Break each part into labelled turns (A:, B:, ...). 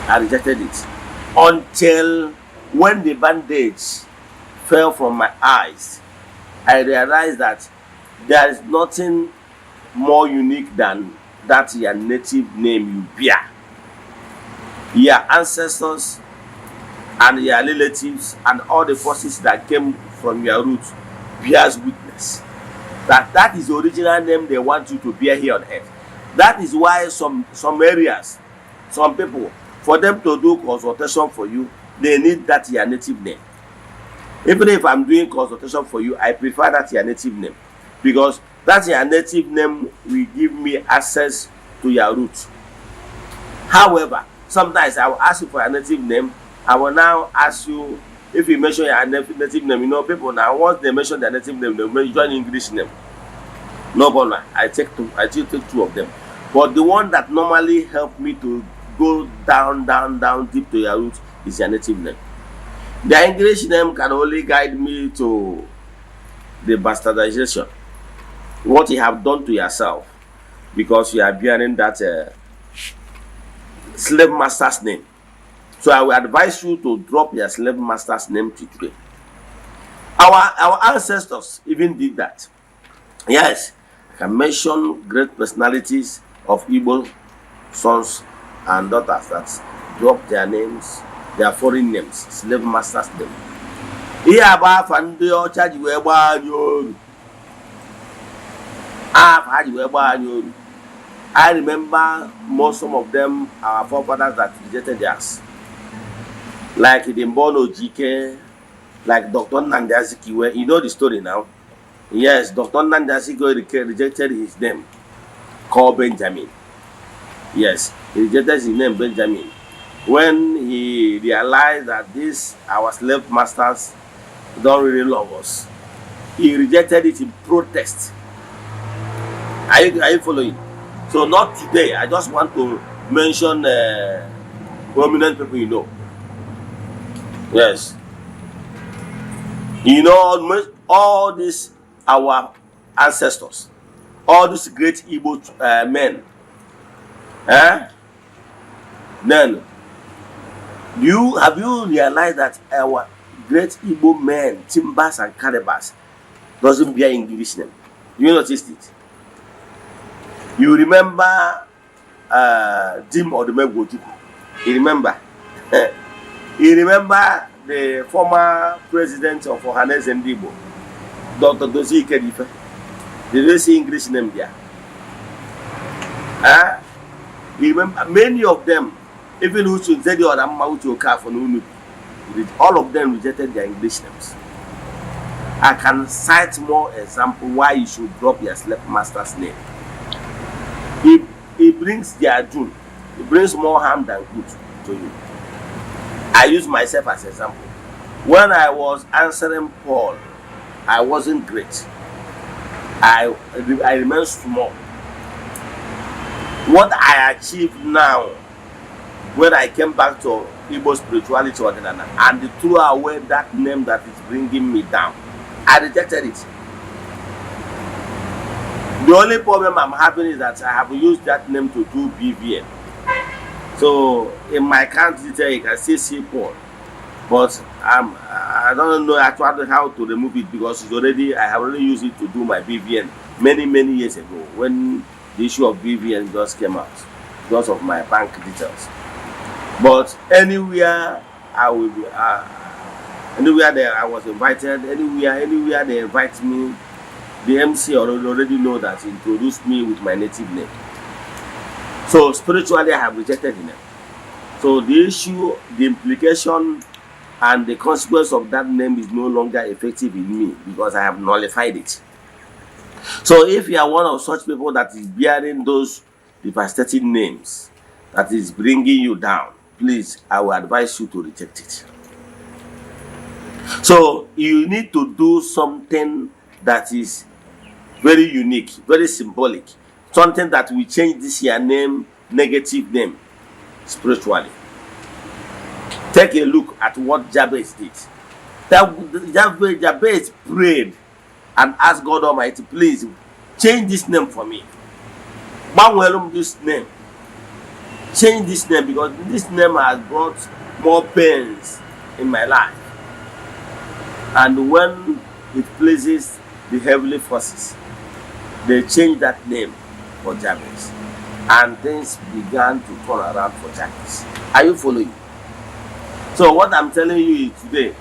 A: I rejected it until when the bandage fell from my eyes. I realized that there is nothing more unique than that your native name you bear. Your ancestors and your relatives and all the forces that came from your roots bears witness that that is the original name they want you to bear here on earth. That is why some areas, some people, for them to do consultation for you, they need that your native name. Even if I'm doing consultation for you, I prefer that your native name, because that your native name will give me access to your roots. However, sometimes I will ask you for a native name. I will now ask you if you mention your native name. You know, people now once they mention their native name, they mention English name. No problem. I take two of them. But the one that normally help me to go down deep to your roots is your native name. The English name can only guide me to the bastardization, what you have done to yourself, because you are bearing that slave master's name. So I will advise you to drop your slave master's name today. Our ancestors even did that. Yes, I can mention great personalities of Igbo sons and daughters that dropped their names, their foreign names, slave masters' name. Here about Fandi or charge you I remember some of them, our forefathers that rejected theirs. Like the Mbono GK, like Dr. Nandaziki, you know the story now. Yes, Dr. Nandaziki rejected his name, called Benjamin. Yes, he rejected his name, Benjamin. When he realized that these, our slave masters, don't really love us, he rejected it in protest. Are you following? So not today. I just want to mention prominent people you know. Yes. You know, all these our ancestors, all these great Igbo men. Then have you realized that our great Igbo men, Timbers and Calibers, doesn't bear English name? You noticed it? You remember Dim Odumegwu? You remember? You remember the former president of Ohanes and Igbo, Dr. Dozie Ikedife? Did they see English name there? You remember many of them, even who should say the other all of them rejected their English names. I can cite more examples why you should drop your slave master's name. It brings their doom. It brings more harm than good to you. I use myself as an example. When I was answering Paul, I wasn't great. I remained small. What I achieved now, when I came back to Igbo spirituality and they threw away that name that is bringing me down, I rejected it. The only problem I'm having is that I have used that name to do BVN. So in my account detail, you can still see Paul, but I don't know actually how to remove it, because I have already used it to do my BVN many years ago, when the issue of BVN just came out because of my bank details. But anywhere I will be, anywhere there I was invited, anywhere they invite me, the MC already know that he introduced me with my native name. So spiritually I have rejected the name. So the issue, the implication and the consequence of that name is no longer effective in me, because I have nullified it. So if you are one of such people that is bearing those devastating names that is bringing you down, please, I will advise you to reject it. So you need to do something that is very unique, very symbolic, something that will change this your name, negative name, spiritually. Take a look at what Jabez did. Jabez prayed and asked God Almighty, please change this name for me. Banwelum this name. change this name because this name has brought more pains in my life. And when it pleases the heavenly forces, they changed that name for Jabez. And things began to turn around for Jabez. Are you following? So what I'm telling you is today,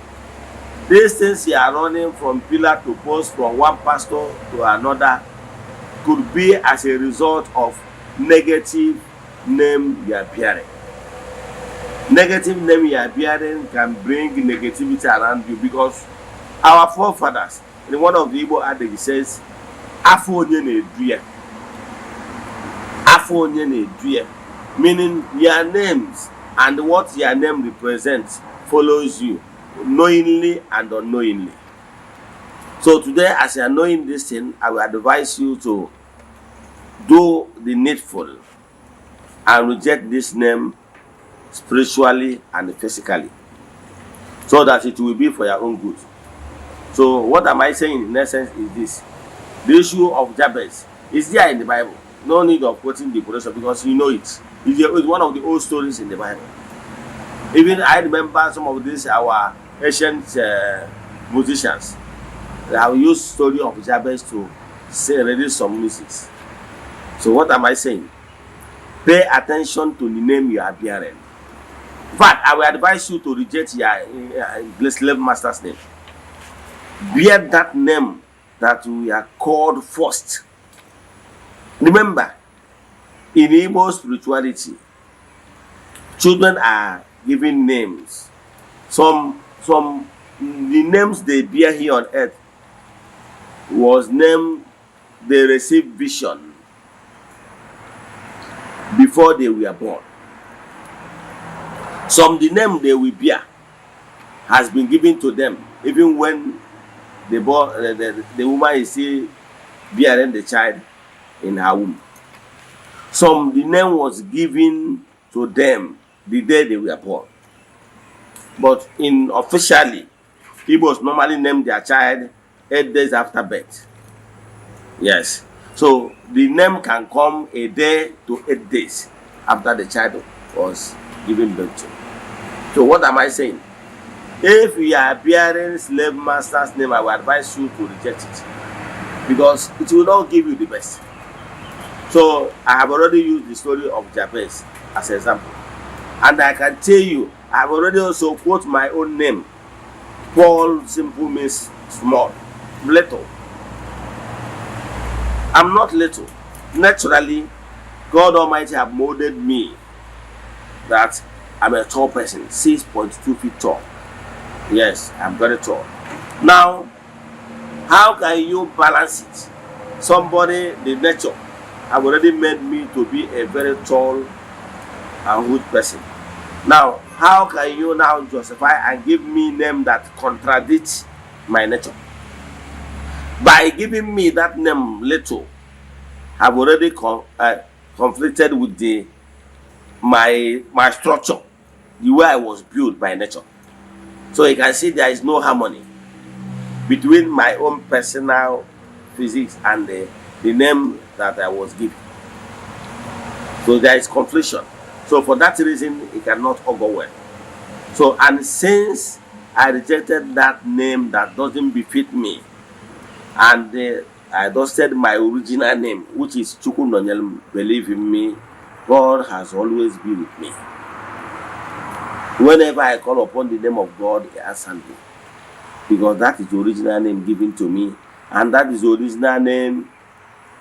A: these things you are running from pillar to post, from one pastor to another, could be as a result of negative name you are bearing. Negative name you are bearing can bring negativity around you, because our forefathers, in one of the Igbo adage, says, Afo onye na-edu Afo onye na-edu, meaning your names and what your name represents follows you knowingly and unknowingly. So today, as you are knowing this thing, I will advise you to do the needful and reject this name spiritually and physically, so that it will be for your own good. So what am I saying in essence is this: the issue of Jabez is there in the Bible. No need of quoting the quotation, because you know it. It's one of the old stories in the Bible. Even I remember some of these our ancient musicians. They have used story of Jabez to say release some music. So what am I saying? Pay attention to the name you are bearing. In fact, I will advise you to reject your slave master's name. Bear that name that we are called first. Remember, in Igbo spirituality, children are given names. Some the names they bear here on earth was named, they received vision before they were born. Some the name they will bear has been given to them even when the woman is still bearing the child in her womb. Some the name was given to them the day they were born. But in officially, Igbos normally name their child 8 days after birth. Yes. So the name can come a day to 8 days after the child was given birth to. So what am I saying? If you are bearing slave master's name, I will advise you to reject it, because it will not give you the best. So I have already used the story of Jabez as an example, and I can tell you, I have already also quote my own name. Paul simple means small, little. I'm not little. Naturally, God Almighty have molded me that I'm a tall person, 6.2 feet tall. Yes, I'm very tall. Now, how can you balance it? Somebody, the nature, have already made me to be a very tall and good person. Now, how can you now justify and give me name that contradicts my nature? By giving me that name little, I've already conflicted with my structure, the way I was built by nature. So you can see there is no harmony between my own personal physics and the name that I was given. So there is confliction. So for that reason, it cannot all go well. So, and since I rejected that name that doesn't befit me, and I adopted my original name, which is Chukwunonyel, believe in me, God has always been with me. Whenever I call upon the name of God, He answers me, because that is the original name given to me, and that is the original name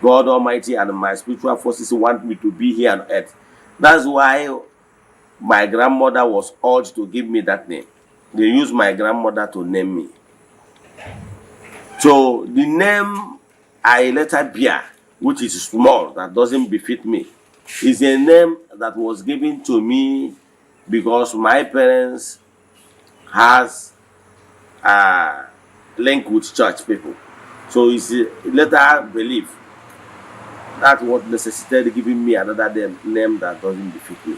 A: God Almighty and my spiritual forces want me to be here on earth. That's why my grandmother was urged to give me that name. They used my grandmother to name me. So the name I later bear, which is small, that doesn't befit me, is a name that was given to me because my parents has a link with church people. So it's a later belief. That's what necessitated giving me another name that doesn't befit me.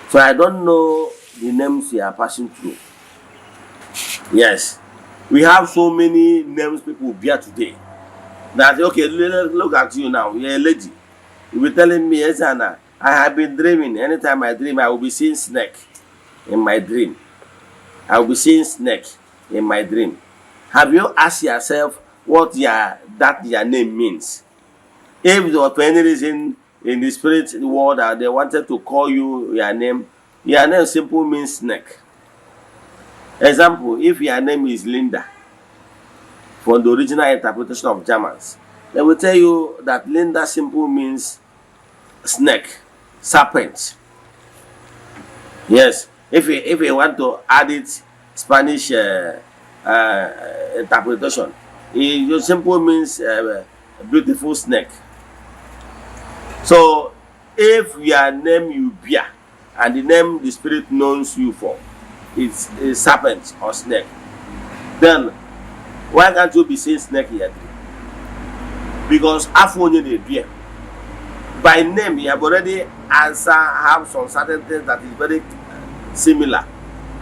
A: So I don't know the names you are passing through. Yes, we have so many names people bear today. That okay, look at you now. You're a lady. You were telling me, Eze-Ana, I have been dreaming. Anytime I dream, I will be seeing snake in my dream. I will be seeing snake in my dream. Have you asked yourself what your name means? If there was for any reason in the spirit world that they wanted to call you your name simply means snake. Example, if your name is Linda, from the original interpretation of Germans, they will tell you that Linda simply means snake, serpent. Yes, if you want to add it Spanish interpretation, it simply means beautiful snake. So if your name you bear and the name the spirit knows you for is a serpent or snake, then why can't you be saying snake here? Because Afonye they bear. By name, you have already have some certain things that is very similar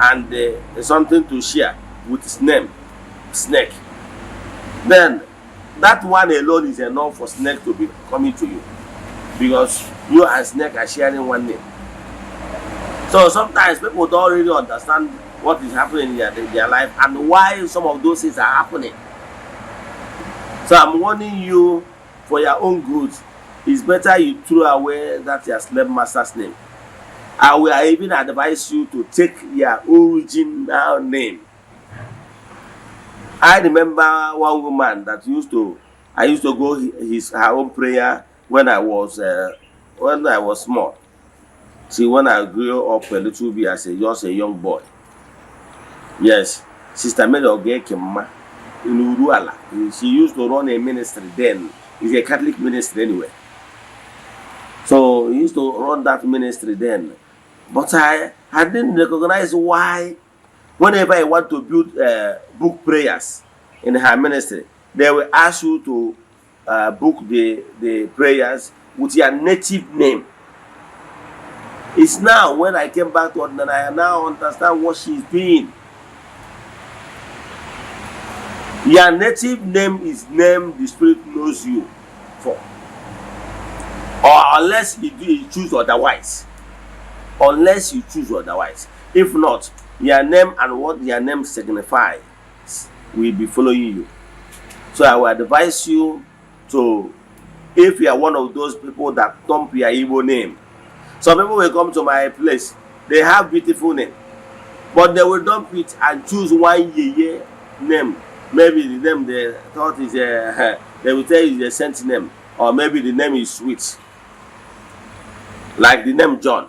A: and something to share with his name, snake. Then that one alone is enough for snake to be coming to you, because you and snake are sharing one name. So sometimes people don't really understand what is happening in their life and why some of those things are happening. So I'm warning you, for your own good, it's better you throw away that your slave master's name. I will even advise you to take your original name. I remember one woman that I used to go her own prayer when I was small. See, when I grew up a little bit as just a young boy. Yes, Sister Mary Ogekema in Uruala. She used to run a ministry then. It's a Catholic ministry anyway. So he used to run that ministry then. But I didn't recognize why, whenever I want to build book prayers in her ministry, they will ask you to book the prayers with your native name. It's now when I came back to Ordinary, I now understand what she's doing. Your native name is name the Spirit knows you for. Or unless you choose otherwise. Unless you choose otherwise. If not, your name and what your name signifies will be following you. So I will advise you to, if you are one of those people that thump your Igbo name. Some people will come to my place, they have beautiful name, but they will dump it and choose one yeye name. Maybe the name they thought is they will tell you is a saint name, or maybe the name is sweet, like the name John.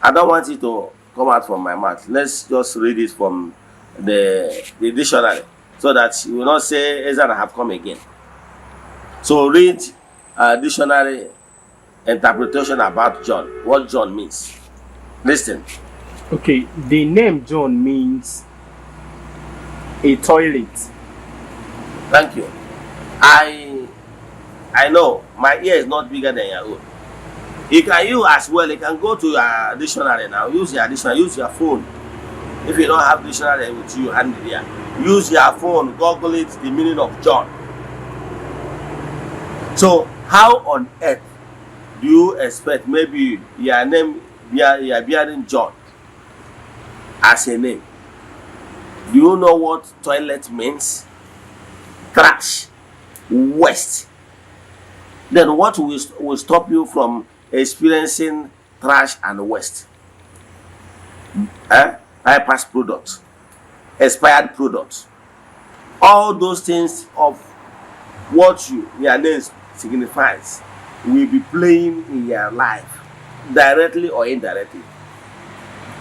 A: I don't want it to come out from my mouth. Let's just read it from the dictionary, so that you will not say Eze-Ana have come again. So read dictionary interpretation about John, what John means. Listen.
B: Okay, the name John means a toilet.
A: Thank you. I know my ear is not bigger than your own. You as well, you can go to your dictionary now. Use your dictionary, use your phone. If you don't have dictionary with you handy there, use your phone, Google it, the meaning of John. So how on earth do you expect maybe your name, you are bearing John as a name? Do you know what toilet means? Trash, waste. Then what will stop you from experiencing trash and waste? Bypass products, expired products, all those things of what your name signifies will be playing in your life, directly or indirectly.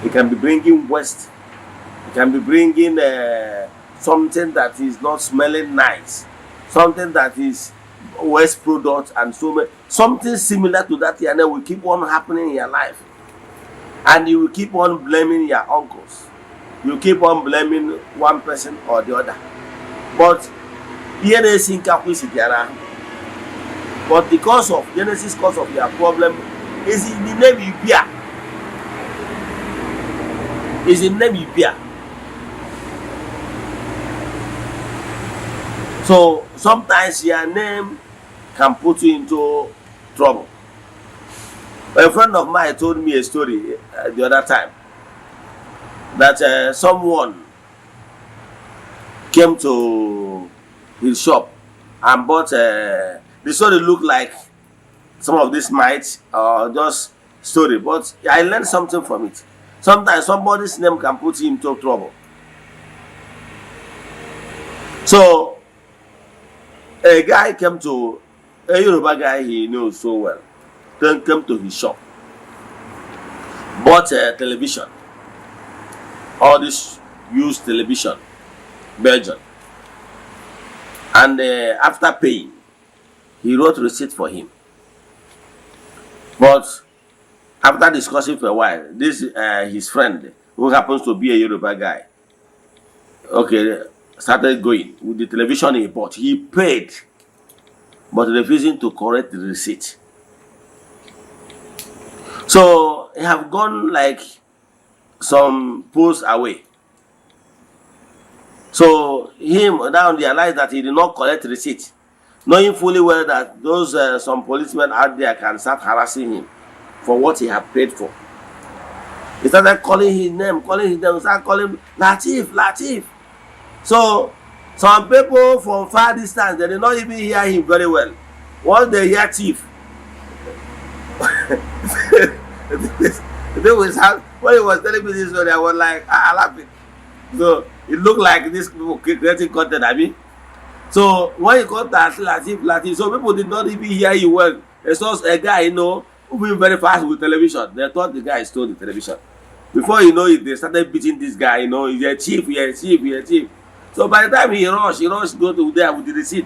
A: It can be bringing waste. It can be bringing something that is not smelling nice, something that is waste product, and so many, something similar to that. And then will keep on happening in your life, and you will keep on blaming your uncles. You keep on blaming one person or the other. But here they think but the cause of Genesis, cause of your problem is in the name you bear. Is in the name you bear. So sometimes your name can put you into trouble. A friend of mine told me a story the other time that someone came to his shop and bought the story looked like some of this might just story, but I learned something from it. Sometimes somebody's name can put you into trouble. So a guy came to a Yoruba guy he knows so well, then came to his shop, bought a television, all this used television, Belgian, and after paying, he wrote receipt for him. But after discussing for a while, this his friend, who happens to be a Yoruba guy, okay, started going with the television he bought. He paid, but refusing to correct the receipt. So he have gone like some posts away. So him now realized that he did not collect receipt, knowing fully well that those some policemen out there can start harassing him for what he had paid for. He started calling his name, started calling Latif, Latif. So some people from far distance, they did not even hear him very well. Once they hear thief, when he was telling me this story, I was like, laughing. So it looked like this people creating content, I mean. So when you got that Latif, so people did not even hear you well. They saw a guy, you know, moving very fast with television. They thought the guy stole the television. Before you know it, they started beating this guy, you know, he's a chief, he's a chief. So by the time he rushed go to there with the receipt.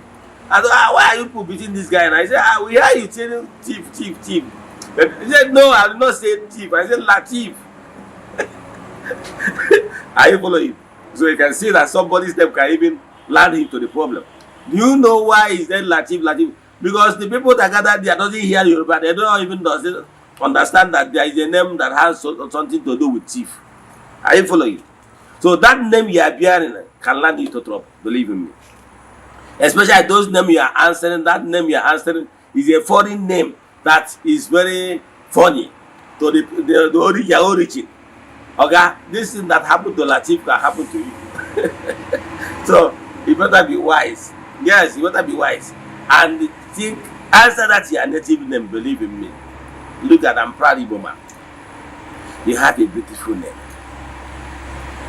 A: I said, why are you people beating this guy? And I said, we hear you telling thief. He said, no, I did not say thief. I said Latif. Are you following? So you can see that somebody's name can even land him to the problem. Do you know why he said Latif? Because the people that gathered there doesn't hear Yoruba. They don't even understand that there is a name that has something to do with thief. Are you following? So that name you are bearing can land you to trouble. Believe in me. Especially those names you are answering. That name you are answering is a foreign name that is very funny to the origin. Okay, this thing that happened to Latif can happen to you. So you better be wise. Yes, you better be wise. And think, answer that your native name, believe in me. Look at, I'm proud Igbo man. You have a beautiful name.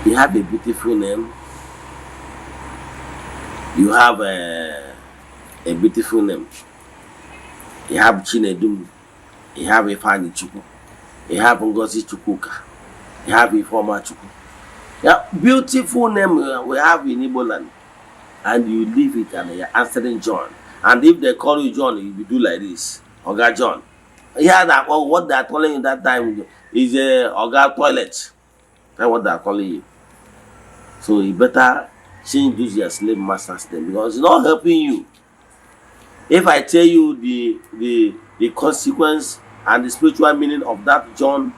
A: You have a beautiful name. You have a beautiful name. You have Chinedum. You have Ifeanyi Chukwu. You have Ngozi Chukwuka. You have Ifeoma Chukwu. Yeah, beautiful name we have in Igbo land. And you leave it and you're answering John. And if they call you John, you will do like this. Oga John. Yeah, that what they are calling you that time is a Oga toilet. That's what they are calling you. So you better change this your slave master's name because it's not helping you. If I tell you the consequence and the spiritual meaning of that John,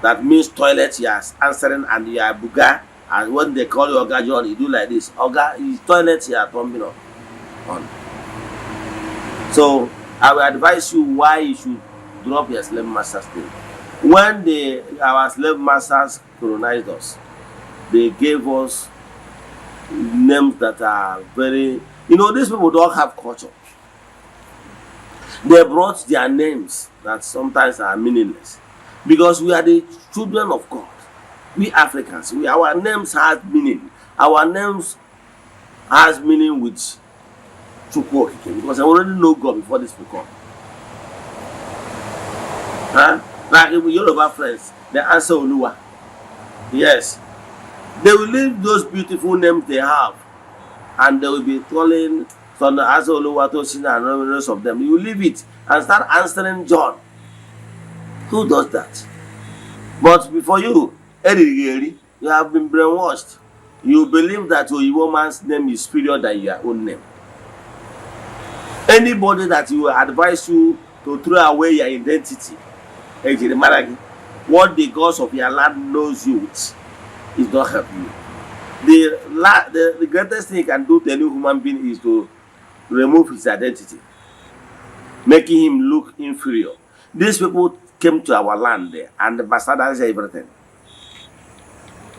A: that means toilet, you are answering and you are buga, and when they call you Oga John, you do like this. Oga is toilet, you are thumbing on. So I will advise you why you should drop your slave master's name. When our slave masters colonized us, they gave us names that are very, these people don't have culture. They brought their names that sometimes are meaningless because we are the children of God. We Africans, our names have meaning. Our names has meaning with Chukwu because I already know God before this will come. Like with Yoruba friends, they answer Oluwa. Yes. They will leave those beautiful names they have and they will be calling from the answer Oluwa Tosina and the rest of them. You leave it and start answering John. Who does that? But before you have been brainwashed. You believe that your woman's name is superior than your own name. Anybody that will advise you to throw away your identity, what the gods of your land knows you with, is not helping you. The greatest thing he can do to any human being is to remove his identity, making him look inferior. These people came to our land there and bastardized everything.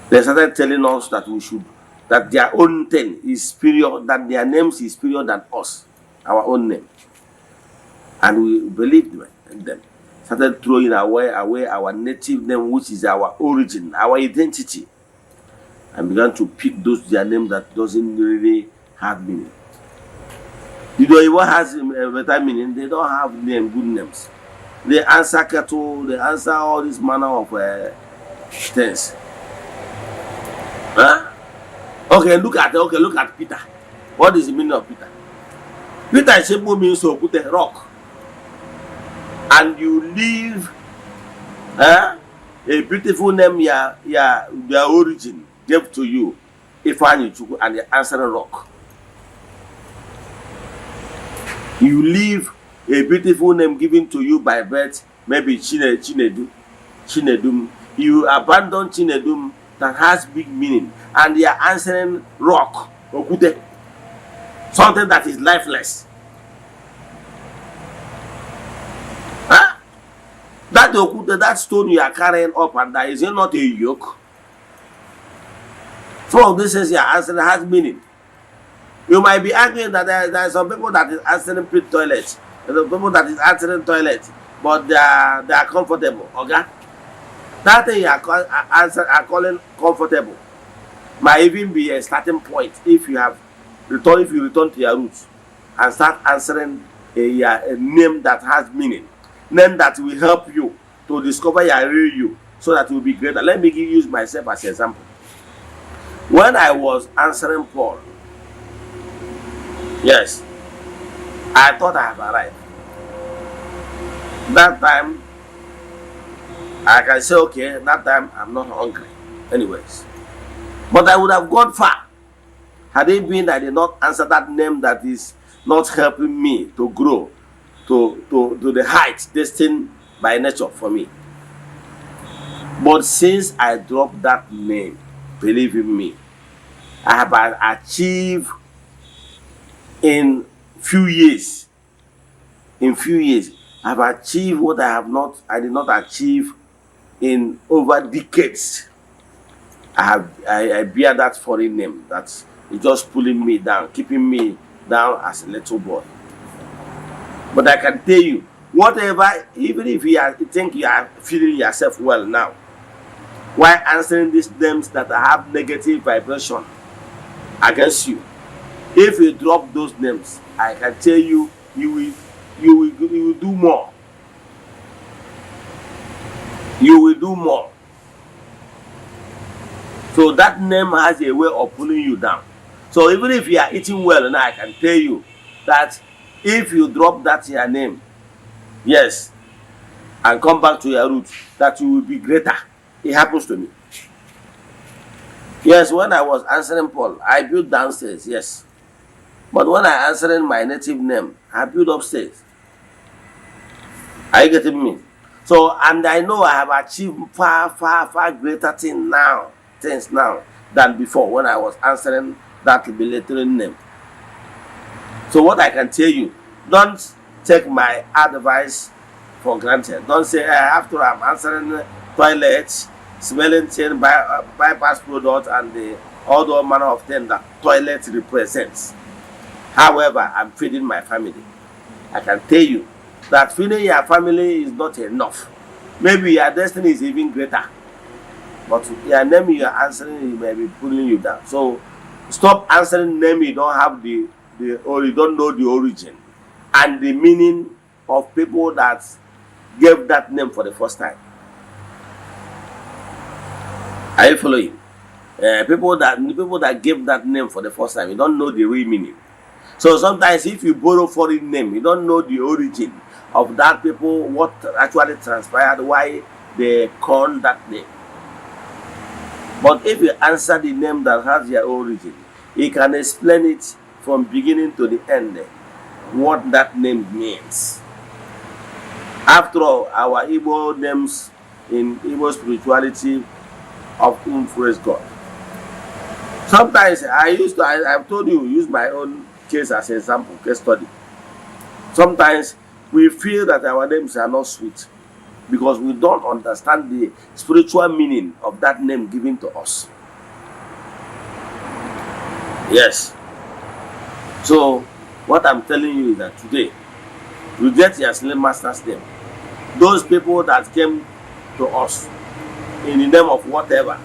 A: They started telling us that we should, that their own thing is superior, that their names is superior than us, our own name. And we believed in them. Started throwing away our native name, which is our origin, our identity, and began to pick those their name that doesn't really have meaning. You know, what has a better meaning? They don't have name, good names. They answer cattle, they answer all this manner of things. Huh? Okay, look at Peter. What is the meaning of Peter? Peter simply means to put a rock. And you leave a beautiful name, your origin gave to you, Ifeanyi and the answering rock. You leave a beautiful name given to you by birth, maybe Chinedum. You abandon Chinedum that has big meaning, and you are answering rock, Okute, something that is lifeless. Huh? That Okute, that stone you are carrying up and down, is it not a yoke? Some of these things you are answering has meaning. You might be arguing that there are some people that is answering pit toilet, there are people that is answering toilet, but they are comfortable. Okay, that thing you are calling comfortable might even be a starting point if you return to your roots and start answering a name that has meaning, name that will help you to discover your real you, so that you will be greater. Let me use myself as an example. When I was answering Paul, yes, I thought I have arrived. That time, I can say, okay, that time I'm not hungry. Anyways. But I would have gone far had it been that I did not answer that name that is not helping me to grow to the heights destined by nature for me. But since I dropped that name, believe in me, I have achieved in few years, I've achieved what I did not achieve in over decades. I bear that foreign name that is just pulling me down, keeping me down as a little boy. But I can tell you, whatever, even if you think you are feeling yourself well now, while answering these names that have negative vibration against you, if you drop those names, I can tell you, you will do more. You will do more. So that name has a way of pulling you down. So even if you are eating well now, I can tell you that if you drop that your name, yes, and come back to your roots, that you will be greater. It happens to me. Yes, when I was answering Paul, I built downstairs, yes. But when I answering my native name, I built upstairs. Are you getting me? So, and I know I have achieved far greater things now than before when I was answering that belittling name. So what I can tell you, don't take my advice for granted. Don't say, after I'm answering toilets, smelling thing, bypass product, and all the manner of things that toilet represents. However, I'm feeding my family. I can tell you that feeding your family is not enough. Maybe your destiny is even greater. But your name you are answering, it may be pulling you down. So stop answering name you don't have or you don't know the origin and the meaning of people that gave that name for the first time. Are you following? People that gave that name for the first time, you don't know the real meaning. So sometimes if you borrow foreign name, you don't know the origin of that people, what actually transpired, why they called that name. But if you answer the name that has your origin, you can explain it from beginning to the end, what that name means. After all, our Igbo names in Igbo spirituality of whom praise God. Sometimes I've told you, use my own case as an example, case study. Sometimes we feel that our names are not sweet. because we don't understand the spiritual meaning of that name given to us. Yes. So what I'm telling you is that today, you get your slave master's name. Those people that came to us in the name of whatever,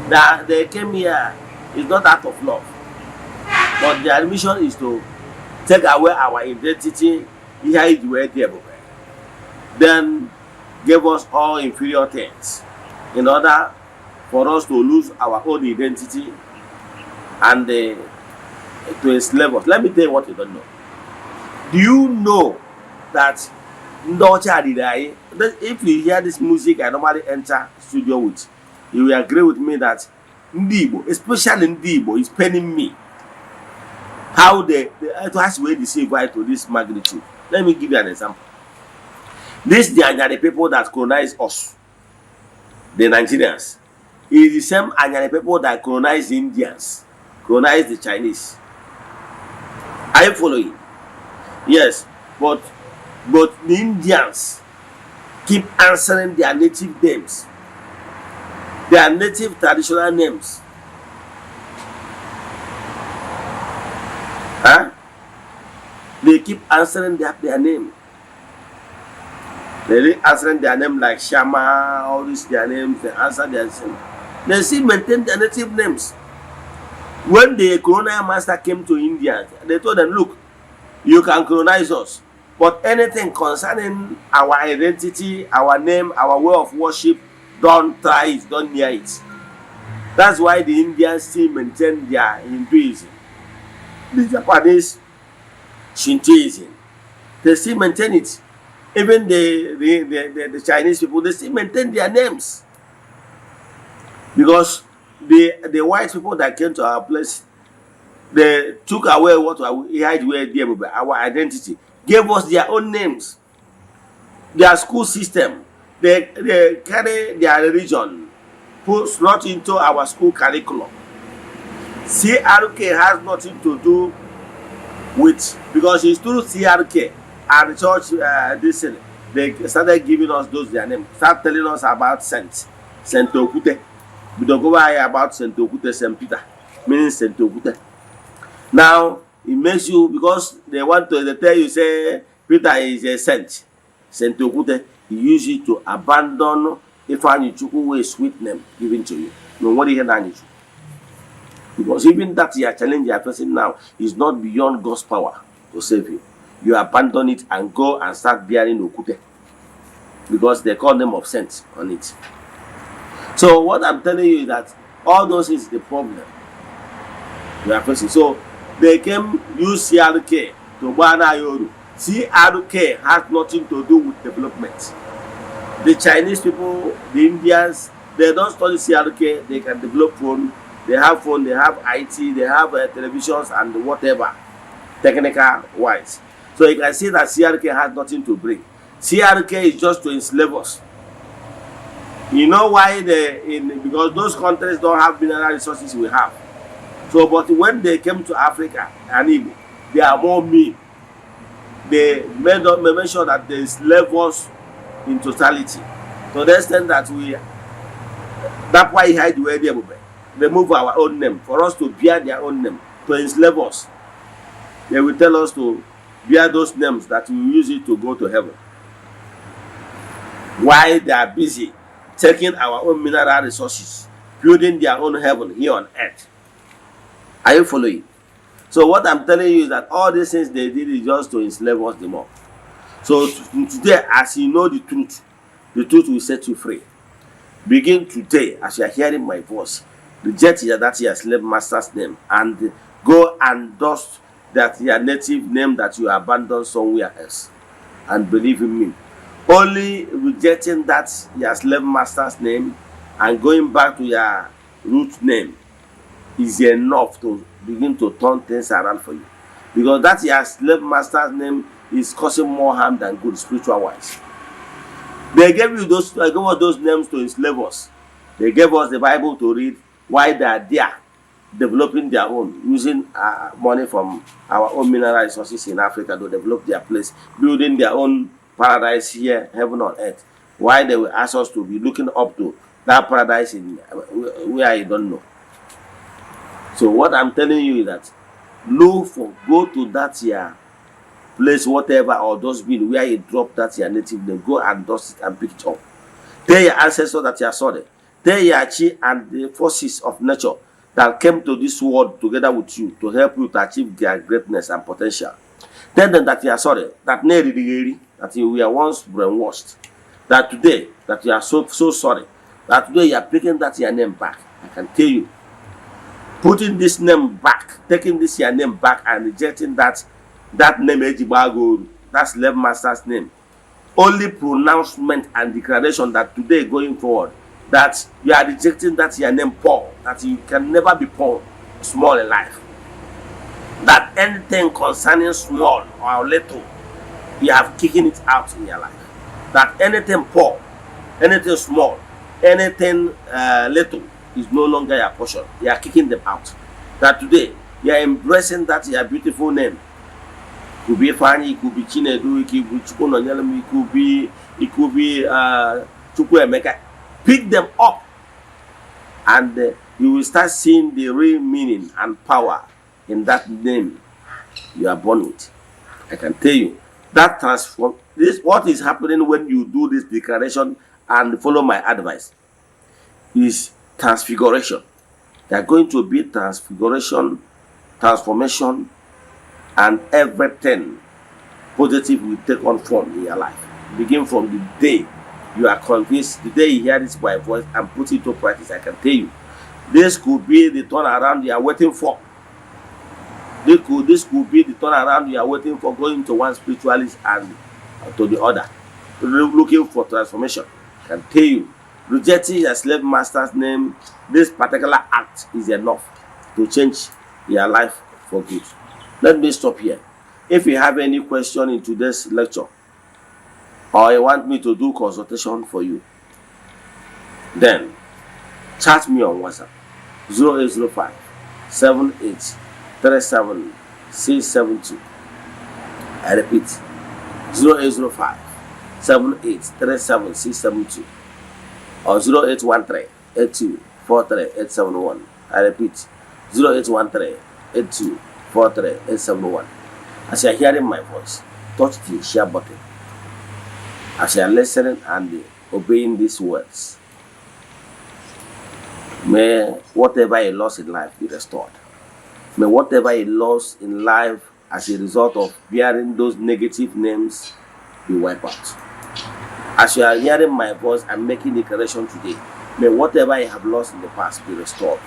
A: that they came here is not out of love, but their mission is to take away our identity, then gave us all inferior things in order for us to lose our own identity and to enslave us. Let me tell you what you don't know. Do you know that if you hear this music I normally enter studio with, you will agree with me that Ndibo, especially Ndibo, is paining me how they has way deceive to this magnitude. Let me give you an example. They are the people that colonize us, the Nigerians. It is the same Anyari people that colonize the Indians, colonize the Chinese. Are you following? Yes, but the Indians keep answering their native names, their native traditional names. Huh? They keep answering their name. They answering their name like Shama, all these their names, they answer their name. They still maintain their native names. When the colonial master came to India, they told them, look, you can colonize us, but anything concerning our identity, our name, our way of worship, don't try it, don't near it. That's why the Indians still maintain their Hinduism. The Japanese, Shintoism, they still maintain it. Even the Chinese people, they still maintain their names. Because the white people that came to our place, they took away what we had, our identity, gave us their own names, their school system. They carry their religion, slot into our school curriculum. CRK has nothing to do with, because it's through CRK and the church, they started giving us their names, start telling us about Saint Okute. We don't go here about Saint Okute, Saint Peter, meaning Saint Okute. Now it makes you, because they tell you, say Peter is a saint, Saint Okute. He use it to abandon Ifeanyi Chukwu, a sweet name given to you. No, what do you hear? Because even that you are challenging your person now is not beyond God's power to save you. You abandon it and go and start bearing Okute, because they call them of saints on it. So what I'm telling you is that all those is the problem you are facing. So they came use CRK to Bana Yoru. CRK has nothing to do with development. The Chinese people, the Indians, they don't study CRK. They can develop phone. They have phone. They have IT. They have televisions and whatever, technical wise. So you can see that CRK has nothing to bring. CRK is just to enslave us. You know why? Because those countries don't have mineral resources we have. So, but when they came to Africa and Igbo, they are more mean. They made sure that they enslave us in totality, to the extent that that's why he hide the way they move our own name for us to bear their own name, to enslave us. They will tell us to bear those names that we use it to go to heaven. Why they are busy taking our own mineral resources, building their own heaven here on earth. Are you following? So what I'm telling you is that all these things they did is just to enslave us the more. So today, as you know the truth will set you free. Begin today, as you are hearing my voice, reject that your slave master's name and go and dust that your native name that you abandoned somewhere else, and believe in me. Only rejecting that your slave master's name and going back to your root name is enough to begin to turn things around for you, because that your slave master's name is causing more harm than good spiritual wise. They gave us those names to enslave us. They gave us the Bible to read while they are there developing their own, using money from our own mineral resources in Africa to develop their place, building their own paradise here, heaven on earth. Why they will ask us to be looking up to that paradise in where I don't know. So what I'm telling you is that go to that your place, whatever, or dustbin where you drop that your native name, go and dust it and pick it up. Tell your ancestors that you are sorry. Tell your chi and the forces of nature that came to this world together with you to help you to achieve their greatness and potential. Tell them that you are sorry, that you were once brainwashed, that today that you are so sorry, that today you are taking that your name back. I can tell you, putting this name back, taking this your name back and rejecting that name Ejibago, that slave master's name. Only pronouncement and declaration that today going forward, that you are rejecting that your name Paul, that you can never be Paul, small in life. That anything concerning small or little, you have kicking it out in your life. That anything Paul, anything small, anything little is no longer your portion. You are kicking them out. That today you are embracing that your beautiful name. It could be Fanny, it could be Chinedu, it could be Chukunonyelum, it could be Chukwuemeka. Pick them up, and you will start seeing the real meaning and power in that name you are born with. I can tell you that transform this. What is happening when you do this declaration and follow my advice is transfiguration. There are going to be transfiguration, transformation, and everything positive will take on form in your life. Begin from the day you are convinced, the day you hear this my voice and put it to practice. I can tell you, this could be the turnaround you are waiting for. This could be the turnaround you are waiting for, going to one spiritualist and to the other, looking for transformation. I can tell you, rejecting your slave master's name, this particular act is enough to change your life for good. Let me stop here. If you have any question in today's lecture, or you want me to do consultation for you, then chat me on WhatsApp 0805 7837 672. I repeat, 0805 7837 672 or 0813 8243 871. I repeat, 0813 8243 871. As you are hearing my voice, touch the share button. As you are listening and obeying these words, may whatever you lost in life be restored. May whatever you lost in life as a result of bearing those negative names be wiped out. As you are hearing my voice and making declaration today, may whatever you have lost in the past be restored.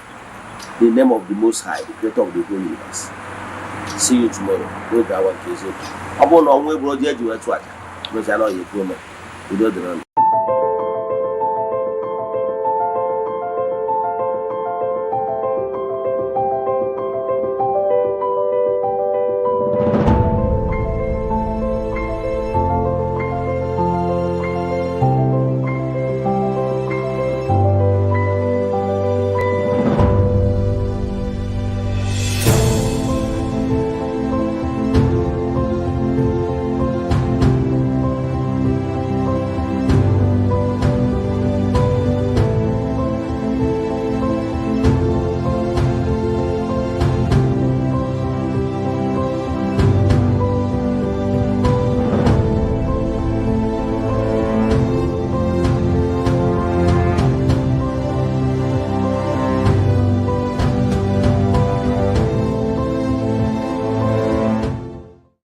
A: In the name of the Most High, the Creator of the whole universe. See you tomorrow. Go to our Eziokwu. Upon our way, bro, you are to which I know you promise. You don't know.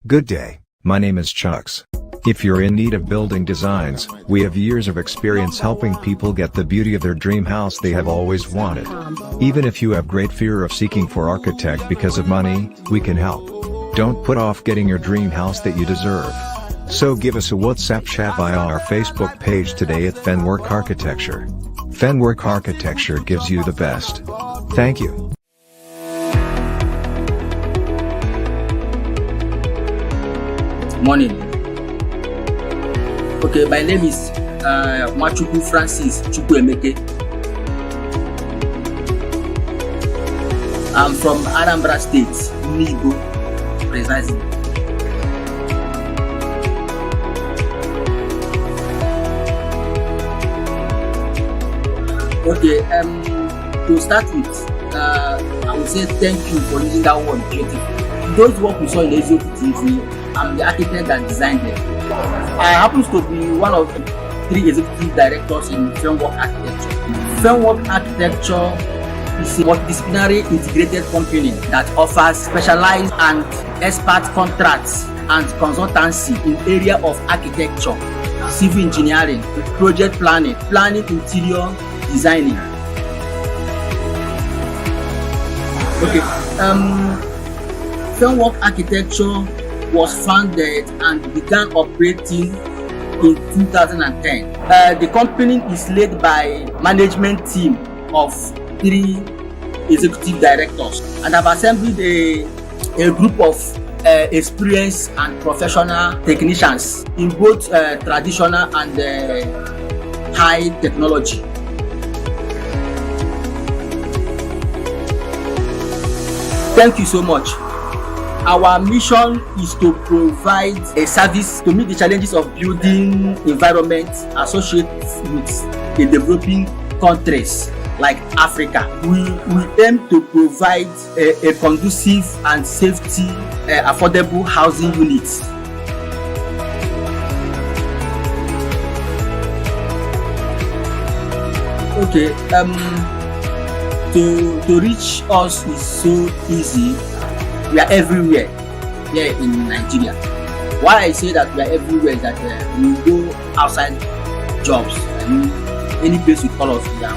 C: Good day, my name is Chucks. If you're in need of building designs, we have years of experience helping people get the beauty of their dream house they have always wanted. Even if you have great fear of seeking for architect because of money, we can help. Don't put off getting your dream house that you deserve. So give us a WhatsApp chat via our Facebook page today at Fenwork Architecture. Fenwork Architecture gives you the best. Thank you.
D: Morning. Okay, my name is Mwachukwu Francis Chukwuemeke. I'm from Anambra State, Nibo, precisely. Okay, to start with, I would say thank you for using that word creative. Those work we saw in Eziokwu TV, I'm the architect that designed them. I happens to be one of the 3 executive directors in framework architecture. Framework architecture is a multidisciplinary integrated company that offers specialized and expert contracts and consultancy in area of architecture, civil engineering, project planning, interior designing. Okay, framework architecture was founded and began operating in 2010. The company is led by management team of 3 executive directors, and have assembled a group of experienced and professional technicians in both traditional and high technology. Thank you so much. Our mission is to provide a service to meet the challenges of building environment associated with the developing countries like Africa. We aim to provide a conducive and safety, affordable housing units. Okay, to reach us is so easy. We are everywhere here in Nigeria. Why I say that we are everywhere is that we go outside jobs. Any place you call us, we are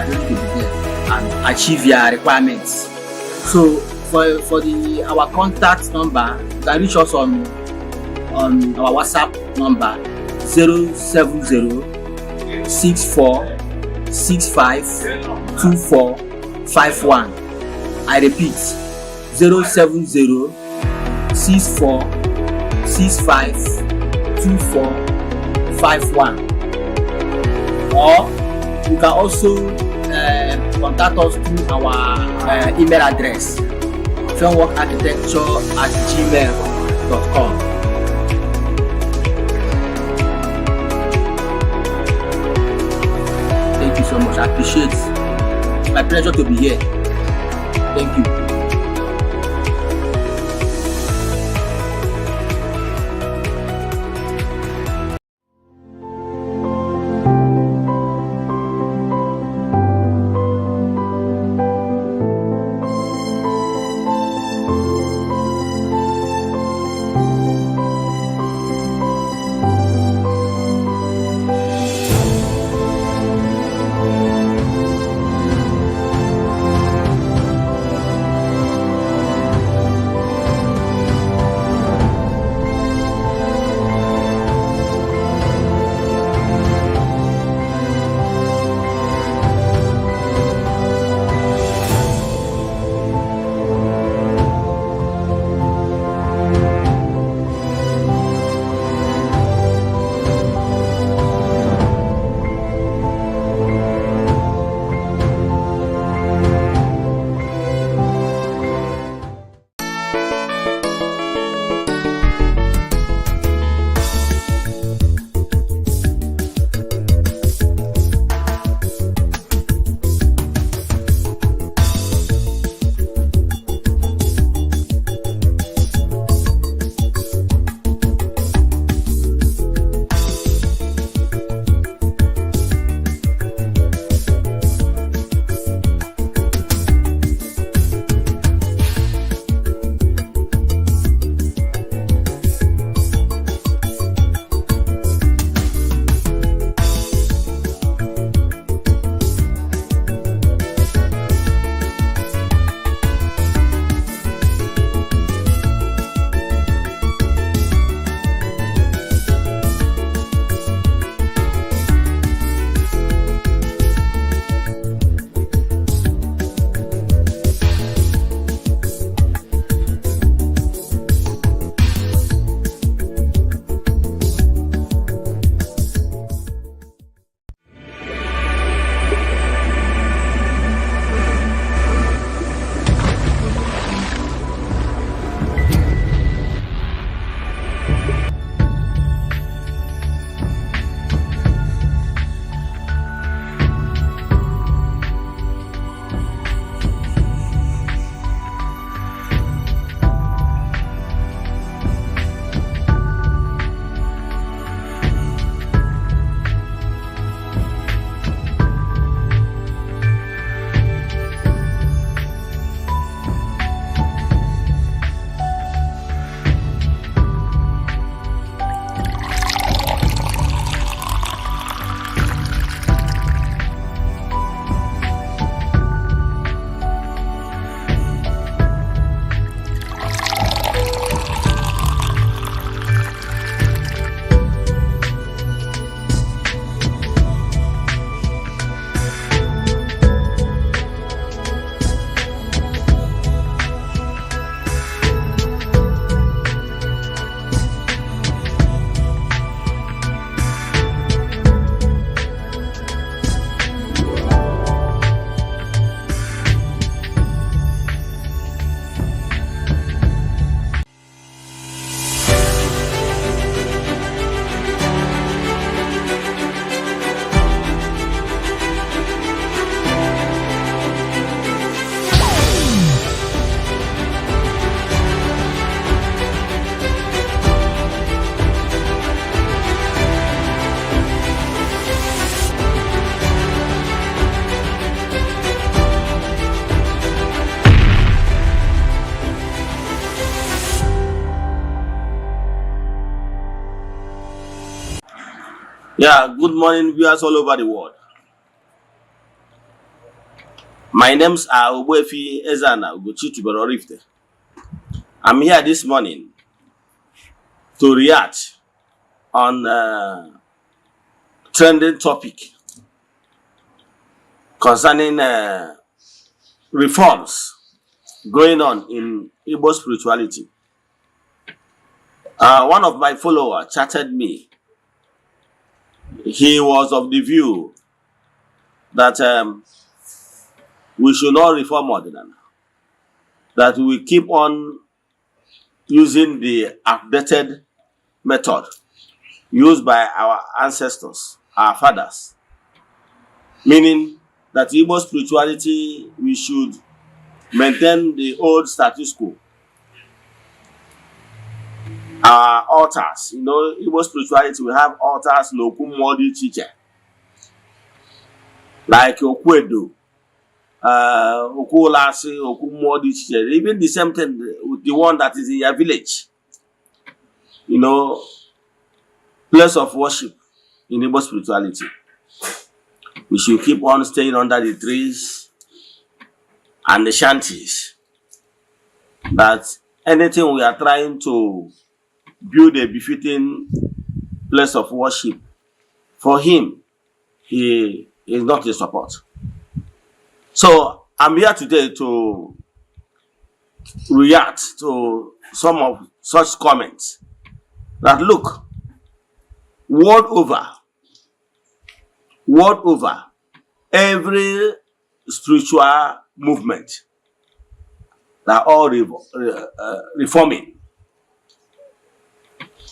D: ready to be there and achieve your requirements. So for our contact number, you can reach us on our WhatsApp number 070 64 65 24 51. I repeat, 070 64 65 24 51. Or you can also contact us through our email address, frameworkarchitecture@gmail.com. Thank you so much. I appreciate it. It's my pleasure to be here. Thank you.
A: Yeah, good morning, viewers all over the world. My name's Ogbuefi Eze-Ana Ugochi. I'm here this morning to react on trending topic concerning reforms going on in Igbo spirituality. One of my followers chatted me. He was of the view that we should not reform Ordinance, that we keep on using the outdated method used by our ancestors, our fathers, meaning that Igbo spirituality, we should maintain the old status quo. Our altars, Igbo spirituality, we have altars Nokumodi teacher, like Okwedo, Okulasi, Okumodi teacher, even the same thing with the one that is in your village. Place of worship in Igbo spirituality. We should keep on staying under the trees and the shanties. That anything we are trying to build a befitting place of worship, for him, he is not in support. So I'm here today to react to some of such comments. That look, world over, every spiritual movement, they're all reforming.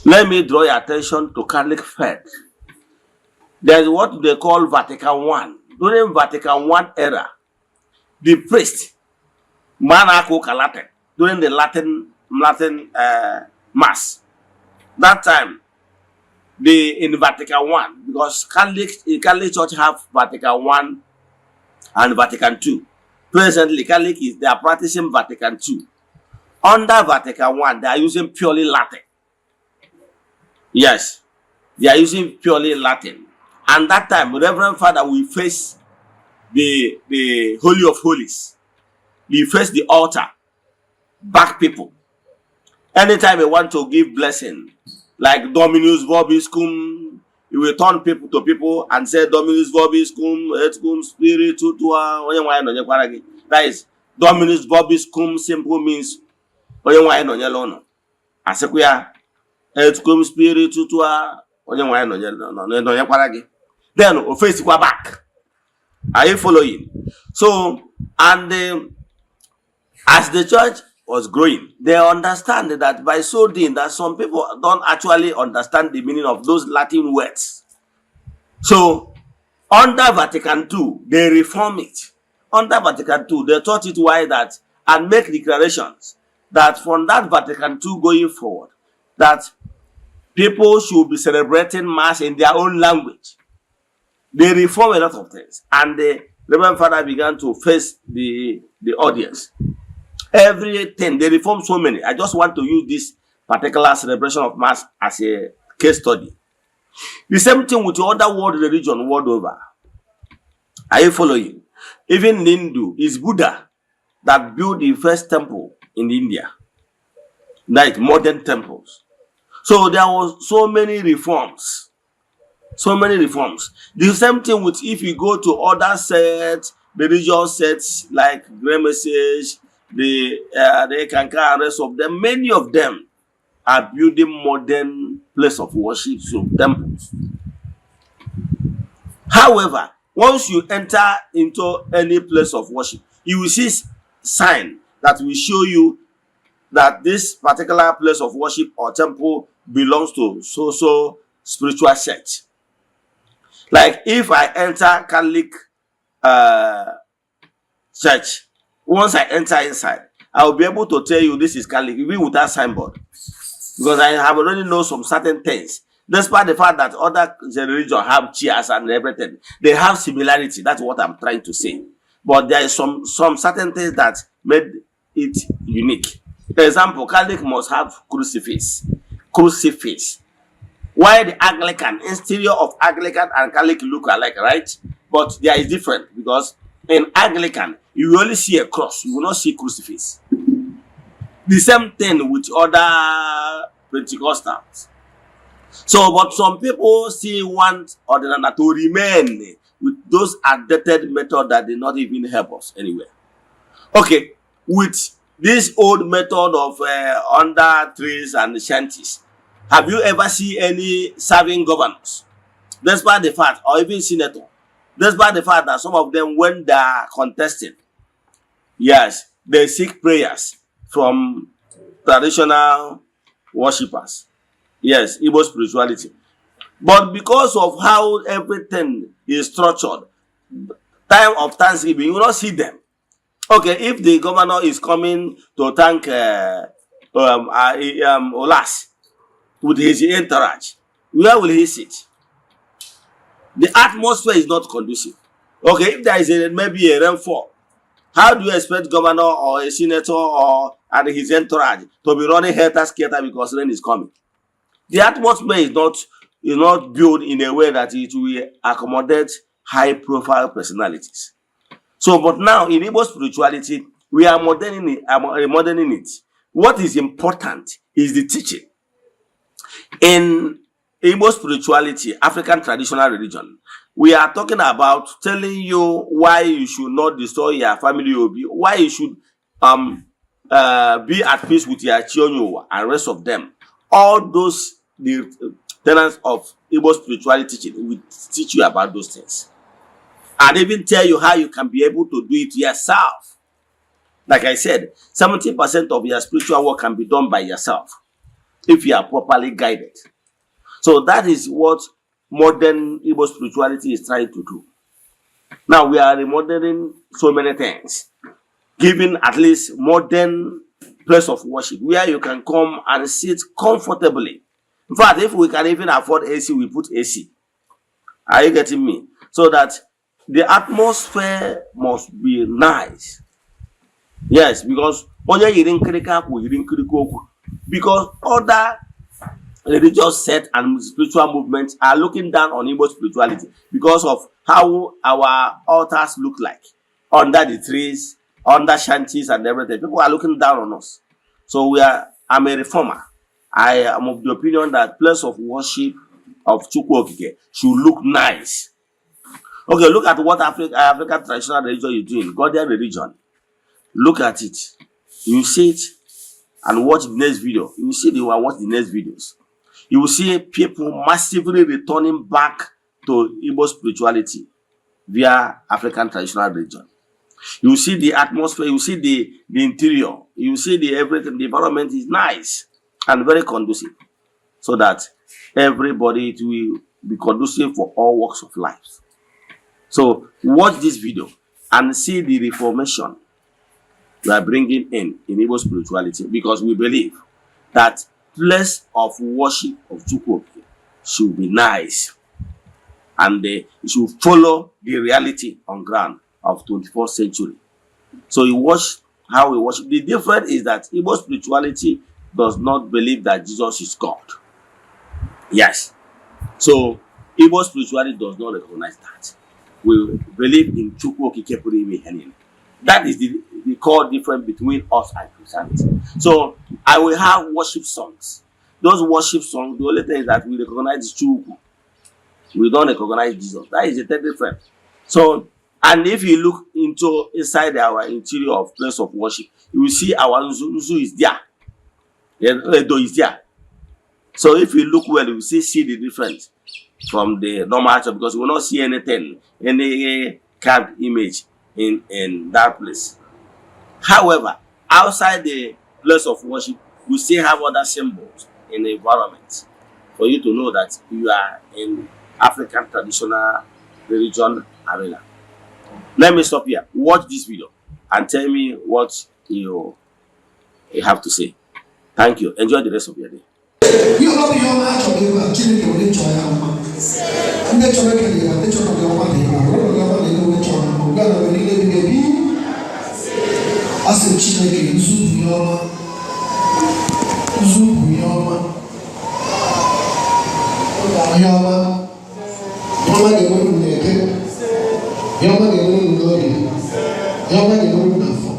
A: Let me draw your attention to Catholic faith. There's what they call Vatican I. During Vatican I era, the priest, Latin, during the Latin Mass, that time, in Vatican I, because Catholic Church have Vatican I and Vatican II. Presently, they are practicing Vatican II. Under Vatican I, they are using purely Latin. Yes, they are using purely Latin. And that time, Reverend Father will face the Holy of Holies. He face the altar, back people. Anytime they want to give blessing, like Dominus Vobiscum, he will turn people to people and say Dominus Vobiscum, et cum spiritu tua. That is Dominus Vobiscum simple means Asekuya et cum spiritu tua. Then face back. Are you following? So, and as the church was growing, they understand that by so doing that some people don't actually understand the meaning of those Latin words. So, under Vatican II, they reform it. Under Vatican II, they taught it why that and make declarations that from that Vatican II going forward, that people should be celebrating Mass in their own language. They reform a lot of things, and the Reverend Father began to face the audience. Everything, they reform so many. I just want to use this particular celebration of Mass as a case study. The same thing with the other world religion world over. Are you following? Even in Hindu, it's Buddha that built the first temple in India, like modern temples. So there was so many reforms. So many reforms. The same thing with if you go to other sets, religious sets like Grey Message, the Kanka and rest of them, many of them are building modern place of worship, so temples. However, once you enter into any place of worship, you will see sign that will show you that this particular place of worship or temple belongs to so spiritual sect. Like if I enter Catholic church, once I enter inside, I will be able to tell you this is Catholic, even without signboard. Because I have already know some certain things. Despite the fact that other religions have chairs and everything, they have similarity. That's what I'm trying to say. But there is some certain things that made it unique. For example, Catholic must have crucifix. Why the Anglican, exterior of Anglican and Catholic look alike, right? But there is different, because in Anglican, you will only see a cross, you will not see crucifix. The same thing with other Pentecostals. So, but some people still want Ordinary to remain with those outdated methods that did not even help us anywhere. Okay, with this old method of under trees and shanties, have you ever seen any serving governors? Despite the fact, or even senator, despite the fact that some of them, when they are contesting, yes, they seek prayers from traditional worshippers. Yes, Igbo spirituality. But because of how everything is structured, time of Thanksgiving, you will not see them. Okay, if the governor is coming to thank Olas with his entourage, where will he sit? The atmosphere is not conducive. Okay, if there is maybe a rainfall, how do you expect governor or a senator or and his entourage to be running helter-skelter because rain is coming? The atmosphere is not built in a way that it will accommodate high-profile personalities. So, but now in Igbo spirituality, we are moderning it. What is important is the teaching. In Igbo spirituality, African traditional religion, we are talking about telling you why you should not destroy your family, why you should be at peace with your children and rest of them. All those the tenets of Igbo spirituality teaching will teach you about those things, and even tell you how you can be able to do it yourself. Like I said, 70% of your spiritual work can be done by yourself if you are properly guided. So that is what modern Igbo spirituality is trying to do. Now we are remodeling so many things, giving at least modern place of worship where you can come and sit comfortably. In fact, if we can even afford AC, we put AC. Are you getting me? So that the atmosphere must be nice. Yes, because other religious sect and spiritual movements are looking down on Igbo spirituality because of how our altars look like under the trees, under shanties and everything. People are looking down on us. So I'm a reformer. I am of the opinion that place of worship of Chukwu Okike should look nice. Okay, look at what African traditional religion is doing, Ghanaian religion. Look at it. You see it and watch the next video. You will see watch the next videos. You will see people massively returning back to Igbo spirituality via African traditional religion. You will see the atmosphere, you will see the interior, you will see everything. The environment is nice and very conducive, so that everybody it will be conducive for all walks of life. So watch this video and see the reformation we are bringing in Igbo spirituality, because we believe that place of worship of Chukwu should be nice and it should follow the reality on ground of 21st century. So you watch how we worship. The difference is that Igbo spirituality does not believe that Jesus is God. Yes. So Igbo spirituality does not recognize that. We believe in Chukwu Okike Pụrụ Ime Ihe Niile. That is the core difference between us and Christianity. So I will have worship songs. Those worship songs, the only thing is that we recognize Chukwu. We don't recognize Jesus. That is the third difference. So, and if you look inside our interior of place of worship, you will see our Nzu is there. Edo is there. So if you look well, you will see the difference from the normal church, because you will not see anything, any carved image in that place. However, outside the place of worship, we still have other symbols in the environment for you to know that you are in African traditional religion arena. Let me stop here. Watch this video and tell me what you have to say. Thank you. Enjoy the rest of your day.
E: Ayama, Yama de Moon Neke, Yama de Moon Lori, Yama de Moon Nafo,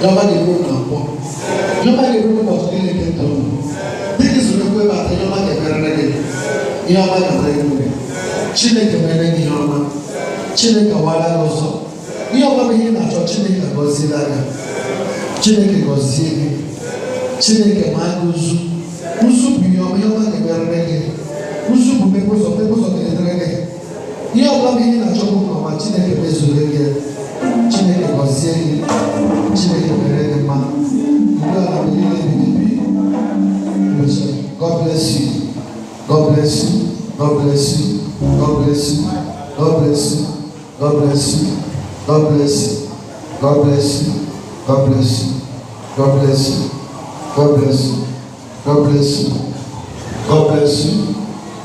E: Yama de Moon Napo, Yama de Moon of Neke. This is the way about Yama de Karade, Yama de Moon, Chile Menegi Yama, Chile Kawala also. Yama being a Chile Gozilla, Chile Gozili, Chile Maguzu, Usup Yama de Karade. Usup peoples of the Dragon. Yama being a Choco, Chile Bezulia, Chile Gozili, Chile Meredema, God bless you. God bless you. God bless you. God bless you. God bless you. God bless you. God bless you. God bless you. God bless you. God bless you. God bless you. God bless you. God bless you.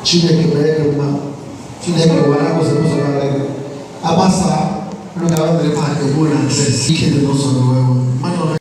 E: Chineke Meredema. Chineke wana ko se ko so na abasa no ga wa le pa ke go na access ike de no so no wewe.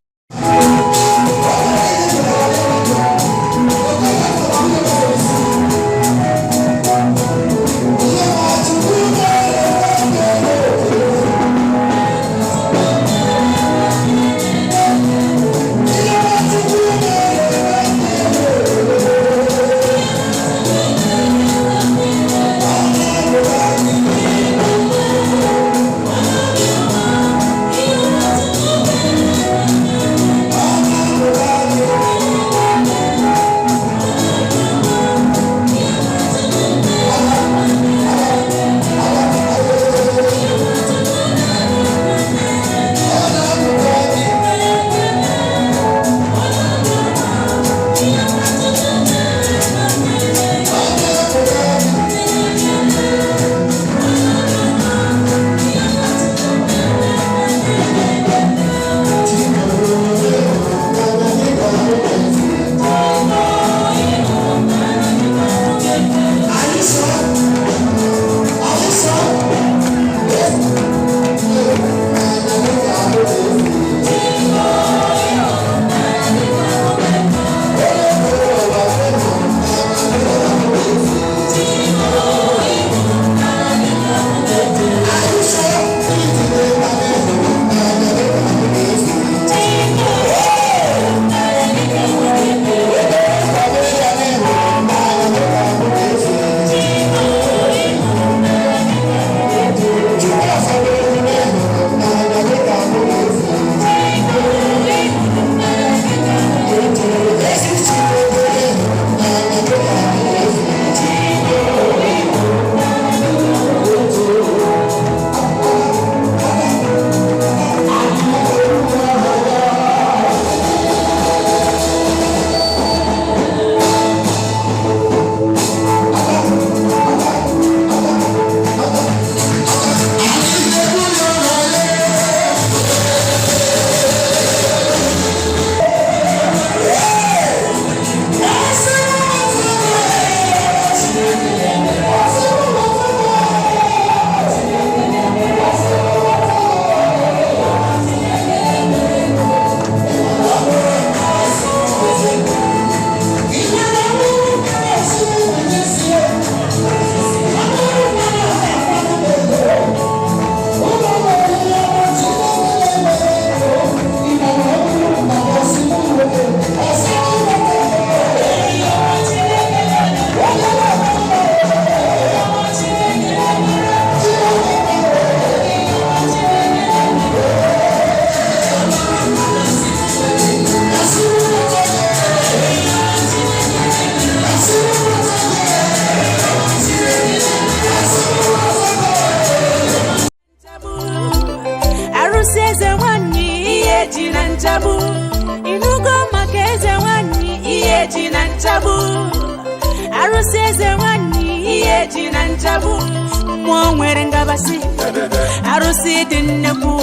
F: Arusi dinnebu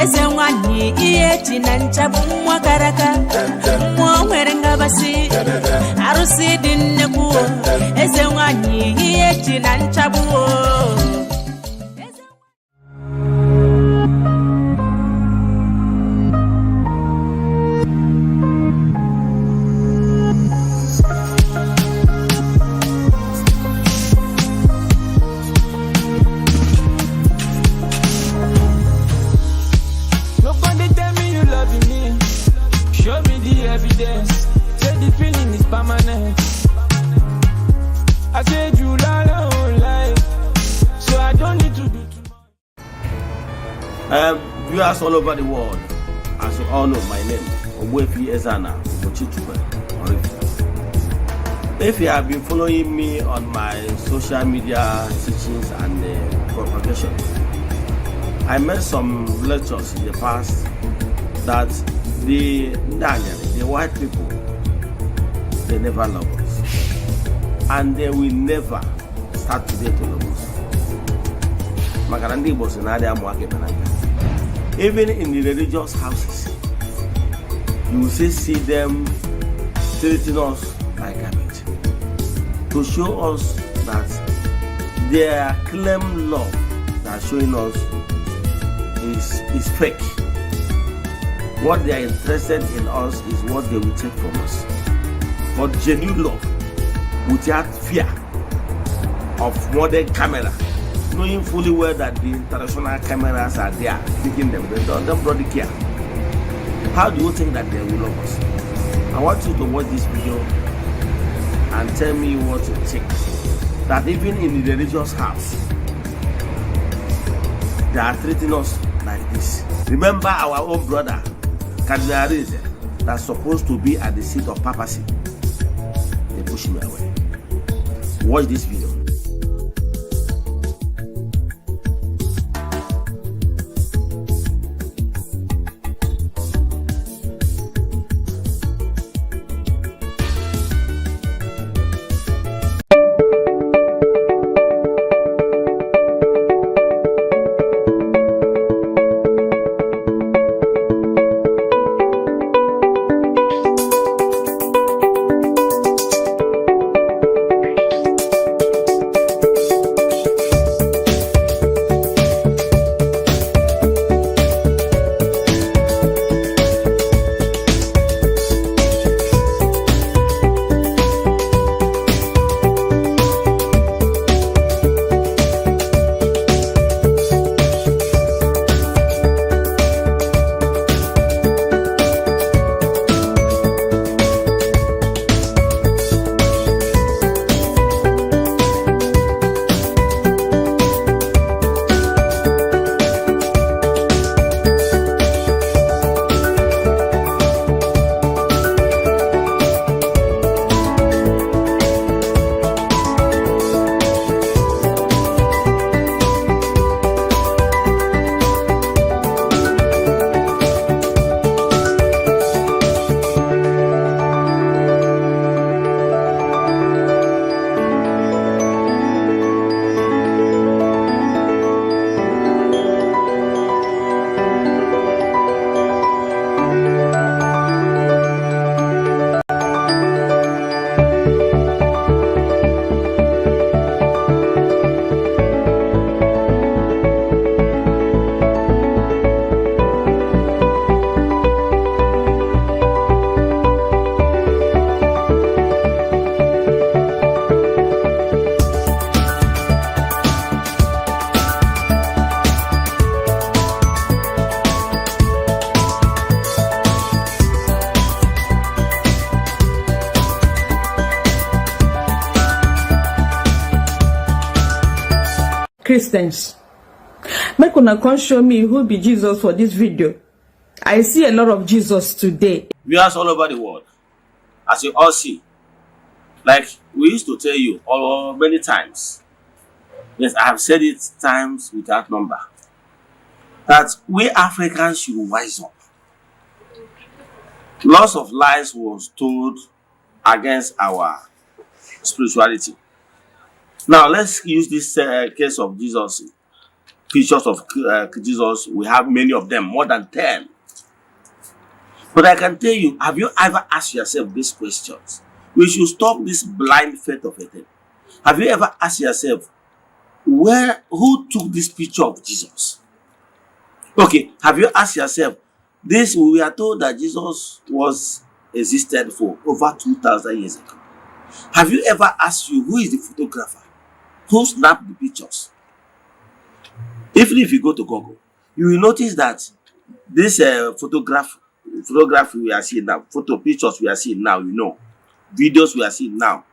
F: Eze-Ana iyeji na nchabu mwakaraka mwere basi Arusi dinnebu Eze-Ana iyeji na nchabu.
G: confidence. Say the feeling is permanent. I said you lie on life, so I don't need to do too much.
A: Viewers all over the world, as you all know, my name is Eze-Ana. If you have been following me on my social media teachings and propagation, I made some lectures in the past that the white people, they never love us, and they will never start today to love us. Even in the religious houses, you will see them treating us like garbage, to show us that their claim love that showing us is fake. What they are interested in us is what they will take from us. But genuine love, without fear of modern camera, knowing fully well that the international cameras are there taking them, they don't bloody care. How do you think that they will love us? I want you to watch this video and tell me what you think. That even in the religious house, they are treating us like this. Remember our own brother, Cardinal Eze, that's supposed to be at the seat of papacy. They push me away. Watch this video.
H: Christians, make una come show me who be Jesus for this video. I see a lot of Jesus today.
A: Viewers all over the world, as you all see, like we used to tell you many times, yes, I have said it times without number, that we Africans should wise up. Lots of lies was told against our spirituality. Now let's use this case of Jesus, pictures of Jesus. We have many of them, more than 10. But I can tell you, have you ever asked yourself these questions? We should stop this blind faith of a thing. Have you ever asked yourself, who took this picture of Jesus? Okay, have you asked yourself, we are told that Jesus existed for over 2,000 years ago. Have you ever asked who is the photographer? Who snapped the pictures? Even if you go to Google, you will notice that this photography we are seeing now, photo pictures we are seeing now, you know, videos we are seeing now,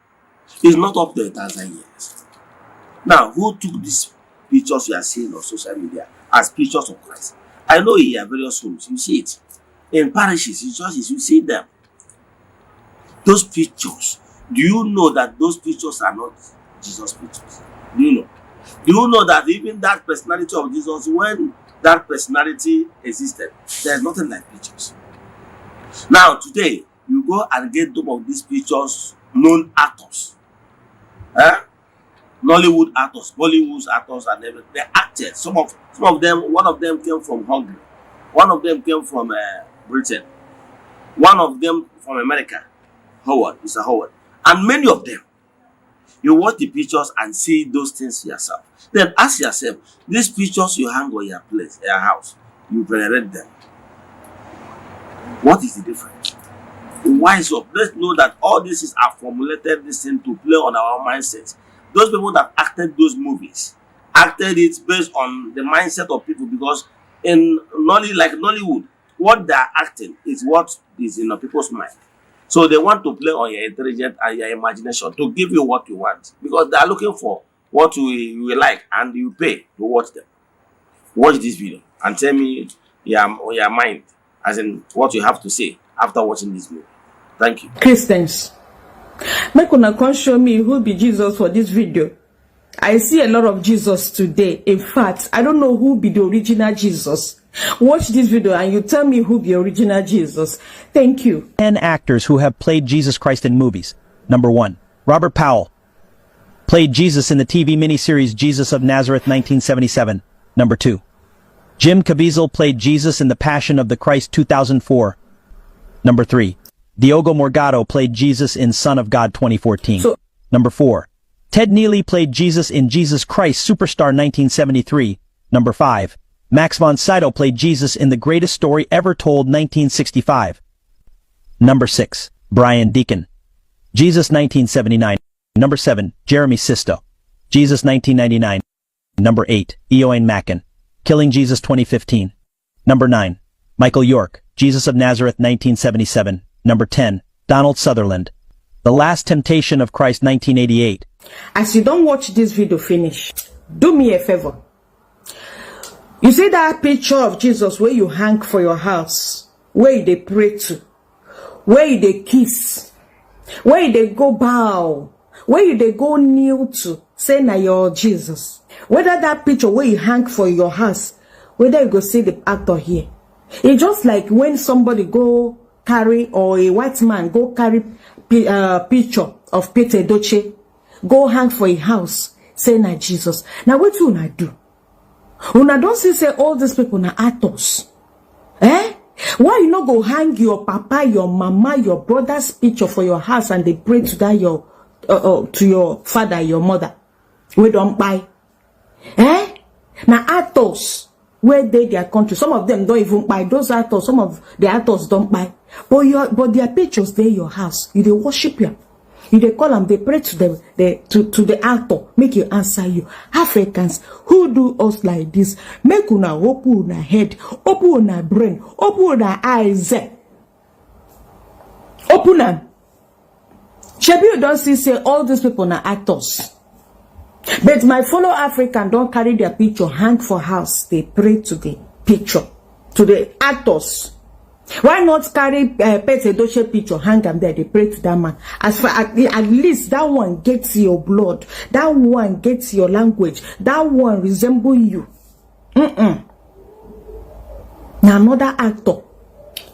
A: is not up to 1,000 years. Now, who took these pictures you are seeing on social media as pictures of Christ? I know here various homes, you see it. In parishes, in churches, you see them. Those pictures, do you know that those pictures are not Jesus' pictures? Do you know? Do you know that even that personality of Jesus, when that personality existed, there is nothing like pictures. Now, today, you go and get some of these pictures, known actors. Nollywood actors, Bollywood actors, and everything. They acted. Some of them, one of them came from Hungary. One of them came from Britain. One of them from America. Howard, Mr. Howard. And many of them, you watch the pictures and see those things yourself. Then ask yourself, these pictures you hang on your place, your house, you venerate them. What is the difference? Wise up. Let's know that all this is are formulated this thing to play on our mindsets. Those people that acted those movies acted it based on the mindset of people, because in Nollywood, what they are acting is what is in people's mind. So they want to play on your intelligence and your imagination to give you what you want, because they are looking for what you like, and you pay to watch them. Watch this video and tell me your mind, as in what you have to say after watching this movie. Thank you.
H: Christians, make una come show me who be Jesus for this video. I see a lot of Jesus today. In fact, I don't know who be the original Jesus. Watch this video and you tell me who the original Jesus. Thank you.
I: 10 actors who have played Jesus Christ in movies. Number 1. Robert Powell. Played Jesus in the TV miniseries Jesus of Nazareth 1977. Number 2. Jim Caviezel played Jesus in The Passion of the Christ 2004. Number 3. Diogo Morgado played Jesus in Son of God 2014. Number 4. Ted Neely played Jesus in Jesus Christ Superstar 1973. Number 5. Max von Sydow played Jesus in The Greatest Story Ever Told 1965. Number 6. Brian Deacon. Jesus 1979. Number 7. Jeremy Sisto. Jesus 1999. Number 8. Eoin Macken. Killing Jesus 2015. Number 9. Michael York. Jesus of Nazareth 1977. Number 10. Donald Sutherland. The Last Temptation of Christ 1988.
H: As you don't watch this video finish, do me a favor. You see that picture of Jesus where you hang for your house, where they pray to, where they kiss, where they go bow, where they go kneel to, say na your Jesus. Whether that picture where you hang for your house, whether you go see the actor here. It's just like when somebody go carry, or a white man go carry picture of Peter Doche, go hang for a house, say na Jesus. Now what you una do? Una don't say all these people na actors. Why you not go hang your papa, your mama, your brother's picture for your house and they pray to that your to your father, your mother? We don't buy. Now actors where they their country, some of them don't even buy. Those actors, some of the actors don't buy. But their pictures they your house. You they worship them. You they call them, they pray to them, to the actor, make you answer you. Africans who do us like this, make una open una head, open una brain, open una eyes. Open them. Shebi you don't see say all these people are actors. But my fellow African don't carry their picture, hang for house. They pray to the picture, to the actors. Why not carry Peter Doche picture, hang them there, they pray to that man. As far at least that one gets your blood, that one gets your language, that one resemble you. Now another actor,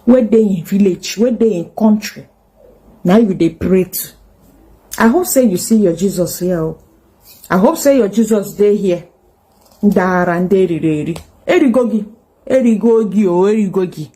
H: where they in village, where they in country, now you they pray to. I hope say you see your Jesus here. I hope say your Jesus day here. Daranderi. Erigogi. Erigogi.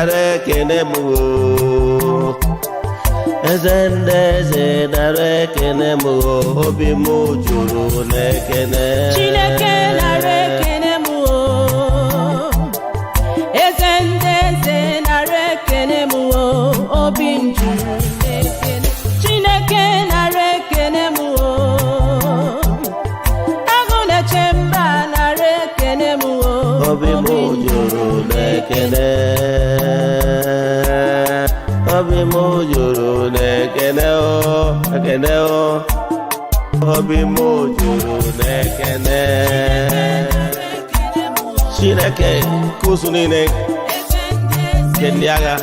A: nara ekene m o. Eze ndị eze nara ekene m o. Obi m juru n'ekene.
F: Chineke nara ekene m o. Eze ndị eze nara ekene m o. Obi m juru n'ekene. Chineke nara ekene m o. Agụ na-eche mba nara ekene m o.
A: Obi m juru n'ekene. Obi m juru n'ekene o. Ekene o. Obi m juru n'ekene. Chineke kusu niile nke ndị agha.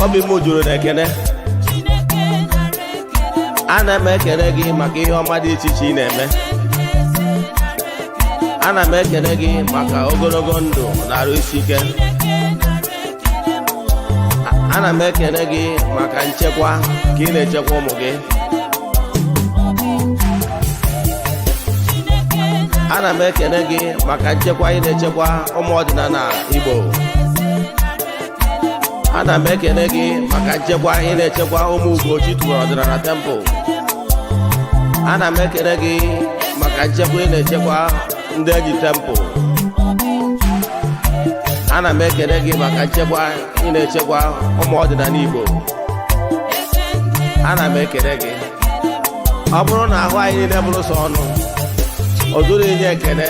A: Obi m juru n'ekene. Ana m ekele gị maka ihe ọma dị iche iche ị na-eme. Ana m ekele gị maka ogologo ndụ na arụ isi ike. Ana m ekele gị maka nchekwa ka ị na-echekwa ụmụ gị. Ana m ekele gị maka nchekwa ị na-echekwa ụmụ ọdịnala Igbo. Ana m ekele gị maka nchekwa ị na-echekwa ụmụ Ugochi tụwara ọdịnala temple. Ana m ekele gị maka nchekwa ị na-echekwa ndị Eji temple. Ana m ekele gị maka nchekwa ị na-echekwa ụmụ ọdịnala Igbo. Ana m ekele gị. Ọ bụrụ na ahụ anyị niile bụrụ sọ ọnụ, o zuru inye ekele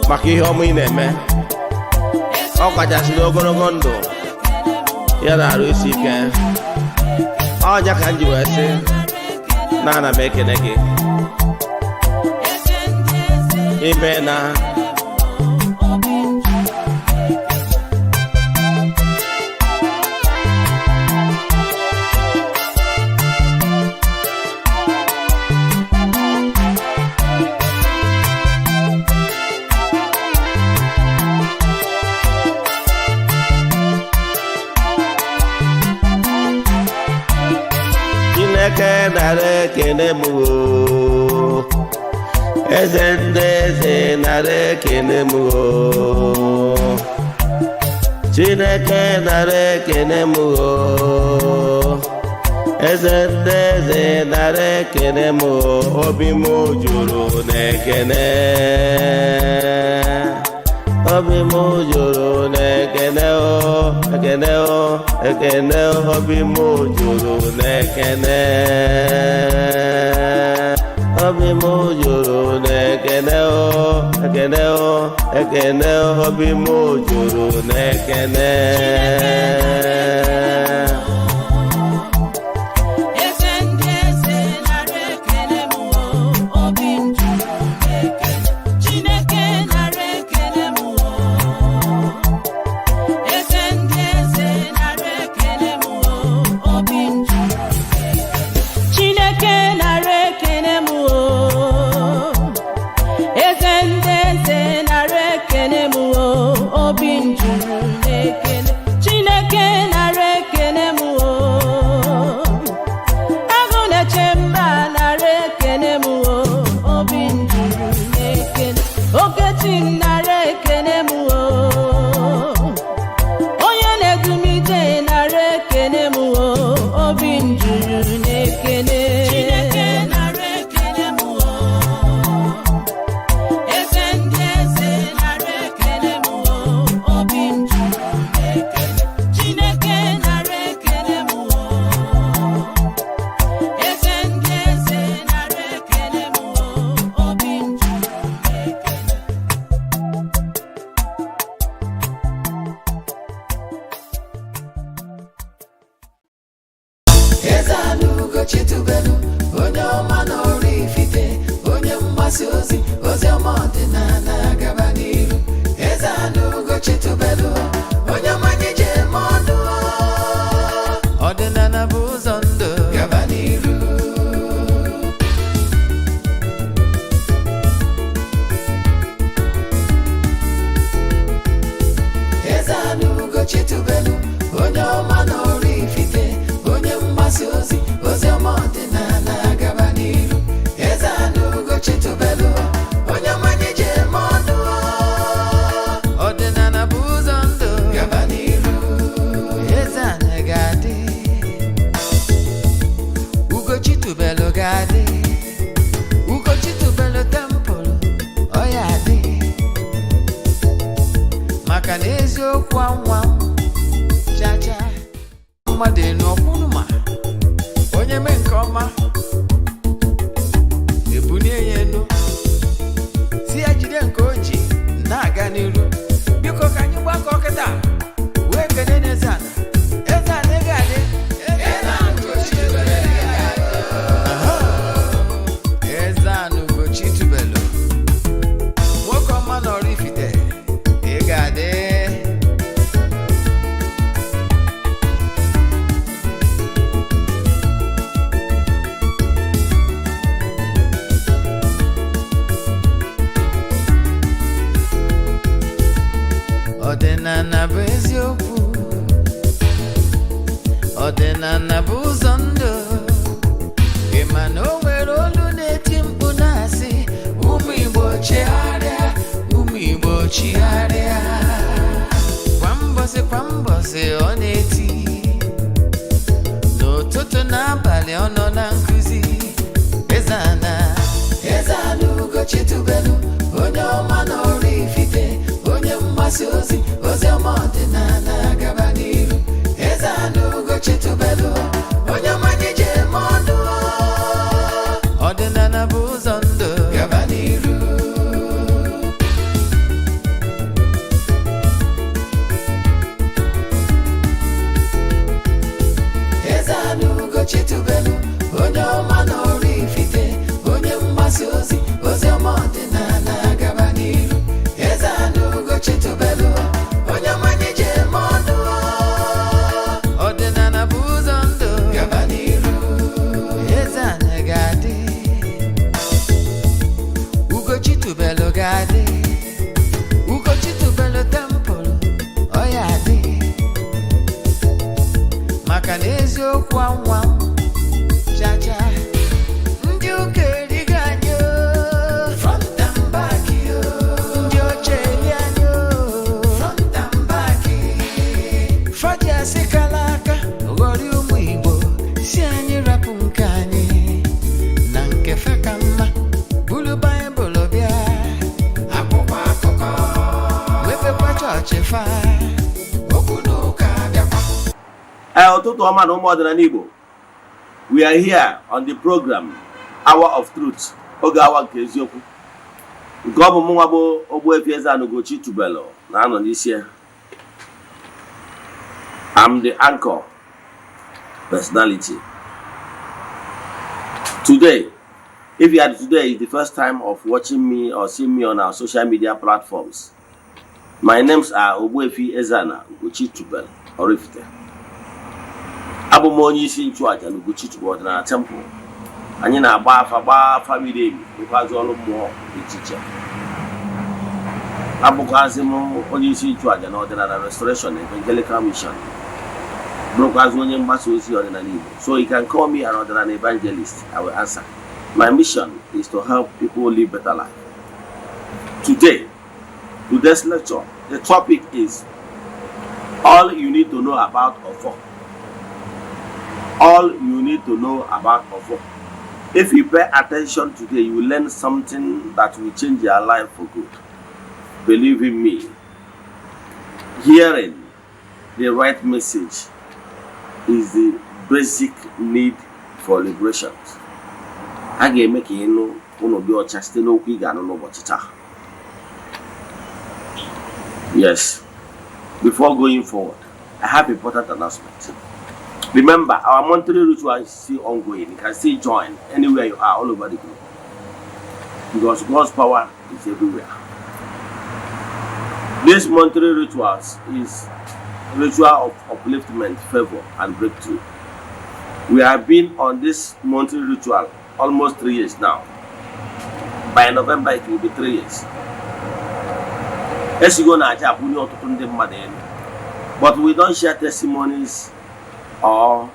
A: maka ihe ọma ị na-eme. Ọ kachasị n'ogologo ndụ ya na arụ isi ike. Ọnya ka m ji wee sị na ana m ekele gị. Ime na Chineke nara ekene m o. Eze ndị eze nara ekene m o. Chineke nara ekene m o. Eze ndị eze nara ekene m o. Obi m juru n'ekene. Obi m juru n'ekene o. Ekene o. Ekene o. Obi m juru n'ekene. Obi m juru n'ekene o. Ekene o. Ekene o. Obi m juru n'ekene.
J: Chitubelu onye ọma n'ọrụ ifite onye mgbasa ozi ọma ọdịnala gaba n'iru. Eze-Ana Ugo Chitubelu onye ọma nye jem ọnụ ọdịnala bụ ụzọ ndụ gaba n'iru. Eze-Ana Ugo Chitubelu onye ọma n'ọrụ ifite onye mgbasa ozi ọma ọdịnala gaba n'iru. Eze-Ana Ugo Chitubelu onye ọma nye jem ọnụ ọdịnala bụ ụzọ ndụ mmadụ enu ọkwụnụma onye mee nke ọma ebunye ya enu si ya jide nke o ji na-aga n'iru biko ka anyị gbakọ kịta wee kene na Eze-Ana Eze-Ana ego adị Eze-Ana Ugochi tubelu nwoke ọma nọrọ Ifite ego adị ọdịnala bụ eziokwu ọdịnala bụ ụzọ ndụ ịma na o nwere olu na-eti mkpu na-asị ụmụ Igbo chigharịa ụmụ Igbo chigharịa kwa mbọsị ọ na-eti n'ụtụtụ n'abalị ọ nọ na nkụzi Eze-Ana Ugochi tubelu onye ọma n'ọrụ Ifite onye mgbasa ozi ọma ọdịnala gaba n'iru Eze-Ana Ugochi tubelu onye ọma anyị ji eme ọnụ ọdịnala bụ ụzọ ndụ gaba n'iru Eze-Ana Ugochi tubelu onye ọma n'ọrụ Ifite onye mgbasa ozi ọma ọdịnala gaba n'iru Eze-Ana Ugochi tubelu onye ọma anyị ji eme ọnụ ọdịnala bụ ụzọ ndụ gaba n'iru Eze-Ana ga-adị Ugochi tubelu ga-adị Ugochi tubelu tempụl ọ ya adị maka na eziokwu anwa chacha ndị ụka erigo anyị front and back ndị oche eri anyị front and back fọdụ asị kala aka ghọrị ụmụ Igbo si anyị rapụ nke anyị na nke fe ka mma bulu Baịbụl bịa akwụkwọ akụkọ wepekwa chọọchị fa okwu n'ụka bịakwa
A: ụtụtụ ọma na ụmụ ọdịnala Igbo. We are here on the program Hour of Truth, oge awa nke eziokwu nke ọ bụ mụnwa bụ Ogbuefi Eze-Ana Ugochi tubelu na-anọ n'isi ya. I'm the anchor personality. Today, if you are today is the first time of watching me or seeing me on our social media platforms, my names are Ogbuefi Eze-Ana Ugochi tubelu Oraifite. Abụ m onye isi nchụaja na Ugochi tubelu ọdịnala temple. Anyị na-agba afa miri emi nkwazị ọrụ mmụọ dị iche. Abụkwazị m onye isi nchụaja na ọdịnala Restoration Evangelical Mission. Bụrụkwazị onye mgbasa ozi ọdịnala Igbo. So you can call me an ọdịnala evangelist. I will answer. My mission is to help people live better life. Today's lecture, the topic is all you need to know about Ofo. All you need to know about Ofo. If you pay attention today, you will learn something that will change your life for good. Believe in me, hearing the right message is the basic need for liberation. A ga-eme ka ịnụ unu dị ọcha site n'okwu ị ga-anụ n'ụbọchị taa. Yes, before going forward, I have an important announcement. Remember, our monthly ritual is still ongoing. You can still join anywhere you are, all over the globe. Because God's power is everywhere. This monthly rituals is a ritual of upliftment, favor, and breakthrough. We have been on this monthly ritual almost 3 years now. By November, it will be 3 years. But we don't share testimonies or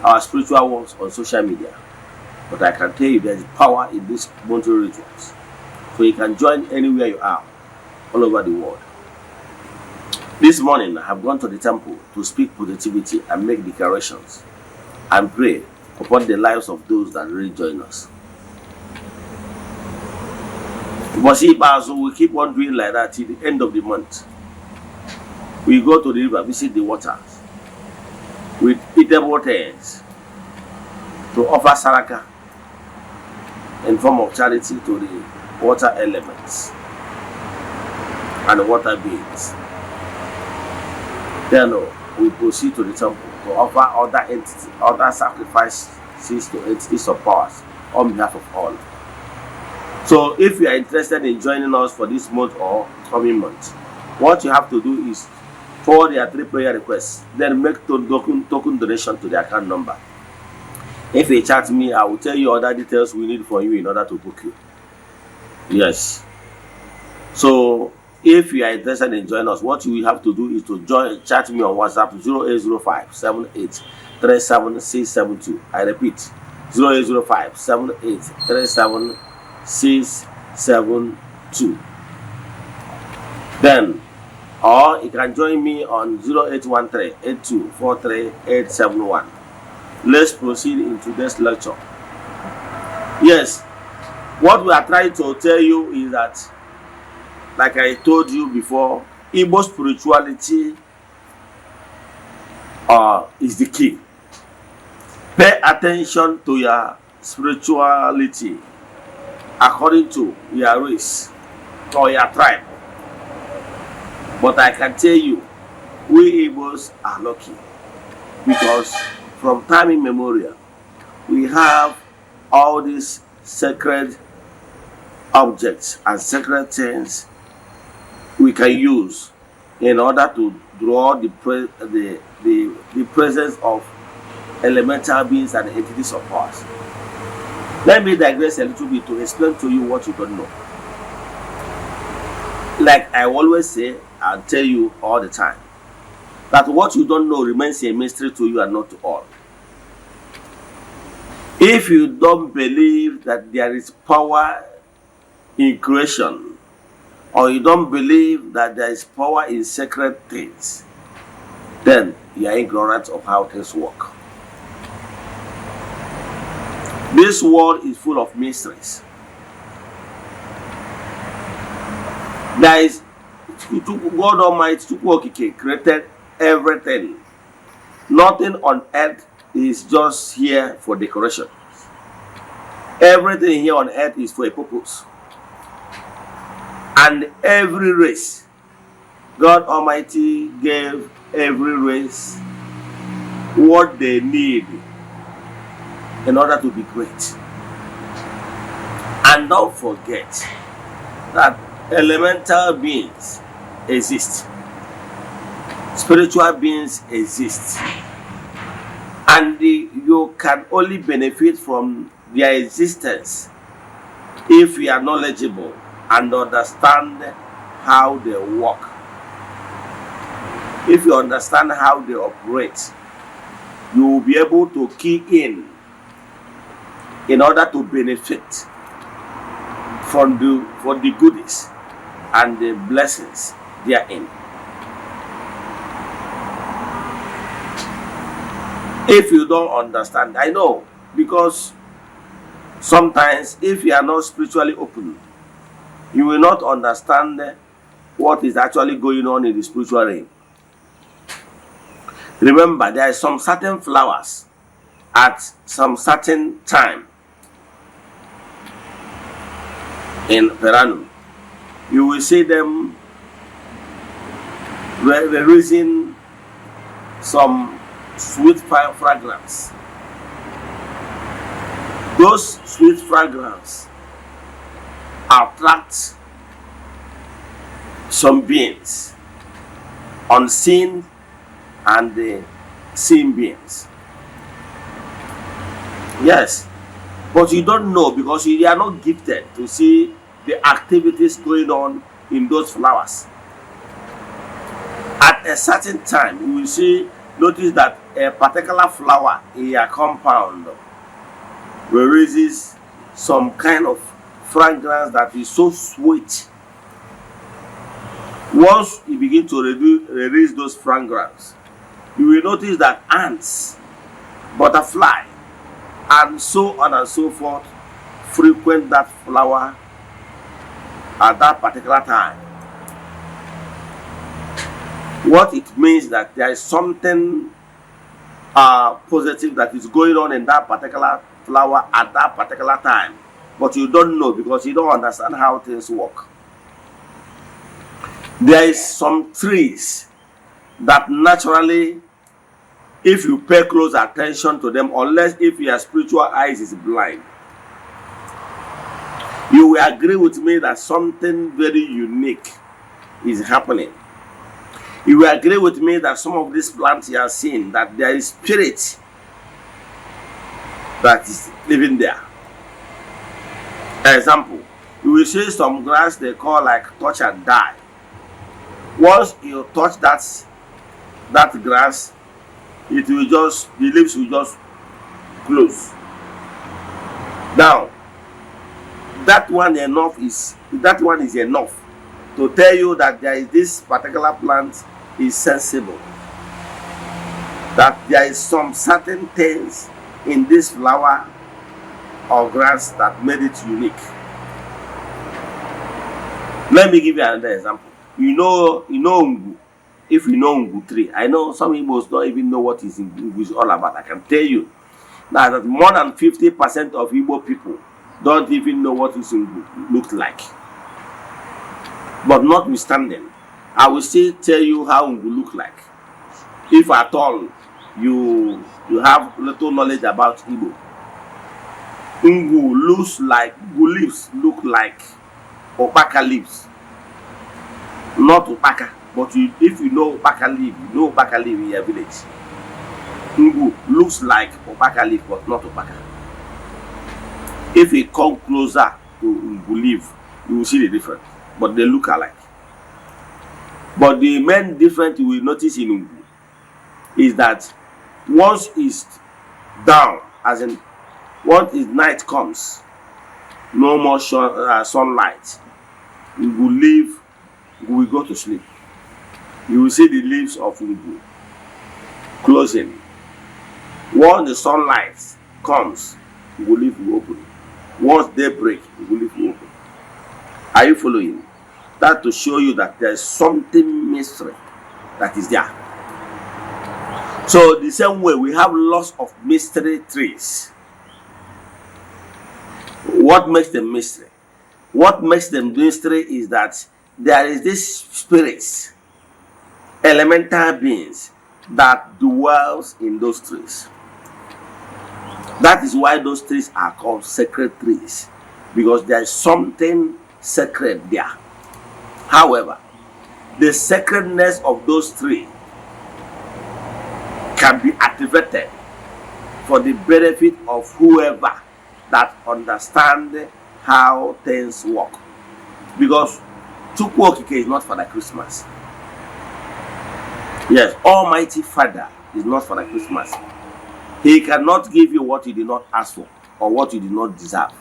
A: our spiritual works on social media. But I can tell you there is power in these monthly rituals. So you can join anywhere you are, all over the world. This morning, I have gone to the temple to speak positivity and make declarations and pray upon the lives of those that really join us. But see, so we keep on doing like that till the end of the month. We go to the river, visit the waters. We eat eatable things to offer saraka in form of charity to the water elements and water beings. Then we proceed to the temple to offer other sacrifices to entities of powers on behalf of all. So if you are interested in joining us for this month or coming month, what you have to do is forward your 3 prayer requests, then make token donation to the account number. If you chat me, I will tell you other details we need for you in order to book you. Yes. So if you are interested in joining us, what you have to do is to chat me on WhatsApp 0805 78 37672. I repeat, 0805 78 37672. Then, or you can join me on 0813 8243 871. Let's proceed into this lecture. Yes, what we are trying to tell you is that, like I told you before, Igbo spirituality is the key. Pay attention to your spirituality according to your race or your tribe. But I can tell you, we Igbos are lucky because from time immemorial, we have all these sacred objects and sacred things we can use in order to draw the presence of elemental beings and entities of powers. Let me digress a little bit to explain to you what you don't know. Like I always say, I'll tell you all the time, that what you don't know remains a mystery to you and not to all. If you don't believe that there is power in creation, or you don't believe that there is power in sacred things, then you are ignorant of how things work. This world is full of mysteries. There is God Almighty created everything. Nothing on earth is just here for decoration. Everything here on earth is for a purpose. And every race, God Almighty gave every race what they need in order to be great. And don't forget that elemental beings exist. Spiritual beings exist. And you can only benefit from their existence if you are knowledgeable and understand how they work. If you understand how they operate, you will be able to key in order to benefit from the goodies and the blessings therein. If you don't understand, I know, because sometimes if you are not spiritually open, you will not understand what is actually going on in the spiritual realm. Remember, there are some certain flowers at some certain time in Peranum. You will see them releasing some sweet fragrance. Those sweet fragrance attract some beings, unseen and the seen beings. Yes, but you don't know because you are not gifted to see the activities going on in those flowers. At a certain time, you will notice that a particular flower in your compound releases some kind of fragrance that is so sweet. Once you begin to release those fragrance, you will notice that ants, butterfly, and so on and so forth frequent that flower at that particular time. What it means that there is something positive that is going on in that particular flower at that particular time, but you don't know because you don't understand how things work. There is some trees that naturally, if you pay close attention to them, unless if your spiritual eyes is blind, you will agree with me that something very unique is happening. You will agree with me that some of these plants you are seeing, that there is spirit that is living there. Example, you will see some grass they call like touch and die. Once you touch that grass, it will just, the leaves will just close. Now, that one is enough to tell you that there is this particular plant is sensible, that there is some certain things in this flower or grass that made it unique. Let me give you another example. You know Ungu. If you know Ungu tree, I know some Igbos don't even know what is Ungu is all about. I can tell you now that more than 50% of Igbo people don't even know what is Ungu look like. But notwithstanding, I will still tell you how Ungu look like. If at all you have little knowledge about Igbo. Ungu leaves look like opaka leaves. Not opaka, but if you know opaka leaf, you know opaka leaf in your village. Ungu looks like opaka leaf, but not opaka. If you come closer to Ungu leaf, you will see the difference, but they look alike. But the main difference you will notice in Ungu is that once it's down, as in once night comes, no more sunlight, Ungu leaf will go to sleep. You will see the leaves of Ungu closing. Once the sunlight comes, Ungu leaf will open. Once daybreak, Ungu leaf will open. Are you following? That to show you that there is something mystery that is there. So the same way we have lots of mystery trees. What makes them mystery? What makes them mystery is that there is this spirits, elemental beings that dwells in those trees. That is why those trees are called sacred trees, because there is something sacred there. However, the sacredness of those trees can be activated for the benefit of whoever that understand how things work. Because Chukwu Okike is not Father Christmas. Yes, Almighty Father is not Father Christmas. He cannot give you what you did not ask for or what you did not deserve.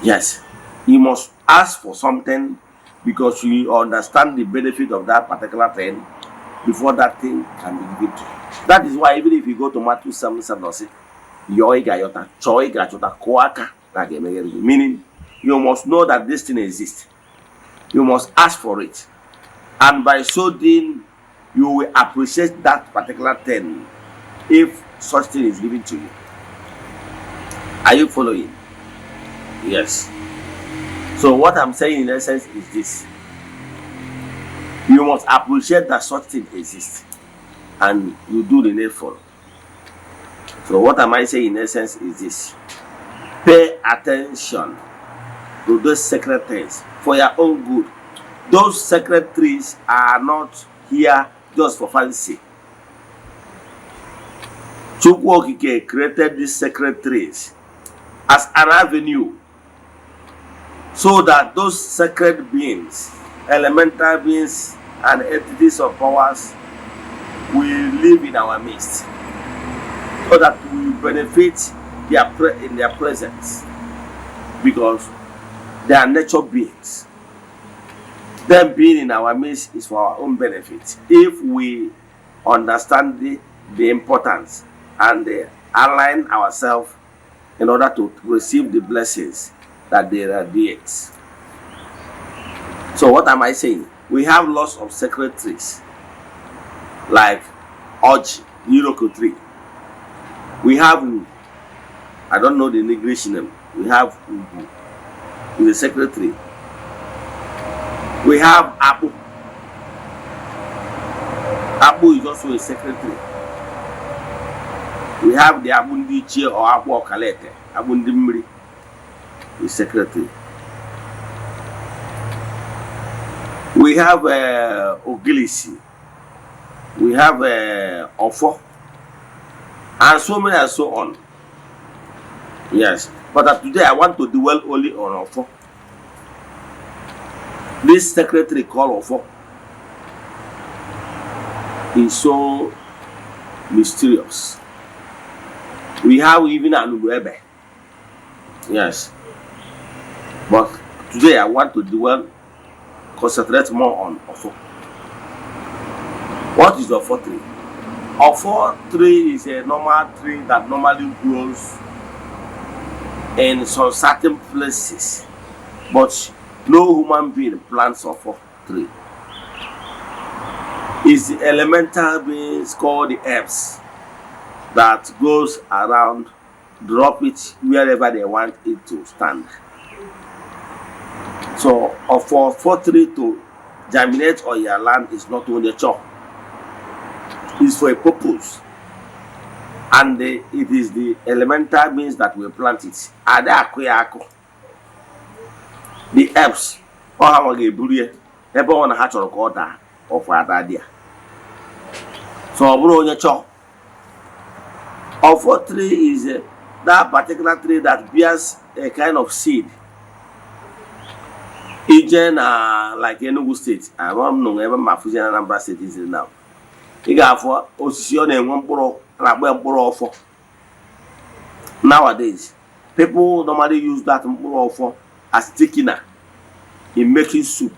A: Yes, you must ask for something because you understand the benefit of that particular thing before that thing can be given to you. That is why even if you go to Matthew 7:7, meaning you must know that this thing exists. You must ask for it. And by so doing, you will appreciate that particular thing if such thing is given to you. Are you following? Yes. So what I'm saying in essence is this. You must appreciate that such thing exists and you do the needful. So what am I saying in essence is this. Pay attention to those sacred things for your own good. Those sacred trees are not here just for fancy. Chukwu Okike created these sacred trees as an avenue so that those sacred beings, elemental beings and entities of powers will live in our midst so that we will benefit in their presence, because they are nature beings. Them being in our midst is for our own benefit if we understand the importance and align ourselves in order to receive the blessings that they radiate. So what am I saying? We have lots of sacred trees like Oji, Eziokwu tree. We have, I don't know the English name. We have Ugu, is a sacred tree. We have Apu. Apu is also a sacred tree. We have the Abundi Che or Apu Okalete, Abundi Mri, is sacred tree. We have Ogilisi. We have Ofo. And so many and so on. Yes. But today I want to dwell only on Ofo. This secretary called Ofo is so mysterious. We have even an Uwebe. Yes. But today I want to concentrate more on Ofo. What is the Ofo tree? Ofo tree is a normal tree that normally grows in some certain places, but no human being plants Ofo tree. It's the elemental beings called the herbs that goes around, drop it wherever they want it to stand. So Ofo tree to germinate on your land is not only a chore. Is for a purpose, and it is the elemental beings that will plant it. The herbs, or how we bury everyone has to record of idea. So, Ofo tree is that particular tree that bears a kind of seed. Even like Enugu State, I don't know ever my fusion Anambra State is now. Nowadays, people normally use that ofo as thickener in making soup.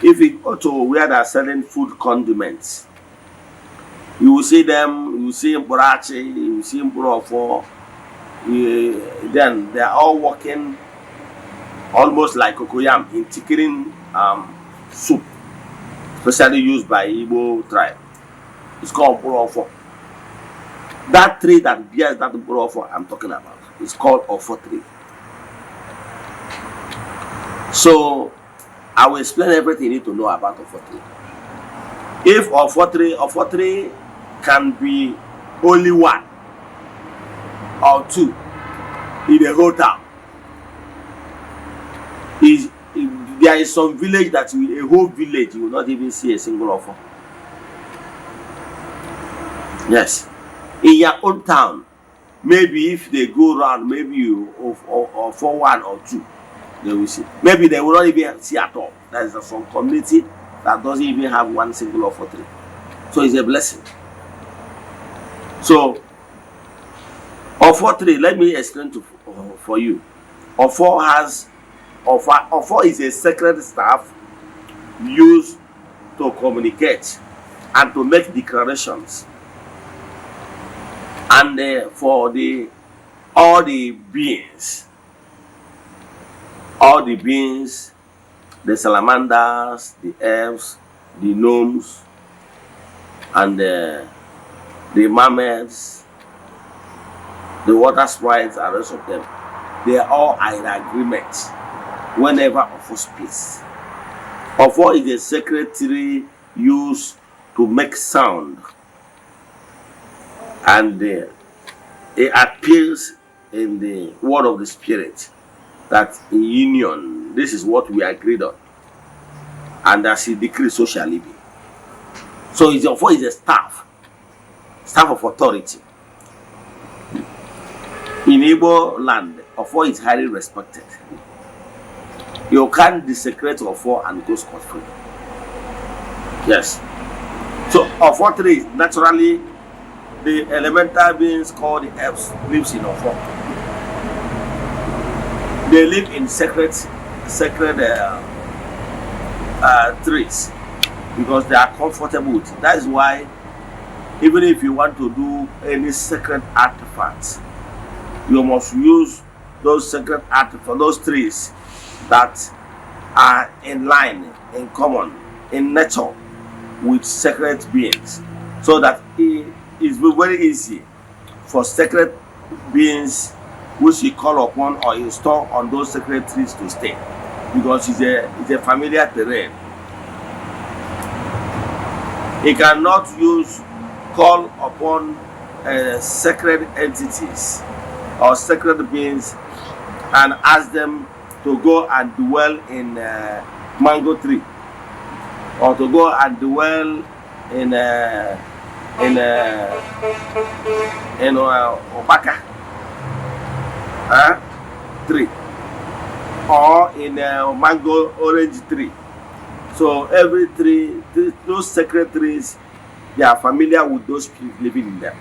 A: If you go to where they are selling food condiments, you will see them, you will see Mborachi, you will see Mborofo. Then they are all working almost like cocoyam in thickening soup, especially used by Igbo tribe. It's called Mborofo. That tree that bears that Mborofo I'm talking about is called Ofo tree. So I will explain everything you need to know about Ofo tree. If Ofo tree can be only one or two in the whole town, there is some village that a whole village you will not even see a single Ofo. Yes, in your own town, maybe if they go around, maybe you or for one or two, they will see. Maybe they will not even see at all. There is some community that doesn't even have one single Ofo tree. So it's a blessing. So Ofo tree, let me explain for you. Ofo is a sacred staff used to communicate and to make declarations. And for all the beings, the salamanders, the elves, the gnomes, and the mermaids, the water sprites, and the rest of them, they are all in agreement whenever Ofo speaks. Ofo is a sacred tree used to make sound, and it appears in the word of the Spirit that in union, this is what we agreed on, and as he decrees, so shall it be. So Ofo is a staff of authority. In Igbo land, Ofo is highly respected. You can't desecrate Ofo and go scot-free. Yes. So Ofo tree is naturally the elemental beings called the herbs lives in Ofo. They live in sacred trees because they are comfortable with it. That is why even if you want to do any sacred artifacts, you must use those sacred artifacts, those trees that are in line, in common, in nature with sacred beings, so that it's very easy for sacred beings which you call upon or install on those sacred trees to stay, because it's a familiar terrain. He cannot call upon sacred entities or sacred beings and ask them to go and dwell in mango tree, or to go and dwell in opaka tree, or in a mango orange tree. So every tree, those sacred trees, they are familiar with those spirits living in them.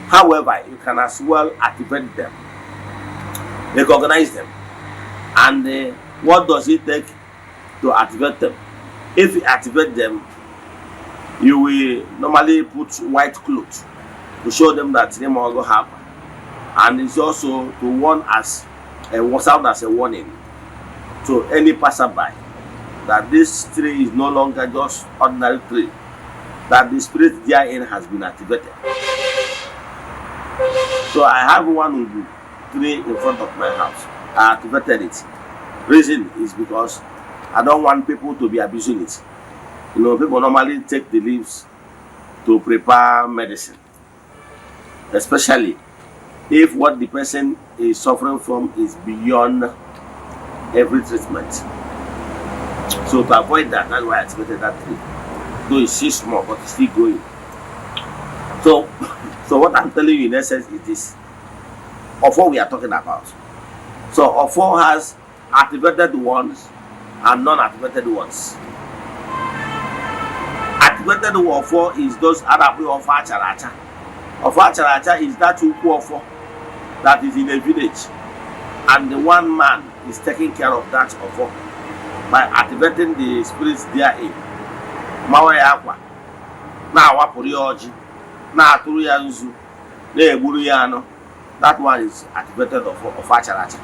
A: However, you can as well activate them, recognize them. And what does it take to activate them? If you activate them, you will normally put white clothes to show them that they will go happen. And it's also to warn us, sound as a warning to any passerby that this tree is no longer just ordinary tree, that the spirit therein has been activated. So I have one tree in front of my house. I activated it. Reason is because I don't want people to be abusing it. You know, people normally take the leaves to prepare medicine, especially if what the person is suffering from is beyond every treatment. So to avoid that, that's why I activated that tree. Though it's still small, but it's still growing. So what I'm telling you in essence is this, of what we are talking about. So Ofo has activated ones and non-activated ones. Activated Ofo is those Arabi of Acharacha. Of Acharacha is that Uku Ofo that is in a village, and the one man is taking care of that Ofo by activating the spirits therein. Mawa yakwa, na wapuri oji, na aturu ya nzu, na egburu ya ano. That one is activated of Acharacha.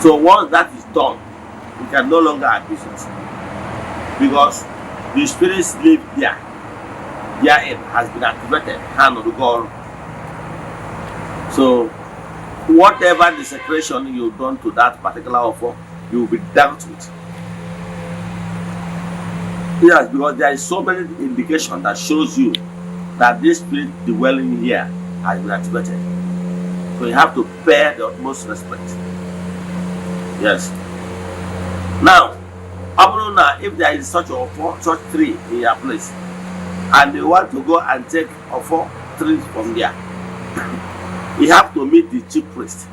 A: So once that is done, we can no longer abuse it, because the spirits live there. Therein has been activated, hand on the goal. So whatever the secretion you've done to that particular offer, you will be dealt with. Yes, because there is so many indication that shows you that this spirit dwelling here has been activated. So you have to pay the utmost respect. Yes. Now, if there is such tree in your place, and you want to go and take 4 trees from there, you have to meet the chief priest.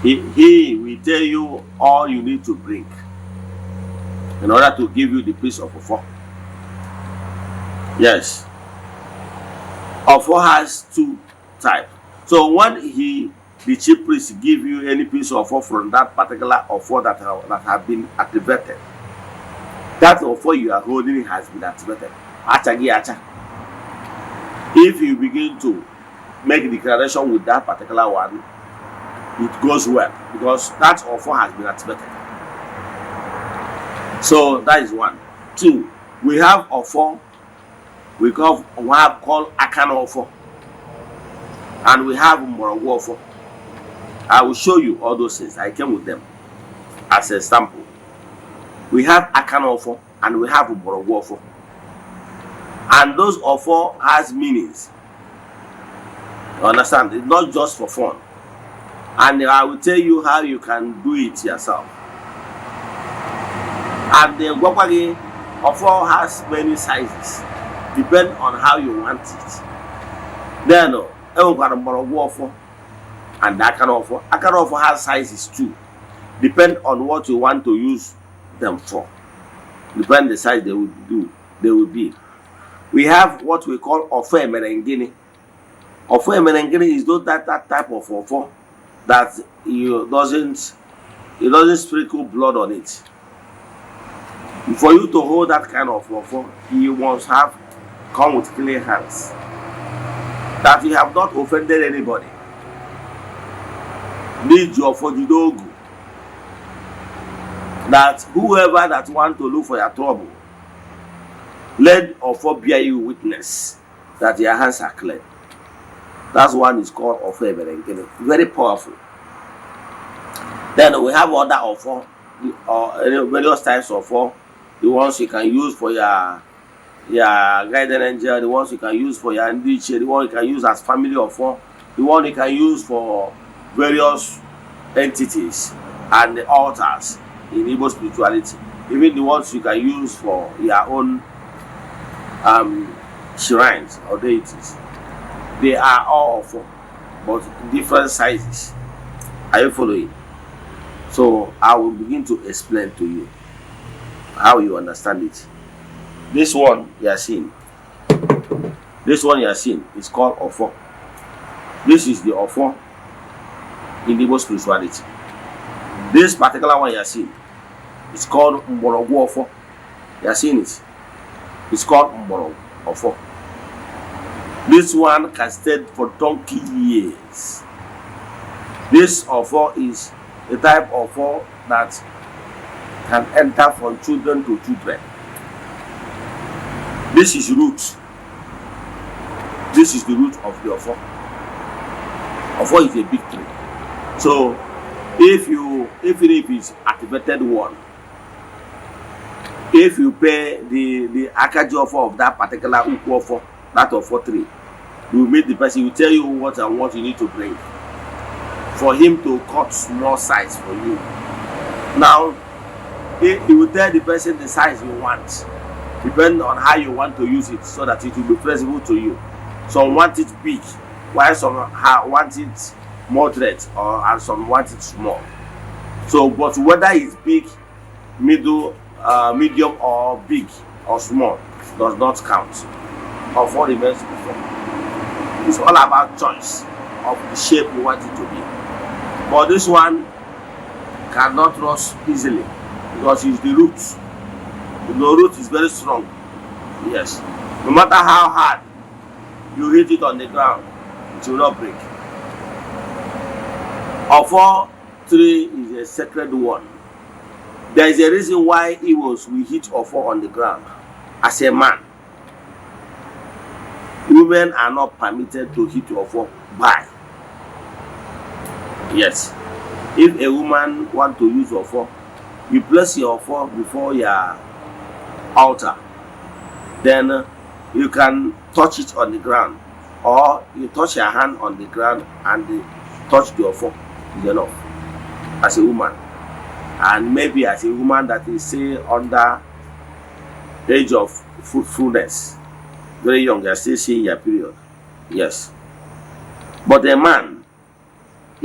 A: He will tell you all you need to bring in order to give you the piece of Ofo. Yes. Ofo has 2 types. So when the chief priest give you any piece of Ofo from that particular Ofo that have been activated, that Ofo you are holding has been activated. If you begin to make a declaration with that particular one, it goes well, because that Ofo has been activated. So that is 1. 2, we have Ofo we have called Akana Ofo, and we have Morogu Ofo. I will show you all those things. I came with them as a sample. We have Akana Ofo and we have Morogu Ofo, and those Ofo has meanings. You understand? It's not just for fun. And I will tell you how you can do it yourself. And the Gwapagi Ofo has many sizes, depend on how you want it. Then Morogu Ofo and Akana Ofo. Akana Ofo has sizes too, depend on what you want to use them for. Depend the size they will be. We have what we call Ofo Emerengini. Ofo Emerengini is not that type of Ofo that it doesn't sprinkle blood on it. For you to hold that kind of Ofo, you must come with clean hands, that you have not offended anybody. Need your Fojudogu, that whoever that want to look for your trouble, let Ofo bear you witness that your hands are clean. That one is called Ofo Eberenkele. Very powerful. Then we have other Ofo, various types of Ofo. The ones you can use for your guardian angel, the ones you can use for your ndiche, the one you can use as family Ofo, the one you can use for various entities and the altars in Igbo spirituality. Even the ones you can use for your own shrines or deities. They are all Ofo, but different sizes. Are you following? So I will begin to explain to you how you understand it. This one you are seeing. This one you are seeing is called Ofo. This is the Ofo in Igbo spirituality. This particular one you are seeing is called Mborogu Ofo. You are seeing it. It's called Mborogu Ofo. This one can stay for donkey years. This Ofo is a type of Ofo that can enter from children to children. This is root. This is the root of the Ofo. Ofo is a big tree. So even if it's activated one, if you pay the Akaji Ofo of that particular Ukwu Ofo, that Ofo tree, you meet the person, will tell you what and what you need to bring for him to cut small size for you. Now, he will tell the person the size you want, depending on how you want to use it, so that it will be flexible to you. Some want it big, while some want it moderate, and some want it small. So, but whether it's big, medium, or big or small does not count. Ofo remains Ofo. It's all about choice of the shape you want it to be. But this one cannot rust easily because it's the root. The root is very strong. Yes. No matter how hard you hit it on the ground, it will not break. Ofo tree is a sacred one. There is a reason why Igbos will hit Ofo on the ground. As a man, women are not permitted to hit Ofo by. Yes. If a woman want to use Ofo, you place your Ofo before your altar. Then you can touch it on the ground, or you touch your hand on the ground and touch the Ofo. Is enough. As a woman, and maybe as a woman that is say under age of fruitfulness, very young, you are still seeing your period. Yes. But a man,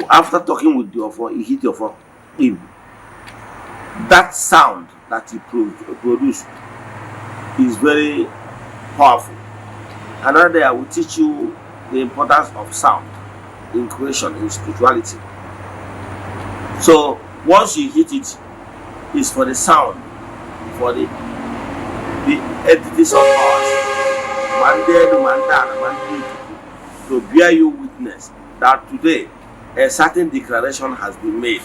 A: after talking with the Ofo, he hit the Ofo in. That sound that he produced is very powerful. Another day I will teach you the importance of sound in creation, in spirituality. So once you hit it, it's for the sound, for the entities of ours, to bear you witness that today a certain declaration has been made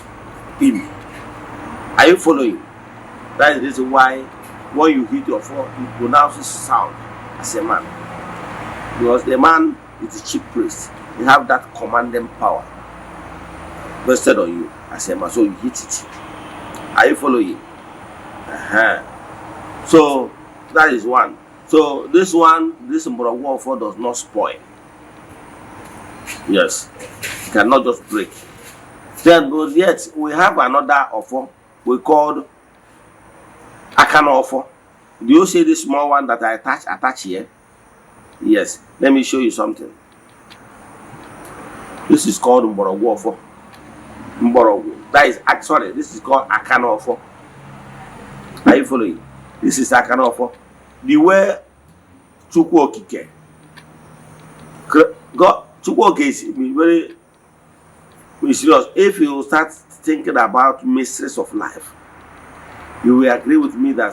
A: in. Are you following? That is the reason why when you hit your phone, you pronounce this sound as a man. Because the man is the chief priest. You have that commanding power vested on you as a man. So you hit it. Are you following? So that is one. So this Mborogu Ofo does not spoil. Yes. It cannot just break. Then, but yet we have another Ofo we called Akano Ofo. Do you see this small one that I attach here? Yes. Let me show you something. This is called Mborogu Ofo. Mborogu. That is actually, this is called Akano Ofo. Are you following? This is Akano Ofo. The way Chukwu Okike. God, Chukwu Okike is very mysterious. If you start thinking about mysteries of life, you will agree with me that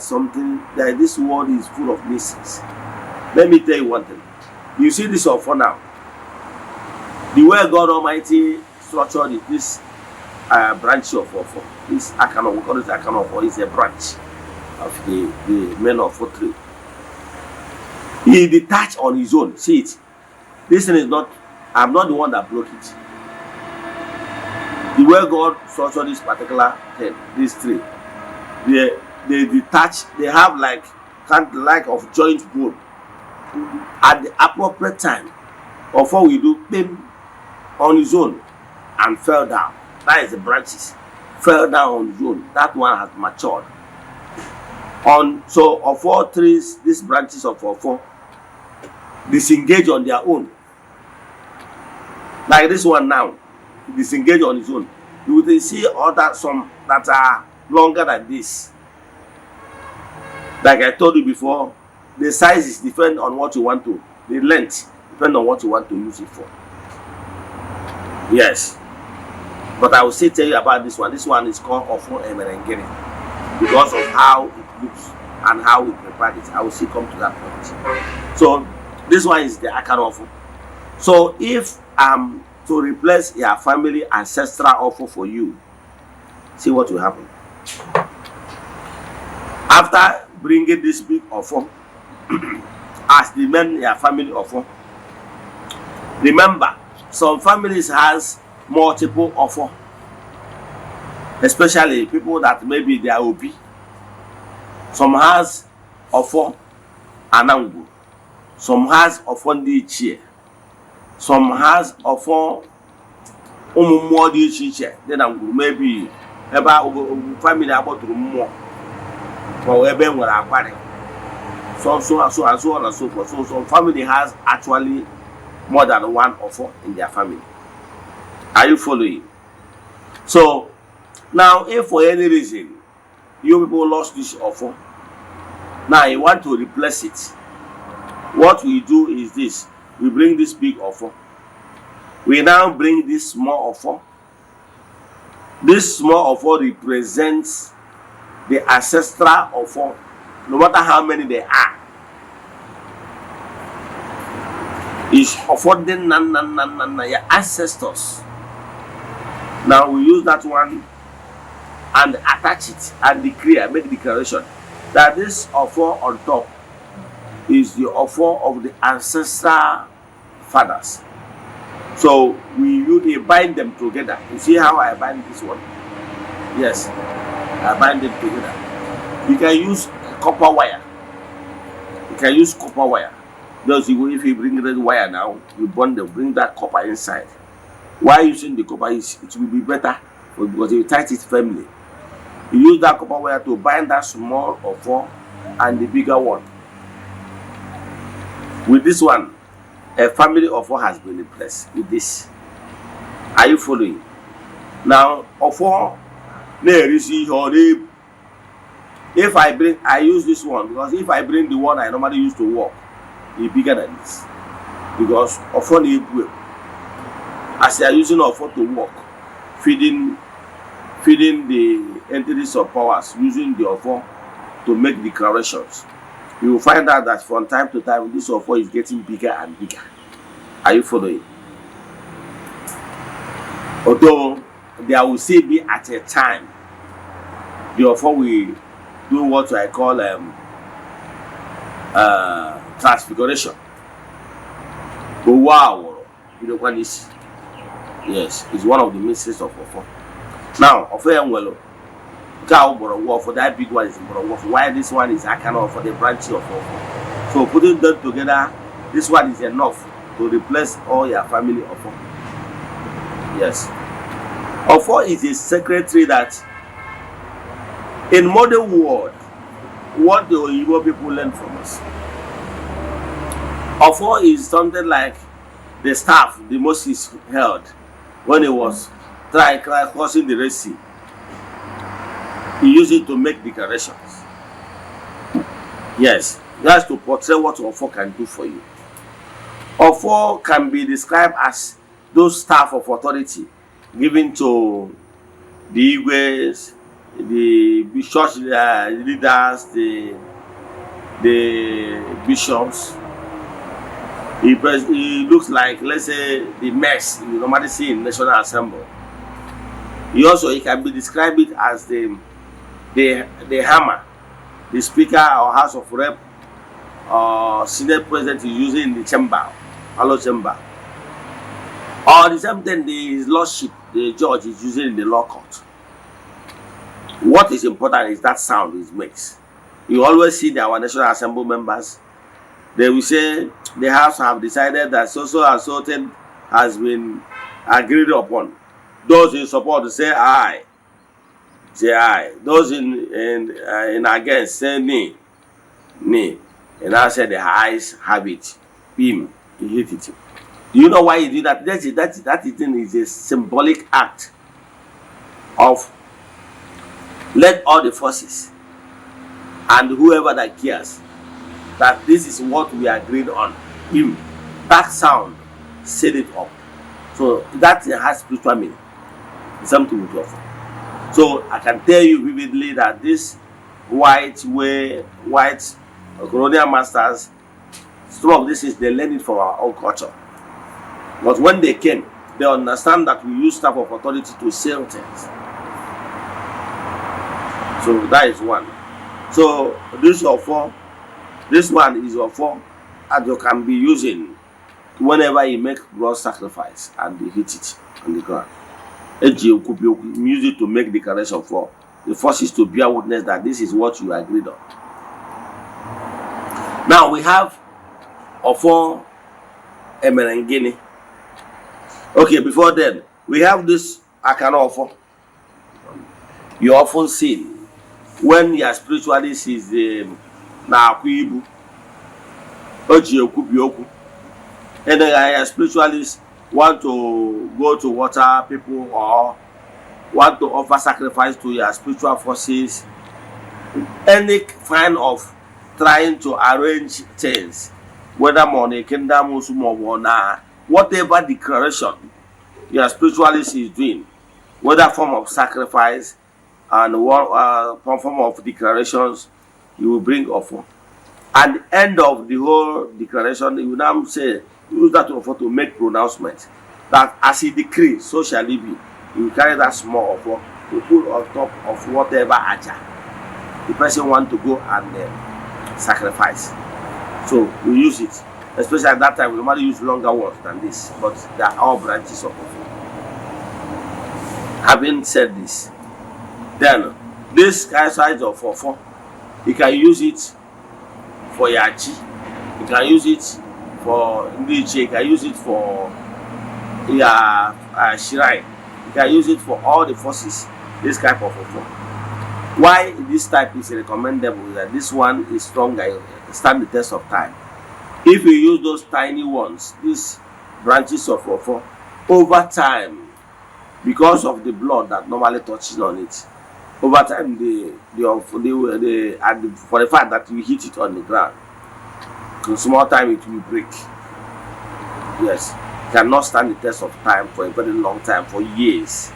A: this world is full of mysteries. Let me tell you one thing. You see this Ofo now. The way God Almighty structured this branch of Ofo, this Akano, we call it Akano Ofo, is a branch of the main Ofo tree. He detached on his own. See it. This thing is not, I'm not the one that broke it. The way God structured this particular thing, these three, they detach, they have like kind of like of joint bone. At the appropriate time, of what we do, bim, on his own and fell down. That is the branches. Fell down on his own. That one has matured. So of all trees, these branches of four disengage on their own. Like this one now, disengage on its own. You will see other some that are longer than this. Like I told you before, the size is depend on what you want to, the length depend on what you want to use it for. Yes. But I will still tell you about this one. This one is called Ofo Emerengere because of how it looks and how we prepare it. I will still come to that point. So this one is the Akara Ofo. So if I'm to replace your family ancestral Ofo for you, see what will happen. After bringing this big Ofo as the men your family Ofo, remember some families has multiple Ofo, especially people that maybe they are OB. Some has Ofo Anangu, some has Ofo Ndichie, some has Ofo Umumo Ndichie. Then maybe family about to more or ebe nwere akwari. So and so on and so forth. So some family has actually more than one Ofo in their family. Are you following? So now if for any reason you people lost this Ofo, now you want to replace it, what we do is this: we bring this big Ofo, we now bring this small Ofo. This small Ofo represents the ancestral Ofo, no matter how many they are. Is affording your ancestors. Now we use that one and attach it and make declaration that this Ofo on top is the Ofo of the ancestral fathers. So we bind them together. You see how I bind this one? Yes, I bind them together. You can use copper wire. You can use copper wire. Because if you bring red wire now, you bring that copper inside. Why using the copper is it will be better because you tight it firmly. You use that copper wire to bind that small Ofo and the bigger one. With this one, a family Ofo has been replaced with this. Are you following? Now, Ofo, if I use this one because if I bring the one I normally use to work, it's bigger than this because Ofo need will. As they are using Ofo to work, feeding the entities of powers, using the Ofo to make declarations, you will find out that from time to time this Ofo is getting bigger and bigger. Are you following? Although there will still be at a time the Ofo will do what I call transfiguration. But wow, you know what is? Yes, it's one of the mysteries of Ofo. Now, Ofo for that big one is why this one is Akana for the branch of Ofo. So putting them together, this one is enough to replace all your family Ofo. Yes. Ofo is a secretary that in modern world, what the Igbo people learn from us. Ofo is something like the staff the Moses held when he was crossing the Red Sea. He used it to make declarations. Yes, he has to portray what Ofo can do for you. Ofo can be described as those staff of authority given to the Igwes, the church leaders, the bishops. He looks like, let's say, the mess you normally see in National Assembly. He can be described as the hammer, the Speaker or House of Rep, Senate president is using in the chamber, hollow chamber. Or the same thing the lordship, the judge, is using in the law court. What is important is that sound is makes. You always see our National Assembly members, they will say the House have decided that so and so thing has been agreed upon. Those in support say aye. Say aye. Those in against say nay. Nay. And I said the ayes have it. Him. He hit it. Do you know why he did that? That thing is a symbolic act of let all the forces and whoever that cares that this is what we agreed on. Him. That sound set it up. So that has spiritual meaning. It's something to offer. So I can tell you vividly that this white colonial masters, some of this is they learned it from our own culture. But when they came, they understand that we use type of authority to sell things. So that is one. So this one is offer that you can be using whenever you make blood sacrifice and you hit it on the ground. Eziokwu, use it to make declaration for the forces to bear witness that this is what you agreed on. Now we have offer emerengini. Okay, before then we have this akana offer. You often see when your spiritualist is na akwibu Eziokwu, and then a spiritualist want to go to water people or want to offer sacrifice to your spiritual forces, any kind of trying to arrange things, whether money, kingdom, whatever declaration your spiritualist is doing, whether form of sacrifice and form of declarations, you will bring offer. At the end of the whole declaration, you will now say, use that offer to make pronouncement that as he decrees, so shall it be. You will carry that small offer to put on top of whatever aja the person want to go and sacrifice. So we use it, especially at that time. We normally use longer ones than this, but they are all branches of offer. Having said this, then this size of offer, you can use it for yachi, you can use it for ndiche, you can use it for your shrine, you can use it for all the forces. This type of offer. Why this type is recommendable is that this one is stronger, stand the test of time. If you use those tiny ones, these branches of offer, over time, because of the blood that normally touches on it, over time for the fact that you hit it on the ground, in small time it will break. Yes, it cannot stand the test of time for a very long time, for years.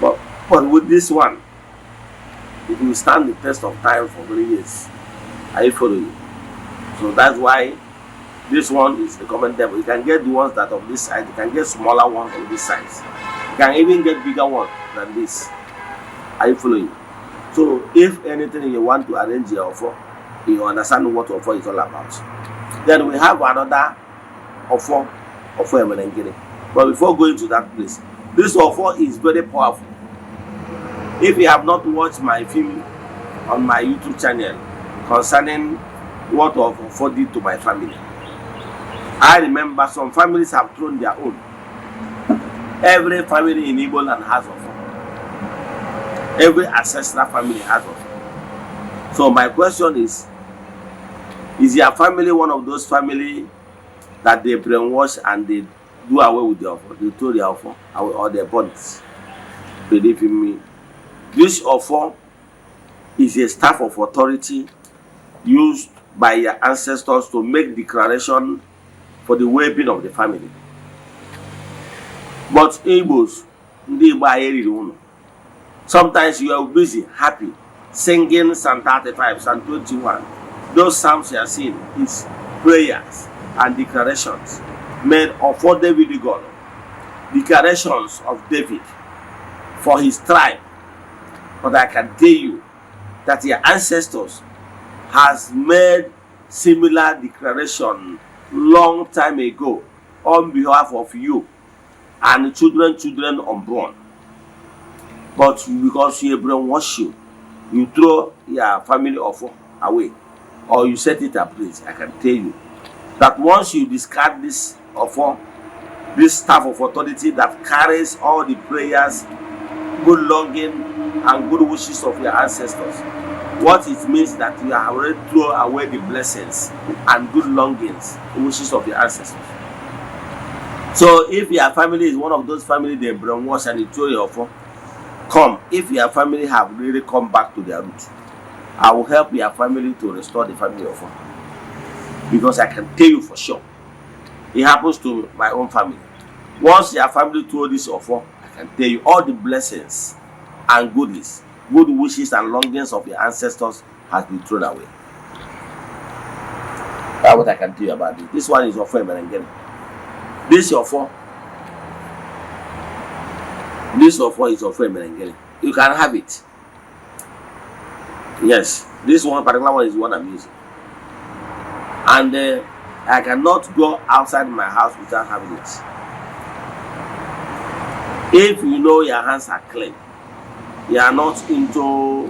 A: But with this one, it will stand the test of time for many years. Are you following? So that's why this one is recommendable. You can get the ones that of this size, you can get smaller ones of this size. You can even get bigger ones than this. Are you following? So if anything you want to arrange your offer, you understand what offer is all about. Then we have another offer emerengere. But before going to that place, this offer is very powerful. If you have not watched my film on my YouTube channel concerning what offer did to my family, I remember some families have thrown their own. Every family in Igbo land has offer. Every ancestral family has offer. So my question is your family one of those families that they brainwash and they do away with the offer? They throw the offer away or their bodies. Believe in me. This offer is a staff of authority used by your ancestors to make declaration for the well-being of the family. But Igbos, sometimes you are busy, happy, singing Psalm 35, Psalm 21. Those psalms you are seeing is prayers and declarations made of for David God, declarations of David for his tribe. But I can tell you that your ancestors has made similar declaration long time ago on behalf of you and children unborn. But because you brainwash you throw your family offer away or you set it ablaze. I can tell you that once you discard this offer, this staff of authority that carries all the prayers, good longing, and good wishes of your ancestors, what it means that you have already thrown away the blessings and good longings, wishes of your ancestors. So if your family is one of those families they brainwash and they throw your offer, come. If your family have really come back to their roots, I will help your family to restore the family offer. Because I can tell you for sure, it happens to my own family. Once your family throw this offer, I can tell you all the blessings and goodies, good wishes and longings of your ancestors has been thrown away. That's what I can tell you about this. This one is offer Emerengere. This offer is offer Emerengere. You can have it. Yes, this one particular one is one I'm using. And I cannot go outside my house without having it. If you know your hands are clean, you are not into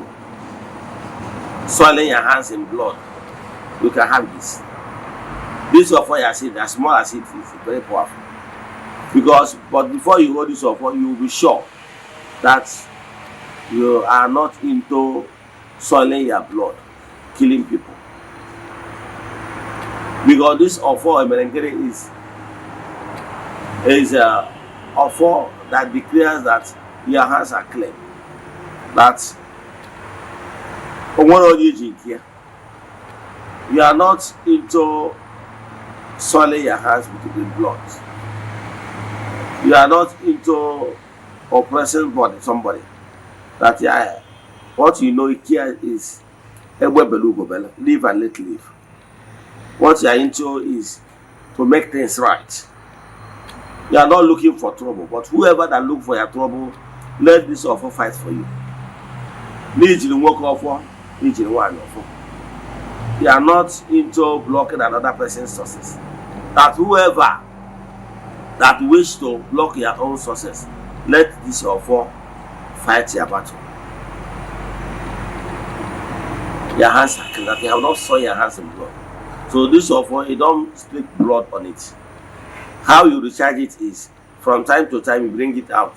A: soiling your hands in blood, you can have this. This offer, I see, as small as it is, very powerful. But before you hold this offer, you will be sure that you are not into soiling your blood, killing people. Because this offer Emerengere is a offer that declares that your hands are clean. That you are not into soiling your hands with the blood. You are not into oppressing somebody. That what you know here is live and let live. What you are into is to make things right. You are not looking for trouble, but whoever that look for your trouble, let this offer fight for you. You are not into blocking another person's sources. That whoever that wish to block your own sources, let this offer fight your battle. Your hands are clean, that you have not soiled your hands in blood. So this offer, you don't speak blood on it. How you recharge it is from time to time you bring it out.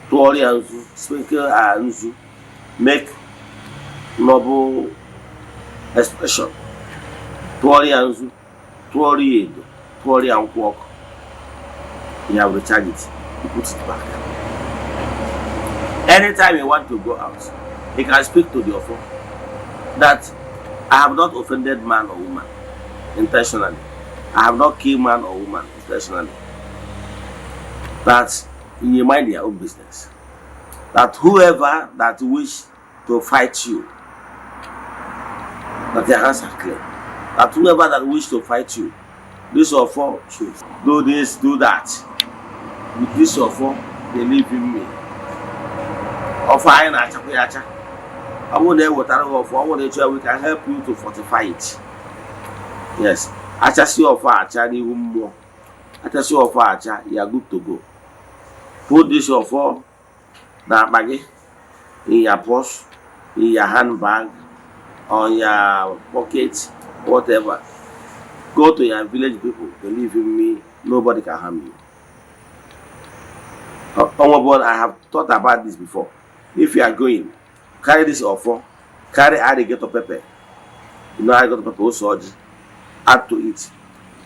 A: Tuori anzu, sprinkle anzu, make noble expression. Tuori anzu, tuori edo, tuori ankwok. You have recharged it. You put it back. Anytime you want to go out, you can speak to the offer that I have not offended man or woman intentionally. I have not killed man or woman intentionally. That you mind your own business. That whoever that wish to fight you, that their hands are clear. That whoever that wish to fight you, this offer should do this, do that. With this offer, they live in me. Offer I want to offer. We can help you to fortify it. Yes. I just see offer actually more. I just see offer actually you are good to go. Put this offer that bag in your purse, in your handbag, on your pocket, whatever. Go to your village people. Believe in me, nobody can harm you. I have thought about this before. If you are going, carry this offer, carry alligator pepper. You know alligator pepper also add to it.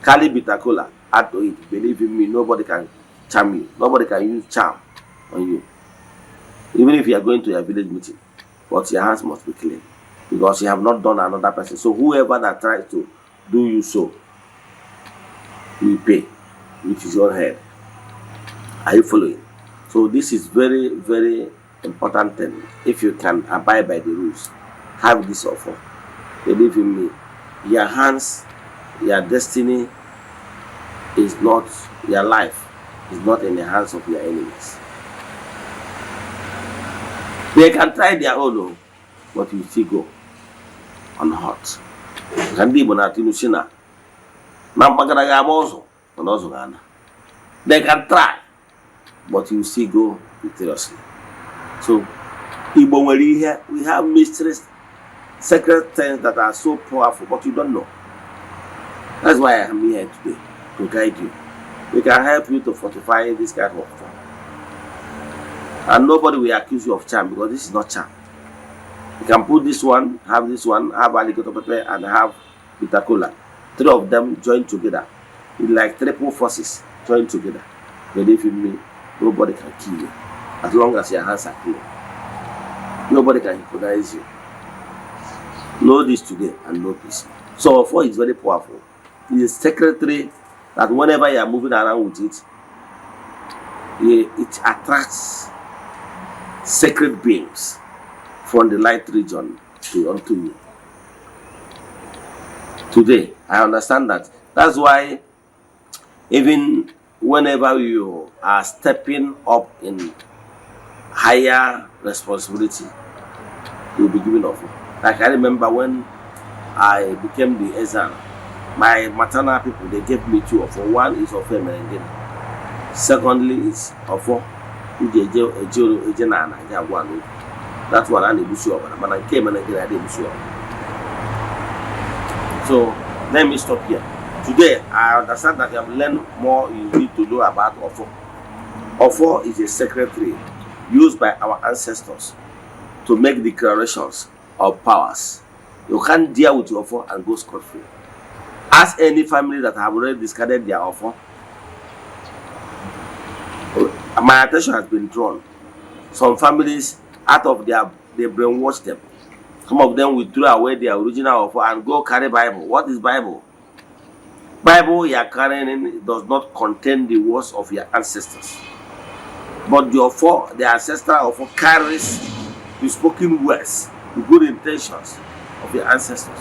A: Carry bitter cola, add to it. Believe in me, nobody can charm you. Nobody can use charm on you. Even if you are going to your village meeting, but your hands must be clean. Because you have not done another person. So whoever that tries to do you so, will pay with his own head. Are you following? So this is very, very important thing. If you can abide by the rules, have this offer. Believe in me, your hands, your destiny is not, your life is not in the hands of your enemies. They can try their own, but you still go unhurt. Kandi Igbo na-atinu si na mpaghara ga-agba ọzọ mana ọzọ ga-ana. They can try, but you still go victoriously. So Igbo nwere ihe, we have mysteries, secret things that are so powerful, but you don't know. That's why I am here today, to guide you. We can help you to fortify this kind of form. And nobody will accuse you of charm, because this is not charm. You can put this one, have alligator pepper, and have bitter cola. 3 of them join together. It's like triple forces join together. Believe in me, nobody can kill you. As long as your hands are clean. Nobody can recognize you. Know this today and know peace. So Ofo is very powerful. It is secretary that whenever you are moving around with it, it attracts sacred beings from the light region unto you. Today, I understand that. That's why even whenever you are stepping up in higher responsibility, you'll be given Ofo. Like I remember when I became the Eze-Ana, my maternal people, they gave me 2 Ofo. One is Ofo Emerendina. Secondly is Ofo Eze-Ana. That's what I need to show. But I came and I didn't show. So let me stop here. Today, I understand that you have learned more you need to know about Ofo. Ofo is a secretary used by our ancestors to make declarations of powers. You can't deal with your Ofo and go scot-free. Ask any family that have already discarded their Ofo. My attention has been drawn. Some families, out of they brainwash them. Some of them will throw away their original Ofo and go carry Bible. What is Bible? Bible you are carrying does not contain the words of your ancestors. But the Ofo, the ancestral Ofo, carries the spoken words, the good intentions of your ancestors.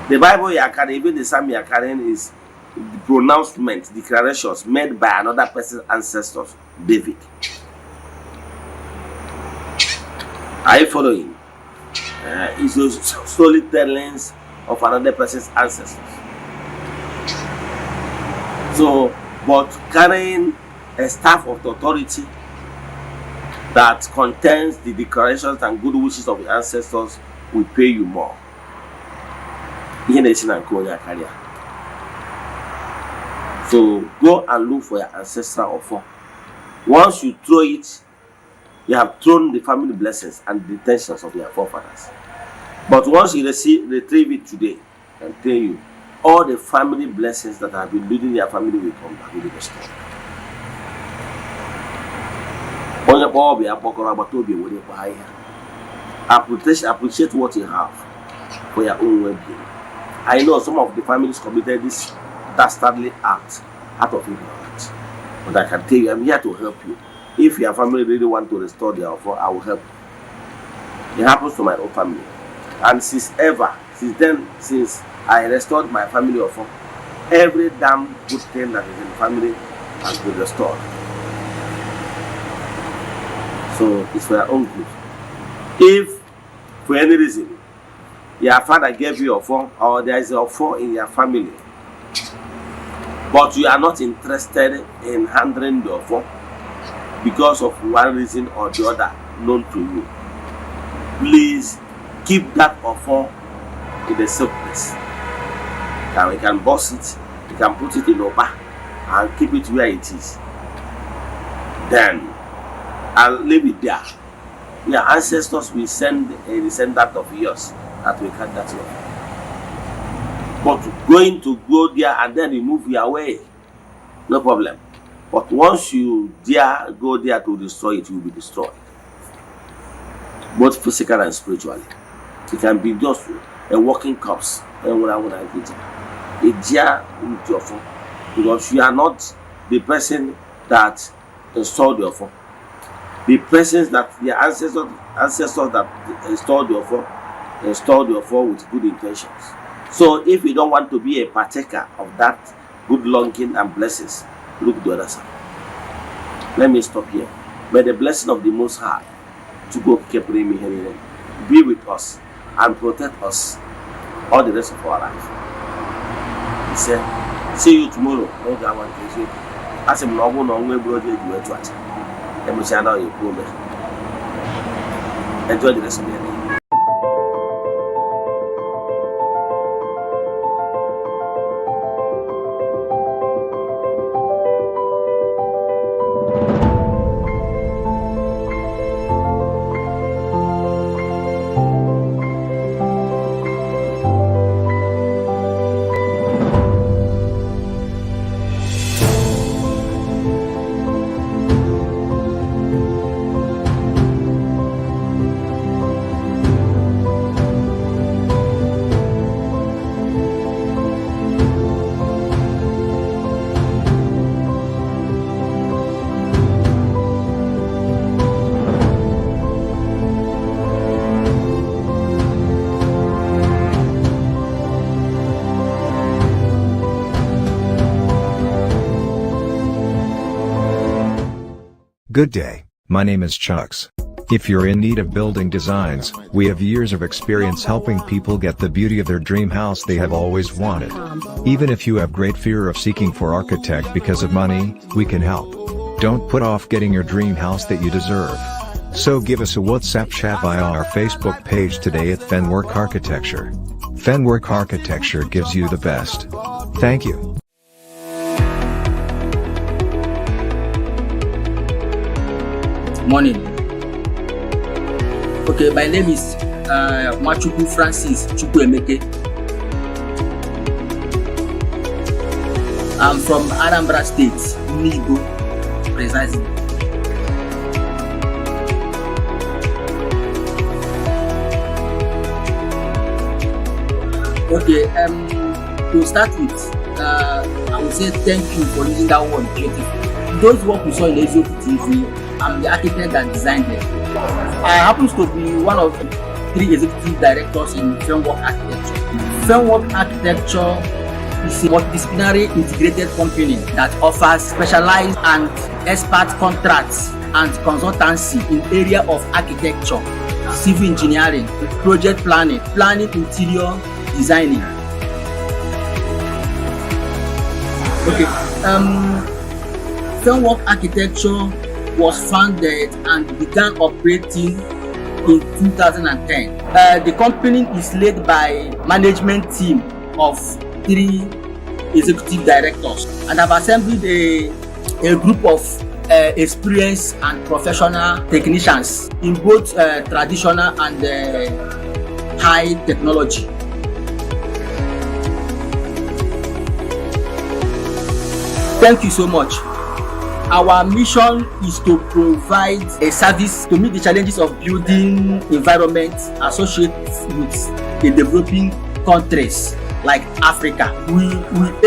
A: The Bible you are carrying, even the Psalm you are carrying, is the pronouncements, declarations made by another person's ancestors, David. Are you following? It's storytellings of another person's ancestors. So, but carrying a staff of authority that contains the declarations and good wishes of the ancestors will pay you more. So go and look for your ancestral Ofo. Once you throw it, you have thrown the family blessings and the intentions of your forefathers. But once you retrieve it today, I can tell you, all the family blessings that have been leading your family will come back, will be restored. Appreciate what you have for your own well-being. I know some of the families committed this dastardly act out of ignorance, but I can tell you, I'm here to help you. If your family really want to restore their Ofo, I will help you. It happens to my own family, and since I restored my family Ofo, every damn good thing that is in the family has been restored. So it's for your own good. If for any reason your father gave you Ofo, or there is a Ofo in your family, but you are not interested in handling the Ofo because of one reason or the other known to you, please keep that Ofo in a safe place. We can boss it, we can put it in Oba and keep it where it is. Then I'll leave it there. Your ancestors will send a descendant of yours that will cut that Ofo. But going to go there and then remove your way, no problem. But once you dare go there to destroy it, you will be destroyed. Both physical and spiritually. It can be just a walking corpse. Because you are not the person that installed the Ofo. The persons that the ancestors that installed the Ofo with good intentions. So if you don't want to be a partaker of that good longing and blessings, look the other side. Let me stop here. May the blessing of the Most High to go be with us and protect us all the rest of our life. He said, see you tomorrow. No, I want to see. I said, no, no, we will do it to us. Let me say, now you go there. Enjoy the rest of your day.
C: Good day, my name is Chucks. If you're in need of building designs, we have years of experience helping people get the beauty of their dream house they have always wanted. Even if you have great fear of seeking for architect because of money, we can help. Don't put off getting your dream house that you deserve. So give us a WhatsApp chat via our Facebook page today at Fenwork Architecture. Fenwork Architecture gives you the best. Thank you.
D: Morning. Okay, my name is Machuku Francis Chukwuemeke. I'm from Anambra State, Nigo, precisely. Okay, to start with, I would say thank you for using that word beautiful. Those work we saw in Eziokwu TV, I'm the architect that designed them. I happen to be one of 3 executive directors in Framework Architecture. Framework Architecture is a multidisciplinary integrated company that offers specialized and expert contracts and consultancy in area of architecture, civil engineering, project planning, interior designing. Okay, Framework Architecture was founded and began operating in 2010. The company is led by management team of 3 executive directors, and have assembled a group of experienced and professional technicians in both traditional and high technology. Thank you so much. Our mission is to provide a service to meet the challenges of building environment associated with the developing countries like Africa. We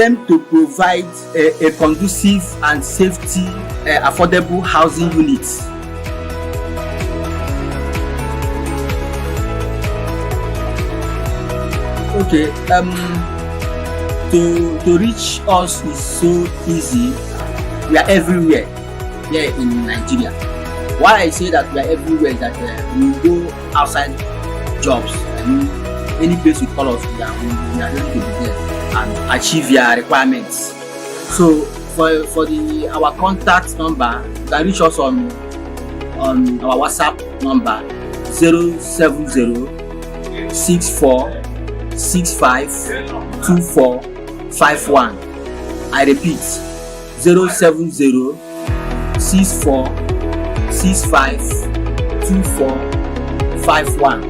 D: aim to provide a conducive and safety, affordable housing units. Okay, to reach us is so easy. We are everywhere here in Nigeria. Why I say that we are everywhere is that we go outside jobs. I mean, any place you call us, we are ready to be there and achieve your requirements. So for our contact number, you can reach us on our WhatsApp number 070-6465-2451. I repeat, 070-6465-2451.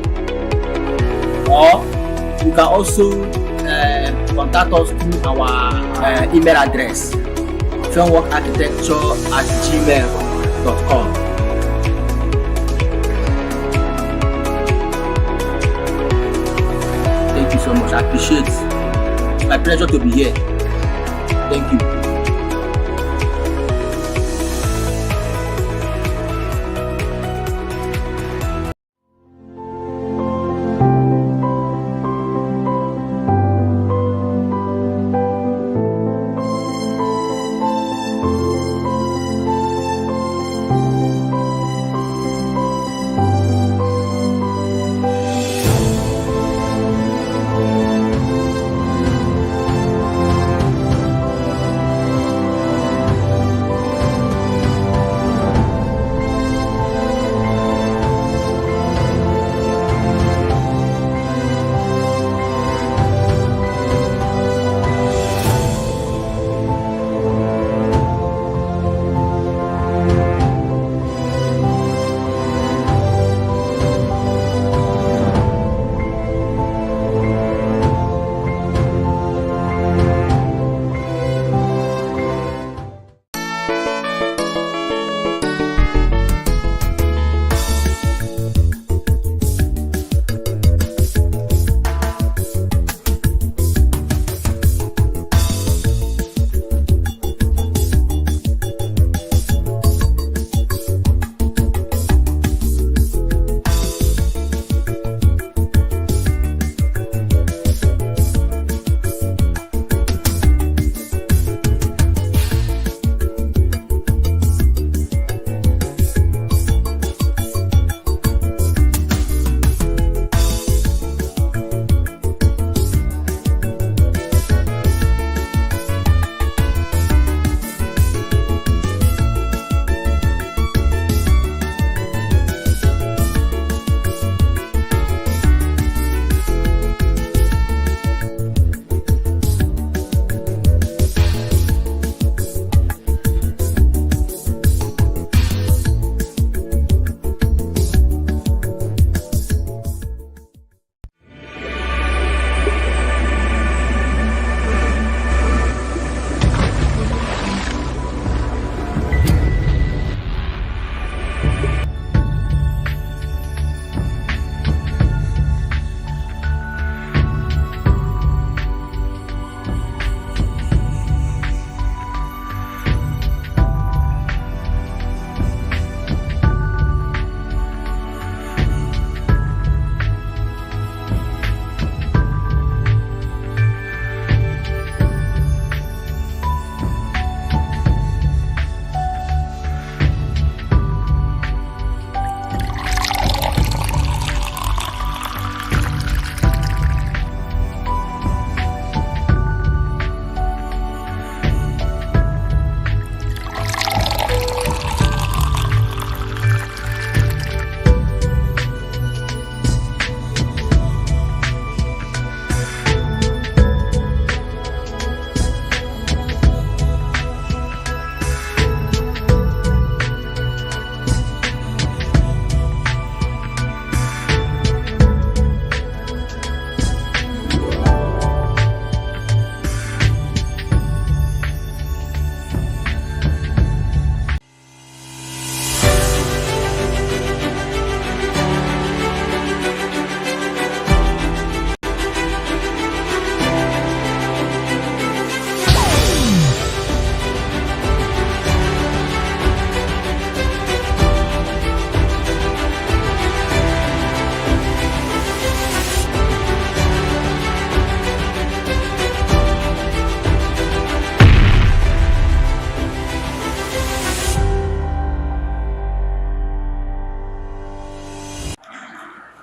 D: Or you can also contact us through our email address, frameworkarchitecture@gmail.com. Thank you so much. I appreciate it. It's my pleasure to be here. Thank you.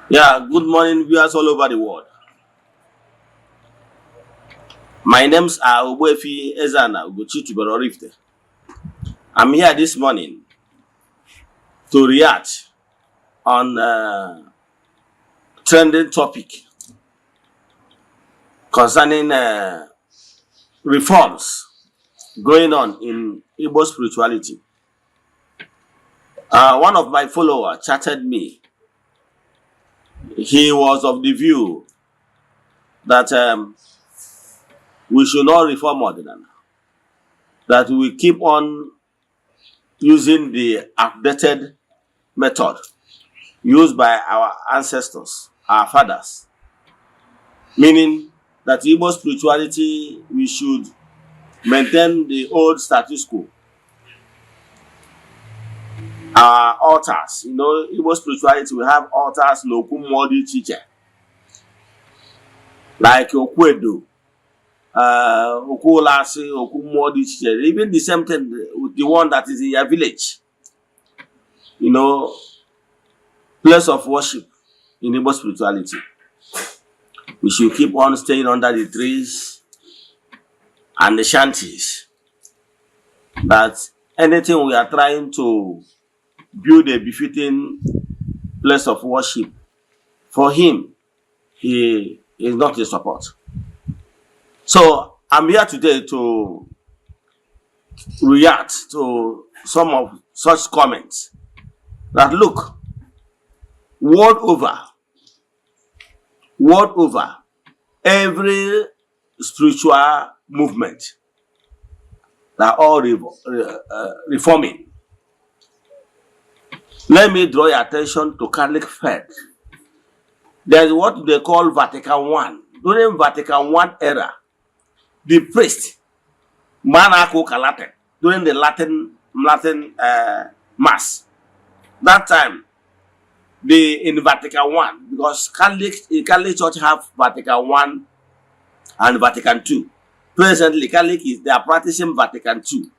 A: Yeah, good morning, viewers all over the world. My names are Ogbuefi Eze-Ana Rifte. I'm here this morning to react on trending topic concerning reforms going on in Igbo spirituality. One of my followers chatted me. He was of the view that we should not reform Eze-Ana, that we keep on using the outdated method used by our ancestors, our fathers, meaning that Igbo spirituality, we should maintain the old status quo. Our altars, Igbo spirituality, we have altars no kumodi teacher, like Okwedo, Okulasi, Okumodi teacher, even the same thing with the one that is in your village, place of worship in Igbo spirituality. We should keep on staying under the trees and the shanties. That anything we are trying to build a befitting place of worship for him, he is not in support. So I'm here today to react to some of such comments. That look, world over, every spiritual movement, they are all reforming. Let me draw your attention to Catholic faith. There is what they call Vatican I. During Vatican I era, the priest, during the Latin Mass, that time, in Vatican I, because Catholic Church have Vatican I and Vatican II. Presently, Catholic they are practicing Vatican II.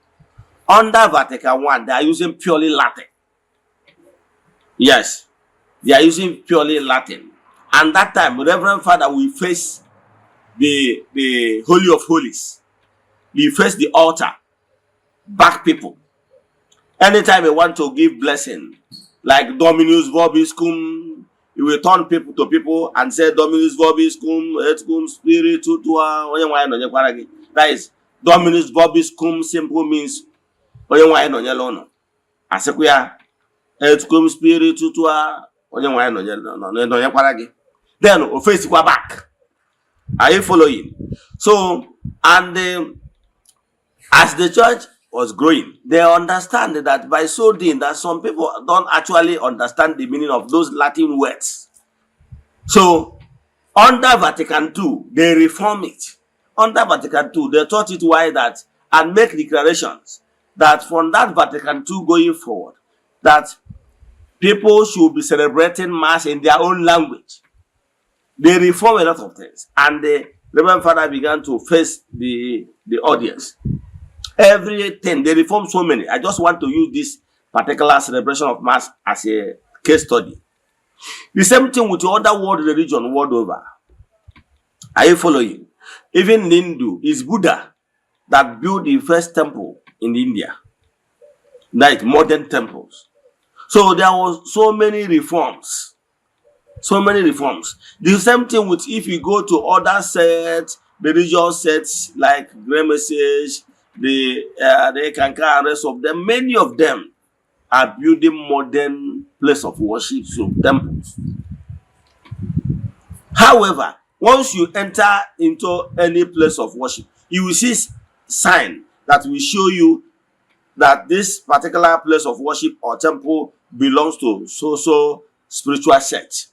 A: Under Vatican I, they are using purely Latin. Yes, they are using purely Latin. And that time, Reverend Father will face the Holy of Holies. He face the altar, back people. Anytime they want to give blessing, like Dominus Vobiscum, he will turn people to people and say Dominus Vobiscum, et cum spiritu tua. That is Dominus Vobiscum simple means Asekuya et cum spiritu tua. Then face back. Are you following? So, and as the church was growing, they understand that by so doing that some people don't actually understand the meaning of those Latin words. So, under Vatican II, they reform it. Under Vatican II, they taught it why that and make declarations that from that Vatican II going forward, that people should be celebrating Mass in their own language. They reform a lot of things, and the Reverend Father began to face the audience. Everything, they reform so many. I just want to use this particular celebration of Mass as a case study. The same thing with other world religion world over. Are you following? Even in Hindu, it's Buddha that built the first temple in India, like modern temples. So there was so many reforms. So many reforms. The same thing with if you go to other sets, religious sets like Grey Message, the Kanka and rest of them, many of them are building modern place of worship, so temples. However, once you enter into any place of worship, you will see sign that will show you that this particular place of worship or temple belongs to so spiritual sect.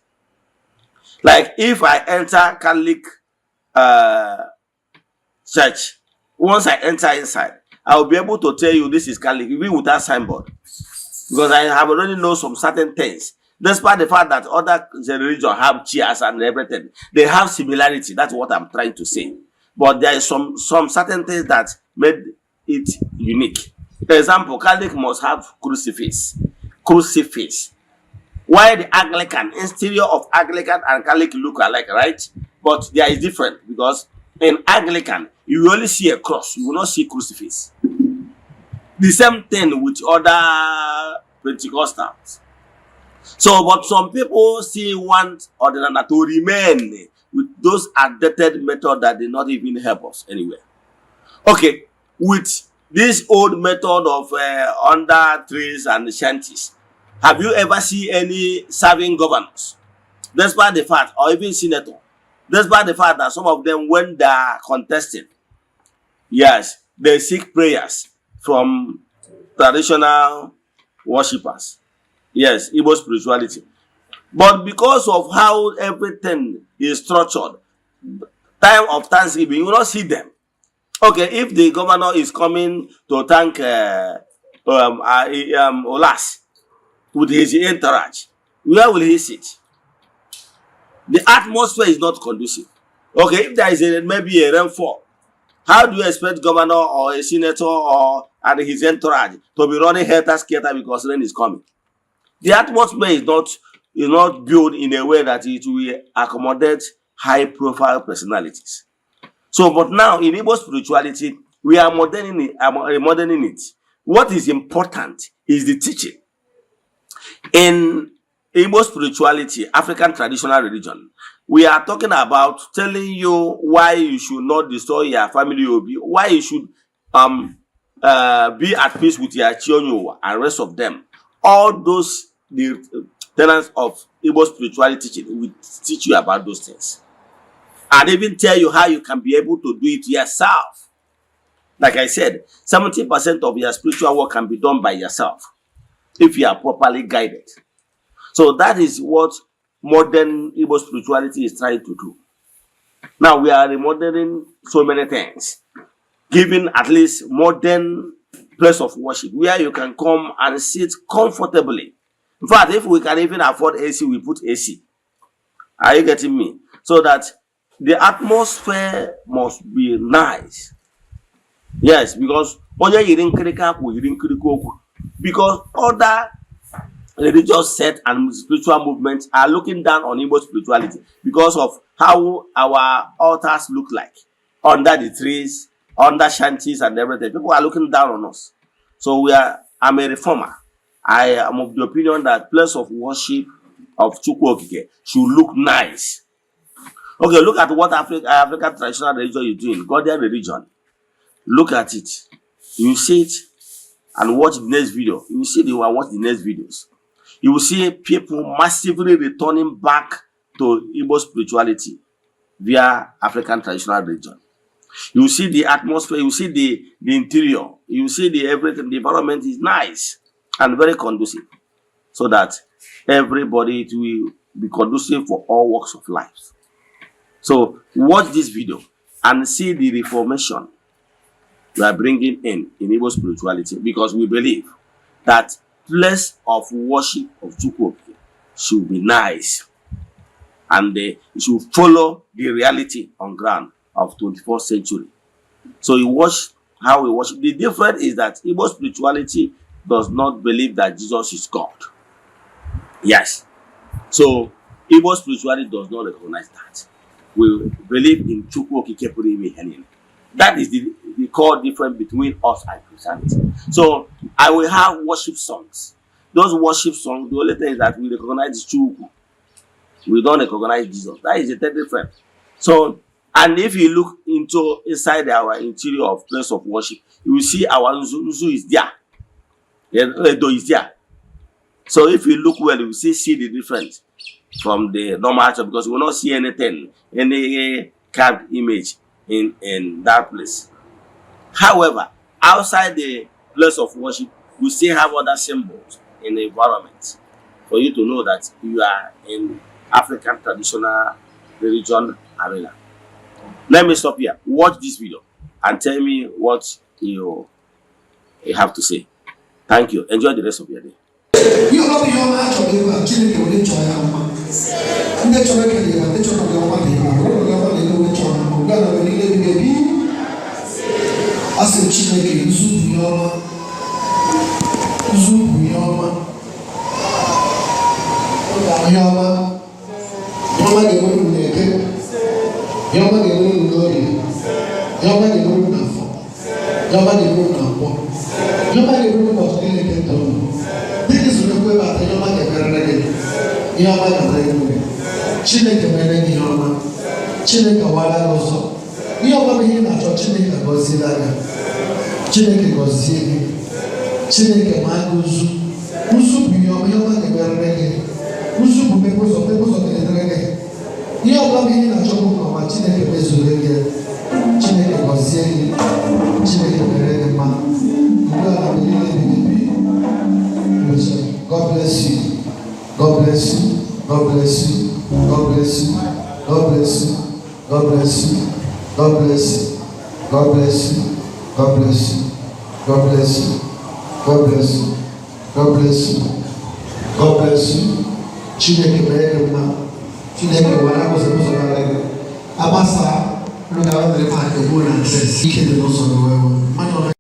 A: Like if I enter Catholic church, once I enter inside, I will be able to tell you this is Catholic, even without signboard. Because I have already know some certain things. Despite the fact that other religions have chairs and everything, they have similarity. That's what I'm trying to say. But there is some certain things that made it unique. For example, Catholic must have crucifix. Why the Anglican, exterior of Anglican and Catholic look alike, right? But there is different because in Anglican, you will only see a cross, you will not see crucifix. The same thing with other Pentecostals. So, but some people still want Ordinana to remain with those outdated methods that did not even help us anywhere. Okay, with this old method of under trees and shanties, have you ever seen any serving governors? Despite the fact, or even senator, despite the fact that some of them, when they are contesting, yes, they seek prayers from traditional worshippers. Yes, Igbo spirituality. But because of how everything is structured, time of Thanksgiving, you will not see them. Okay, if the governor is coming to thank Olas with his entourage, where will he sit? The atmosphere is not conducive. Okay, if there is maybe a rainfall, how do you expect governor or a senator or and his entourage to be running helter-skelter because rain is coming? The atmosphere is not built in a way that it will accommodate high-profile personalities. So, but now in Igbo spirituality, we are moderning it. What is important is the teaching. In Igbo spirituality, African traditional religion, we are talking about telling you why you should not destroy your family, why you should be at peace with your chionyo and rest of them. All those the tenets of Igbo spirituality teaching will teach you about those things. And even tell you how you can be able to do it yourself. Like I said, 70% of your spiritual work can be done by yourself if you are properly guided. So that is what modern Igbo spirituality is trying to do. Now we are remodeling so many things, giving at least modern place of worship where you can come and sit comfortably. In fact, if we can even afford AC, we put AC. Are you getting me? So that the atmosphere must be nice. Yes, because other religious sects and spiritual movements are looking down on Igbo spirituality because of how our altars look like under the trees, under shanties and everything. People are looking down on us. So I'm a reformer. I am of the opinion that place of worship of Chukwu Okike should look nice. Okay, look at what African traditional religion is doing, Ghanaian religion. Look at it. You see it and watch the next video. You will see watch the next videos. You will see people massively returning back to Igbo spirituality via African traditional religion. You will see the atmosphere, you will see the interior, you will see everything. The environment is nice and very conducive, so that everybody will be conducive for all walks of life. So watch this video and see the reformation we are bringing in Igbo spirituality, because we believe that place of worship of Chukwu should be nice and it should follow the reality on ground of 21st century. So you watch how we worship. The difference is that Igbo spirituality does not believe that Jesus is God. Yes. So Igbo spirituality does not recognize that. We believe in Chukwu Okike Puru Ime Ihe Niile. That is the core difference between us and Christianity. So I will have worship songs. Those worship songs, the only thing is that we recognize Chukwu. We don't recognize Jesus. That is the third difference. So, and if you look inside our interior of place of worship, you will see our Nzu is there. Edo is there. So if you look well, you will see the difference from the normal church, because you will not see anything, any carved image in that place. However, outside the place of worship, you still have other symbols in the environment for you to know that you are in African traditional religion arena. Let me stop here. Watch this video and tell me what you have to say. Thank you. Enjoy the rest of your day.
E: Oyama, Yama the moon naked, Yama the moon glory, Yama the moon nafo, Yama the moon napo, Yama the moon was naked to. This is the way about the Yama the Veranade, Yama the Veranade, Chineke Melanie Yama, Chineke Wala also. Yama Hina, Chineke Gozilaga, Chineke Gozili, Chineke Maguzu, Usu Yama the Veranade. Usubu people of the Drake. You are coming in a job of Chineke Bezurelia, Chineke Gosieri, Chineke Beredema. God bless you. God bless you. God bless you. God bless you. God bless you. God bless you. God bless you. God bless you. God bless you. God bless you. God bless you. God bless you. God bless you. Chineke mere mma Chineke wara ko se ko so na le abasa lo ga wa le ma ke bo na se ike de no so no wewe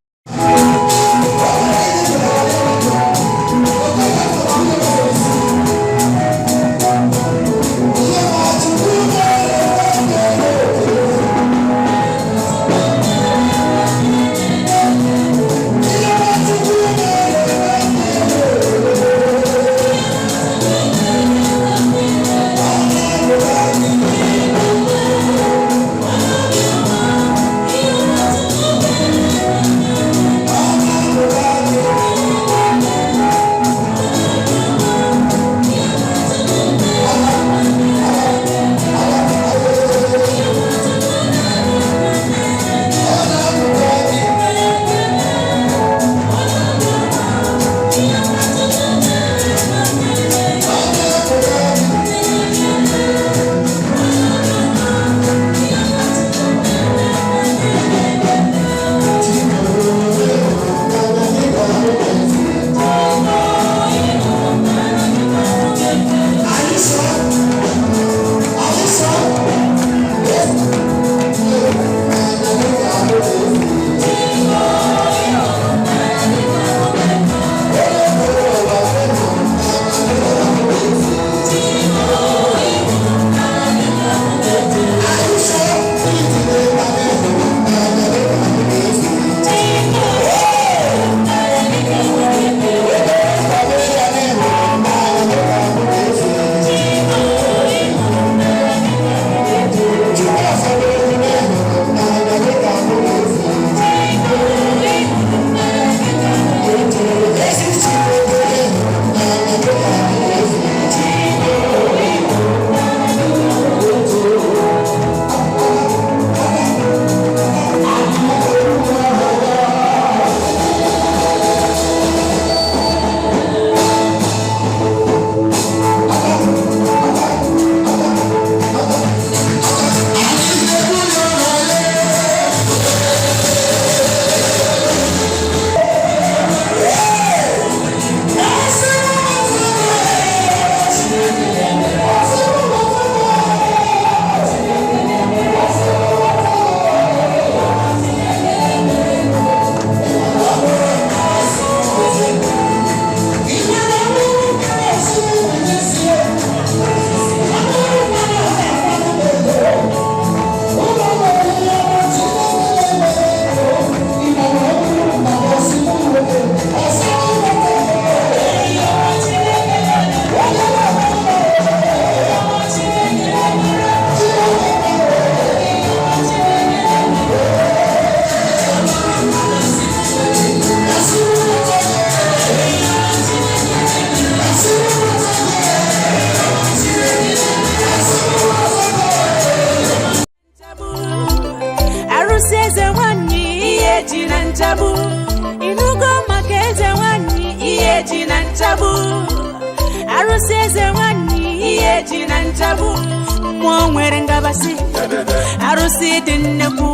F: Arusi dinneku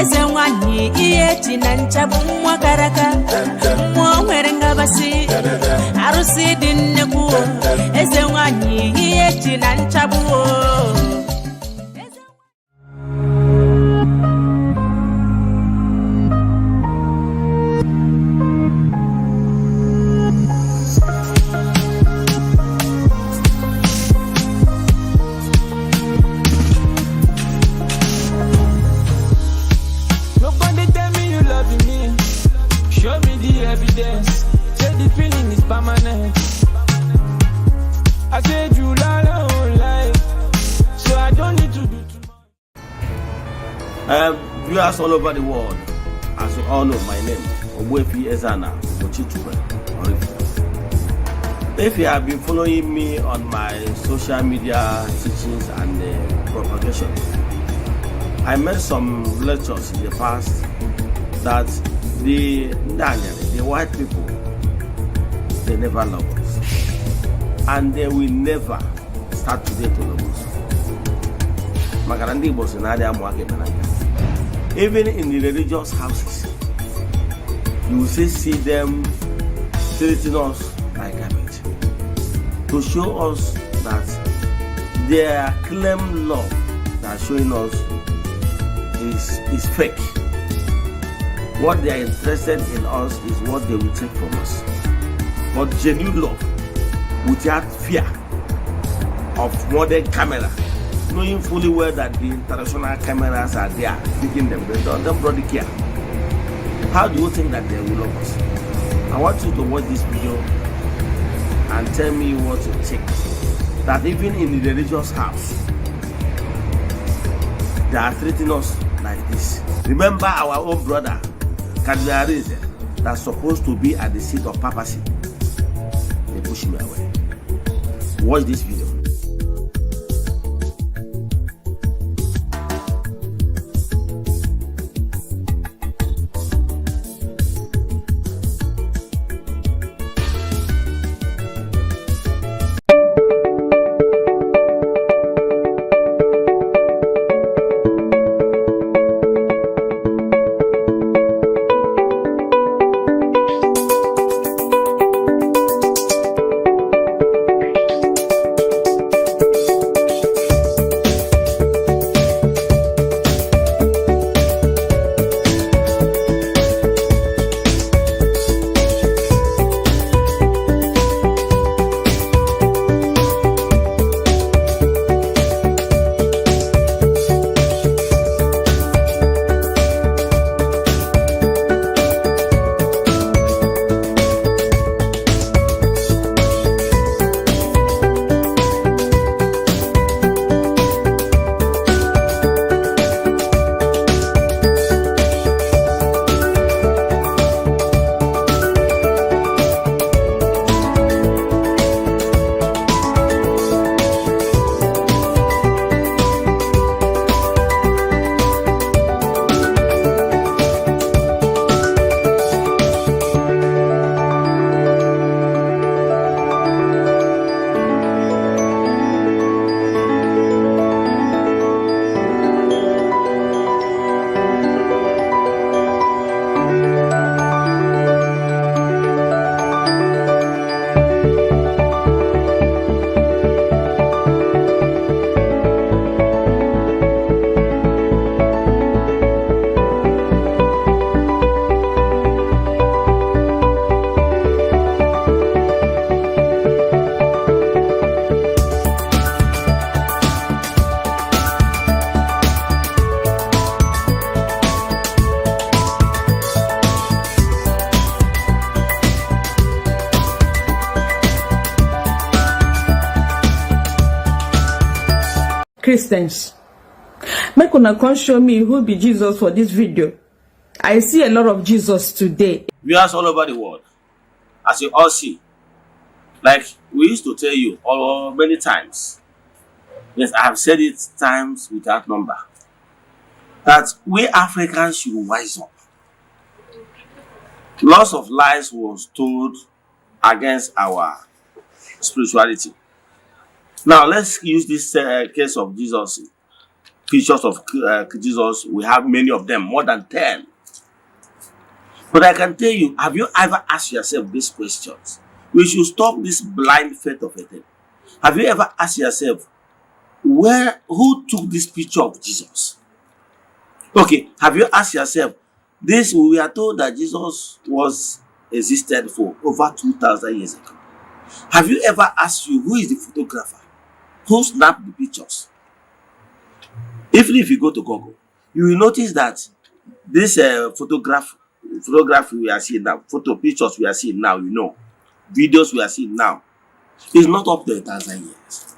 F: eze nwanyi ihe ji na nchabu nwa karaka nwa nwere ngabasị Arusi dinneku eze nwanyi ihe ji na nchabu
A: Viewers all over the world, as you all know, my name is Eze-Ana. If you have been following me on my social media teachings and propagation, I made some lectures in the past that the white people, they never love us, and they will never start today to love us. Even in the religious houses, you will still see them treating us like garbage, to show us that their claim love that showing us is fake. What they are interested in us is what they will take from us. But genuine love, without fear of modern camera, knowing fully well that the international cameras are there taking them, they don't bloody care. How do you think that they will love us? I want you to watch this video and tell me what you think. That even in the religious house, they are treating us like this. Remember our own brother, Kadri, that's supposed to be at the seat of papacy. They push me away. Watch this video.
H: Christians, make una come show me who be Jesus for this video. I see a lot of Jesus today.
A: Viewers all over the world, as you all see, like we used to tell you all many times, yes, I have said it times without number, that we Africans should wise up. Lots of lies was told against our spirituality. Now let's use this case of Jesus, pictures of Jesus. We have many of them, more than 10. But I can tell you, have you ever asked yourself these questions? We should stop this blind faith of a thing. Have you ever asked yourself, who took this picture of Jesus? Okay, have you asked yourself, we are told that Jesus existed for over 2,000 years ago. Have you ever asked you, who is the photographer? Who snapped the pictures? Even if you go to Google, you will notice that this photograph we are seeing now, pictures we are seeing now, videos we are seeing now, is not up to 1,000 years.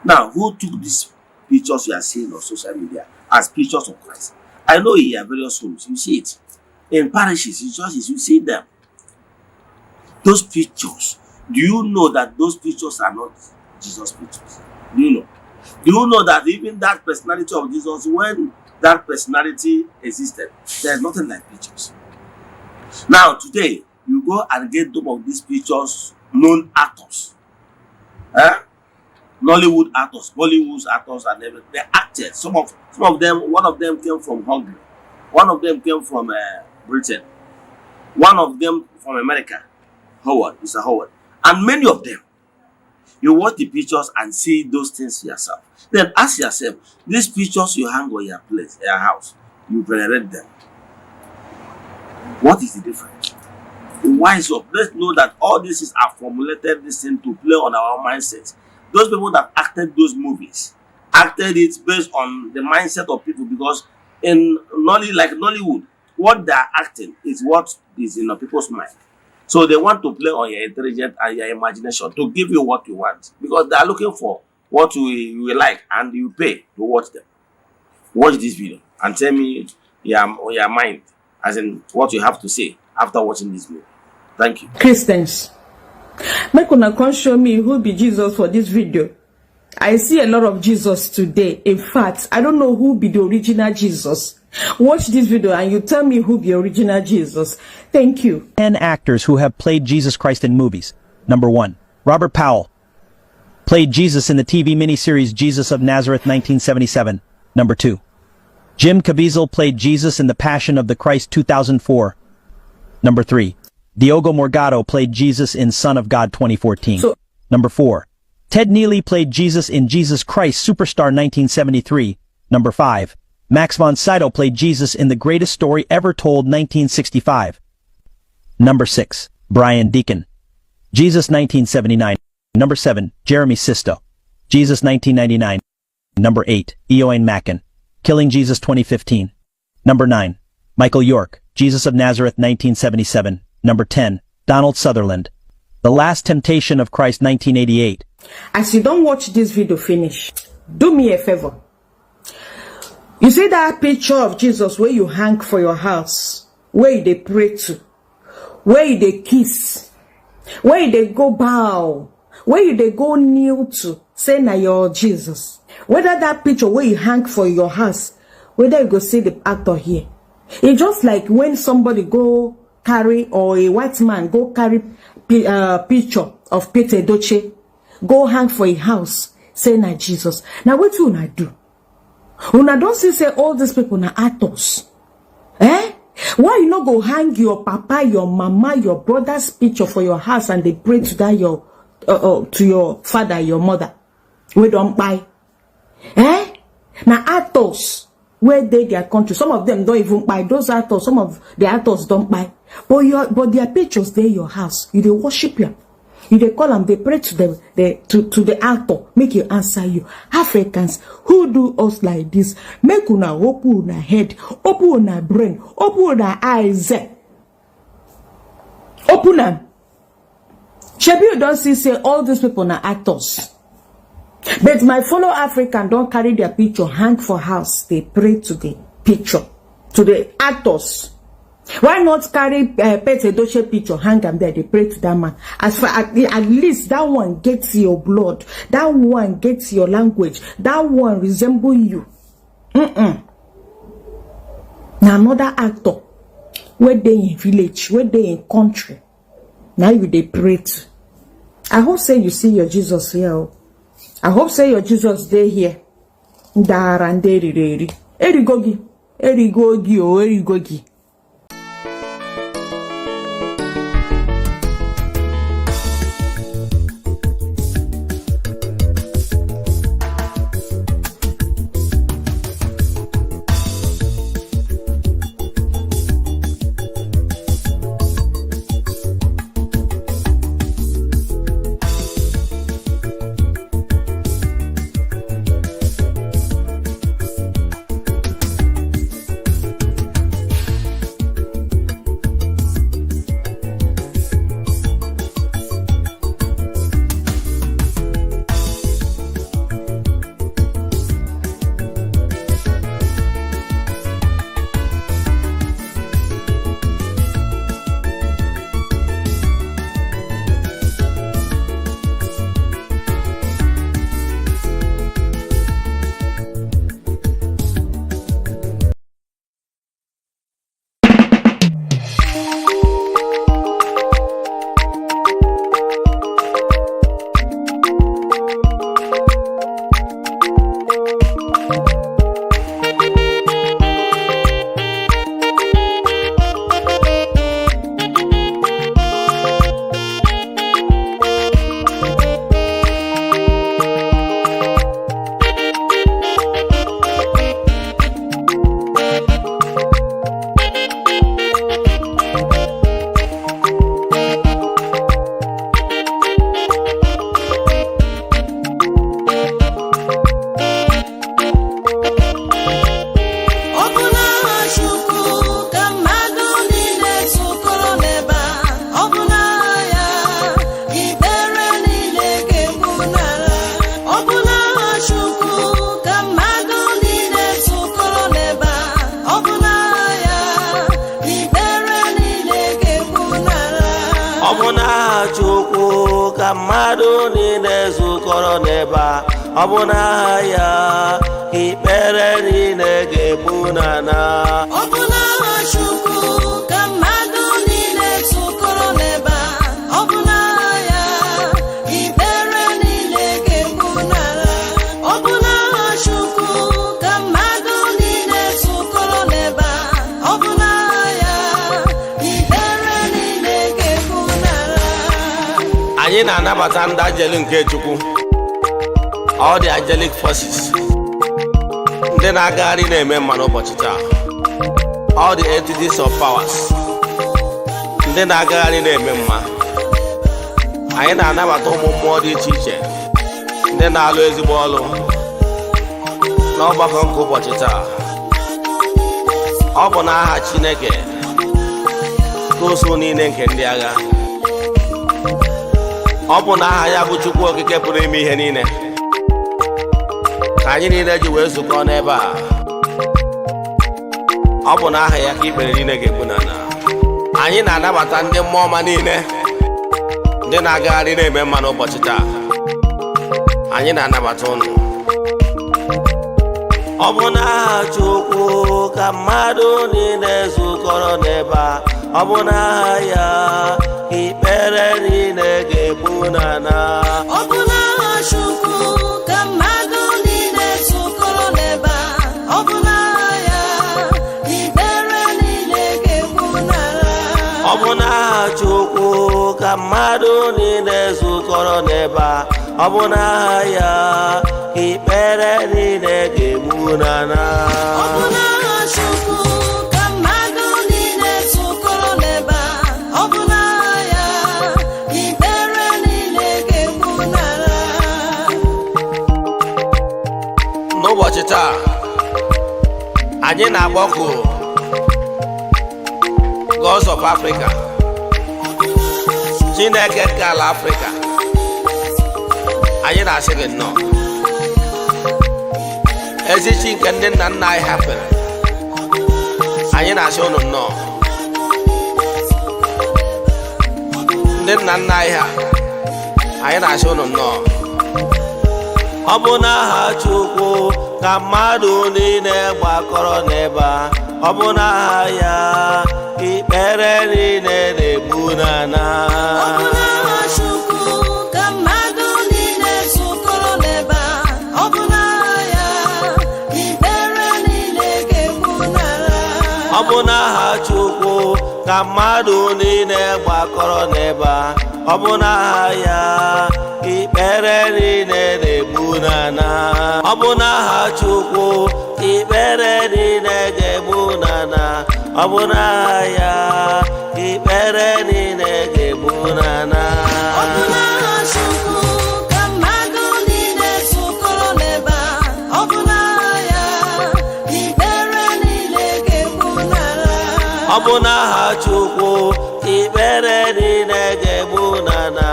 A: Now, who took these pictures you are seeing on social media as pictures of Christ? I know here various homes, you see it. In parishes, in churches, you see them. Those pictures. Do you know that those pictures are not Jesus' pictures? Do you know? Do you know that even that personality of Jesus, when that personality existed, there's nothing like pictures. Now, today, you go and get some of these pictures, known actors. Nollywood actors, Bollywood actors, and everything. They acted. Some of them, one of them came from Hungary. One of them came from Britain. One of them from America. Mr. Howard. And many of them, you watch the pictures and see those things yourself. Then ask yourself, these pictures you hang on your place, your house, you venerate them. What is the difference? Wise up. Let's know that all this is formulated this thing to play on our mindset. Those people that acted those movies acted it based on the mindset of people, because in Nollywood, what they are acting is what is in people's mind. So they want to play on your intelligence and your imagination to give you what you want, because they are looking for what you like, and you pay to watch them. Watch this video and tell me your mind, as in what you have to say after watching this movie. Thank you.
H: Christians, make una come show me who be Jesus for this video. I see a lot of Jesus today. In fact, I don't know who be the original Jesus. Watch this video and you tell me who be original Jesus. Thank you.
I: 10 actors who have played Jesus Christ in movies. Number 1. Robert Powell. Played Jesus in the TV miniseries Jesus of Nazareth 1977. Number 2. Jim Caviezel played Jesus in The Passion of the Christ 2004. Number 3. Diogo Morgado played Jesus in Son of God 2014. Number 4. Ted Neely played Jesus in Jesus Christ Superstar 1973. Number 5. Max von Sydow played Jesus in The Greatest Story Ever Told 1965. Number 6. Brian Deacon. Jesus 1979. Number 7. Jeremy Sisto. Jesus 1999. Number 8. Eoin Macken. Killing Jesus 2015. Number 9. Michael York. Jesus of Nazareth 1977. Number 10. Donald Sutherland. The Last Temptation of Christ 1988.
H: As you don't watch this video finish, do me a favor. You see that picture of Jesus where you hang for your house, where they pray to, where they kiss, where they go bow, where they go kneel to, say na your Jesus. Whether that picture where you hang for your house, whether you go see the actor here. It's just like when somebody go carry, or a white man go carry picture of Peter Edochie, go hang for a house, say na Jesus. Now what you una do? Una don't say all these people na actors. Why you not go hang your papa, your mama, your brother's picture for your house and they pray to that to your father, your mother? We don't buy. Now actors, where they their country, some of them don't even buy. Those actors, some of the actors don't buy. But their pictures there your house. You they worship them. You they call them, they pray to them, to the actor, make you answer you. Africans who do us like this, make una open una head, open una brain, open una eyes. Open them. Shebi you don't see say all these people are actors. But my fellow African don't carry their picture hang for house. They pray to the picture, to the actors. Why not carry Peter Edochie picture, hang them there, they pray to that man. As far at least that one gets your blood, that one gets your language, that one resemble you. Now another actor, where they in village, where they in country, now you they pray to. I hope say you see your Jesus here. I hope say your Jesus there here. Erigogi, Erigogi.
A: mmadụ niile zukọrọ n'ebe a, ọ bụ n'aha ya ikpere niile ga-egbu n'ala.
F: Ọ bụ n'aha Chukwu ka mmadụ niile zukọrọ n'ebe a, ọ bụ n'aha ya ikpere niile ga-egbu n'ala. Ọ bụ n'aha Chukwu ka mmadụ niile zukọrọ n'ebe a, ọ bụ n'aha ya ikpere niile ga-egbu n'ala.
A: Anyị na-anabata ndị angel nke Chukwu, all the angelic forces, ndị na-agagharị na-eme mma n'ụbọchị taa, all the entities of powers, ndị na-agagharị na-eme mma. Anyị na-anabata ụmụ mmụọ dị iche iche ndị na-alụ ezigbo ọlụ n'ọgbakọ nke ụbọchị taa. Ọ bụ n'aha Chineke ka ụsụ niile nke ndị agha, ọ bụ n'aha ya bụ Chukwu okike pụrụ ime ihe niile ka anyị niile ji wee zukọ n'ebe a. Ọ bụ n'aha ya ka ikpere niile ga-egbu n'ala. Anyị na-anabata ndị mmụọ ọma niile ndị na-agagharị na-eme mma n'ụbọchị taa. Anyị na-anabata unu. Ọ bụ n'aha Chukwu ka mmadụ niile zukọrọ n'ebe a, ọ bụ n'aha ya ikpere niile ga-egbu n'ala.
F: Ọ bụ n'aha Chukwu ka mmadụ niile zukọrọ n'ebe a, ọ bụ n'aha ya ikpere niile ga-egbu n'ala.
A: Ọ bụ n'aha Chukwu ka mmadụ niile zukọrọ n'ebe a, ọ bụ n'aha ya ikpere niile ga-egbu n'ala.
F: Ọ bụ n'aha Chukwu ka mmadụ niile zukọrọ n'ebe a, ọ bụ n'aha ya ikpere niile ga-egbu n'ala.
A: N'ụbọchị taa, anyị na-agbakọ Gods of Africa, Chineke nke ala Afrịka. Anyị na-asị gị nnọọ. Ezi chi nke ndị nna nna anyị hapụrụ, anyị na-asị unu nnọọ. Ndị nna nna anyị ha, anyị na-asị unu nnọọ. Ọ bụ n'aha Chukwu ka mmadụ niile gbakọrọ n'ebe a, ọ bụ n'aha ya ikpere niile na-egbu n'ala.
F: Ọ bụ n'aha Chukwu ka mmadụ niile zukọrọ n'ebe a, ọ bụ n'aha ya ikpere niile ga-egbu n'ala.
A: Ọ bụ n'aha Chukwu ka mmadụ niile gbakọrọ n'ebe a, ọ bụ n'aha ya ikpere niile na-egbu n'ala. Ọ bụ n'aha Chukwu ikpere niile ga-egbu n'ala. Ọ bụ n'aha ya ikpere niile ga-egbu n'ala.
F: Ọ bụ n'aha Chukwu ka mmadụ niile zukọrọ n'ebe a, ọ bụ n'aha ya ikpere niile ga-egbu n'ala.
A: Ọ bụ n'aha Chukwu ikpere niile ga-egbu n'ala.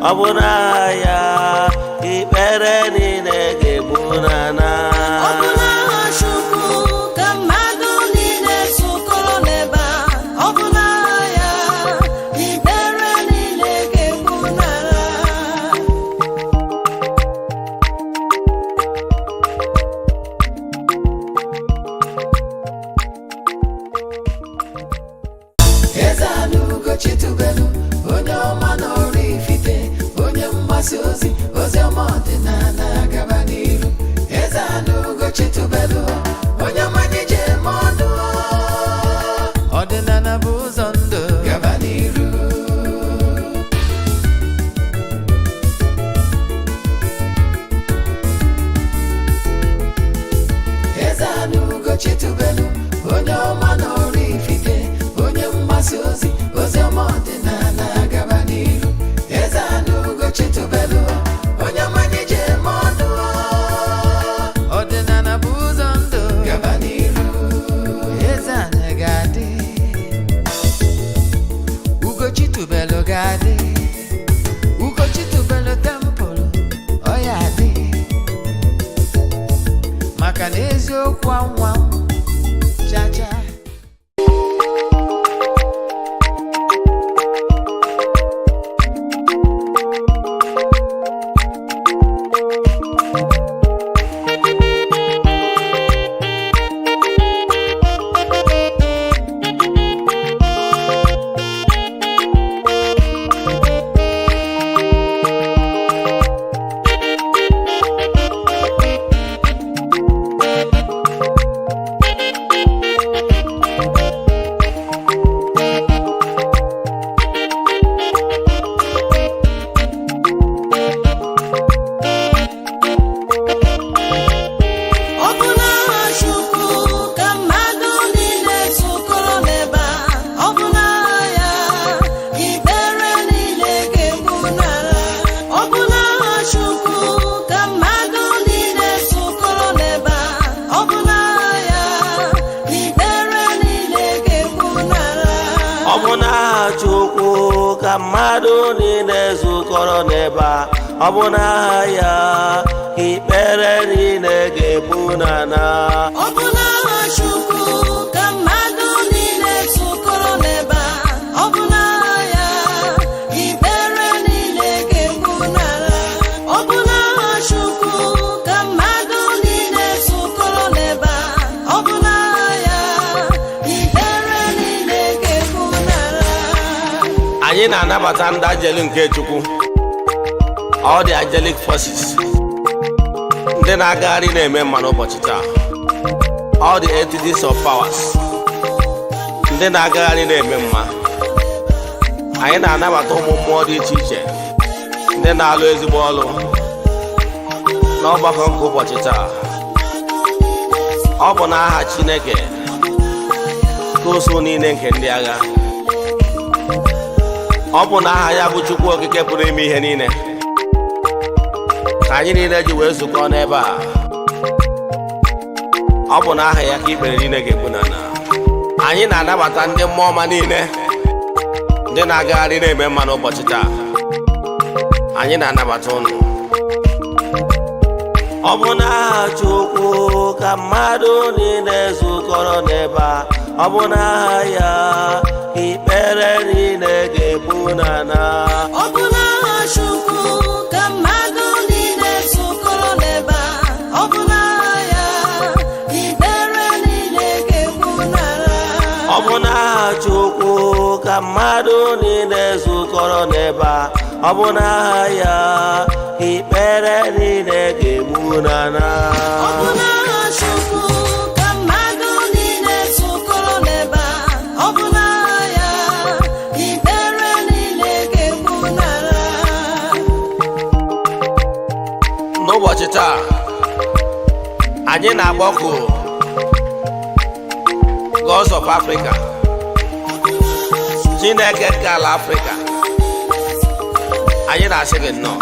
A: Ọ bụ n'aha ya ikpere niile ga-egbu n'ala.
F: Ọ bụ n'aha Chukwu ka mmadụ niile zukọrọ n'ebe a, ọ bụ n'aha ya ikpere niile ga-egbu n'ala.
J: Eze-Ana Ugochitubelu, onye ọma n'ọrụ ifite, onye mgbasa ozi, ozi ọma ọdịnala gaba n'iru. Eze-Ana Ugochitubelu, onye ọma anyị ji eme ọnụ, ọdịnala bụ ụzọ ndụ gaba n'iru. Eze-Ana Ugochitubelu, onye ọma n'ọrụ ifite, onye mgbasa ozi, ozi ọma ọdịnala gaba n'iru. Eze-Ana Ugochitubelu, onye ọma anyị ji eme ọnụ, ọdịnala bụ ụzọ
A: ka mmadụ niile zukọrọ n'ebe a, ọ bụ n'aha ya ikpere niile ga-ebu n'ana.
F: Ọ bụ n'aha Chukwu ka mmadụ niile zukọrọ n'ebe a, ọ bụ n'aha ya ikpere niile ga-ebu n'ala. Ọ bụ n'aha Chukwu ka mmadụ niile zukọrọ n'ebe a, ọ bụ n'aha ya ikpere niile ga-ebu n'ala.
A: Anyị na-anabata ndị ajeli nke Chukwu, all the angelic forces, ndị na-agagharị na-eme mma n'ụbọchị taa, all the entities of powers, ndị na-agagharị na-eme mma. Anyị na-anabata ụmụ mmụọ dị iche iche ndị na-alụ ezigbo ọlụ n'ọgbakọ nke ụbọchị taa. Ọ bụ n'aha Chineke ka ụsụ niile nke ndị agha, ọ bụ n'aha ya bụ Chukwu okike pụrụ ime ihe niile ka anyị niile ji wee zukọ n'ebe a. Ọ bụ n'aha ya ka ikpere niile ga-ebu n'ala. Anyị na-anabata ndị mmụọ ọma niile ndị na-agagharị na-eme mma n'ụbọchị taa. Anyị na-anabata unu. Ọ bụ n'aha Chukwu ka mmadụ niile zukọrọ n'ebe a, ọ bụ n'aha ya ikpere niile ga-ebu n'ala.
F: Ọ bụ n'aha Chukwu ka mmadụ niile zukọrọ n'ebe a, ọ bụ n'aha ya ikpere niile ga-ebu n'ala.
A: Ọ bụ n'aha Chukwu ka mmadụ niile zukọrọ n'ebe a, ọ bụ n'aha ya ikpere niile ga-ebu n'ala.
F: Ọ bụ n'aha Chukwu ka mmadụ niile zukọrọ n'ebe a, ọ bụ n'aha ya ikpere niile ga-ebu n'ala.
A: N'ụbọchị taa, anyị na-agbakọ Gods of Africa, Chineke nke ala Afrịka. Anyị na-asị gị nnọọ.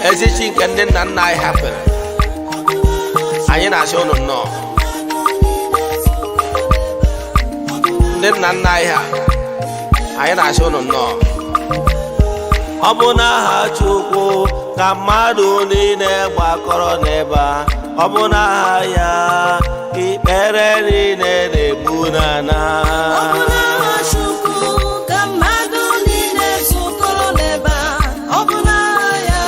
A: Ezi chi nke ndị nna nna anyị hapụrụ, anyị na-asị unu nnọọ. Ndị nna nna anyị ha, anyị na-asị unu nnọọ. Ọ bụ n'aha Chukwu ka mmadụ niile gbakọrọ n'ebe a, ọ bụ n'aha ya ikpere niile na-ebu n'ala.
F: Ọ bụ n'aha Chukwu ka mmadụ niile zukọrọ n'ebe a, ọ bụ n'aha ya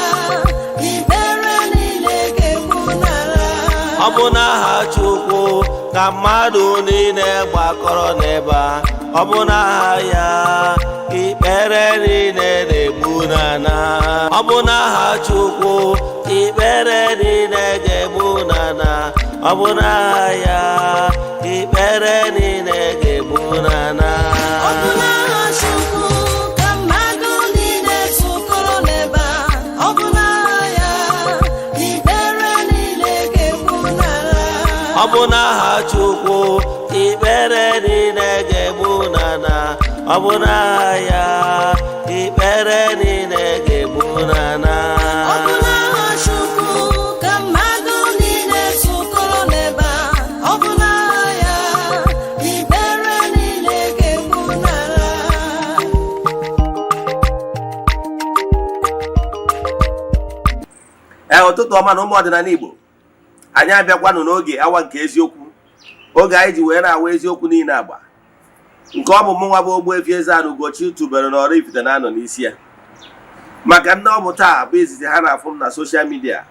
F: ikpere niile ga-ebu n'ala.
A: Ọ bụ n'aha Chukwu ka mmadụ niile gbakọrọ n'ebe a, ọ bụ n'aha ya ikpere niile na-ebu n'ala. Ọ bụ n'aha Chukwu ikpere niile ga-ebu n'ala. Ọ bụ n'aha ya ikpere niile ga-ebu n'ala.
F: Ọ bụ n'aha Chukwu ka mmadụ niile zukọrọ n'ebe a, ọ bụ n'aha ya ikpere niile ga-ebu n'ala.
A: Ọ bụ n'aha Chukwu ikpere niile ga-ebu n'ala. Ọ bụ n'aha ya ikpere niile ga-ebu n'ala.
F: Ọ bụ n'aha Chukwu ka mmadụ niile zukọrọ n'ebe a, ọ bụ n'aha ya ikpere niile ga-ebu n'ala.
A: Ụtụtụ ọma na ụmụ ọdịnala Igbo, anyị abịakwanụ n'oge awa nke eziokwu, oge anyị ji wee na-awa eziokwu niile agba, nke ọ bụ mụnwa bụ Ogbuefi Eze-Ana Ugochi tubelu na Oraifite na-anọ n'isi ya. Maka ndị ọ bụ taa bụ izizi ha na-afụ m na social media.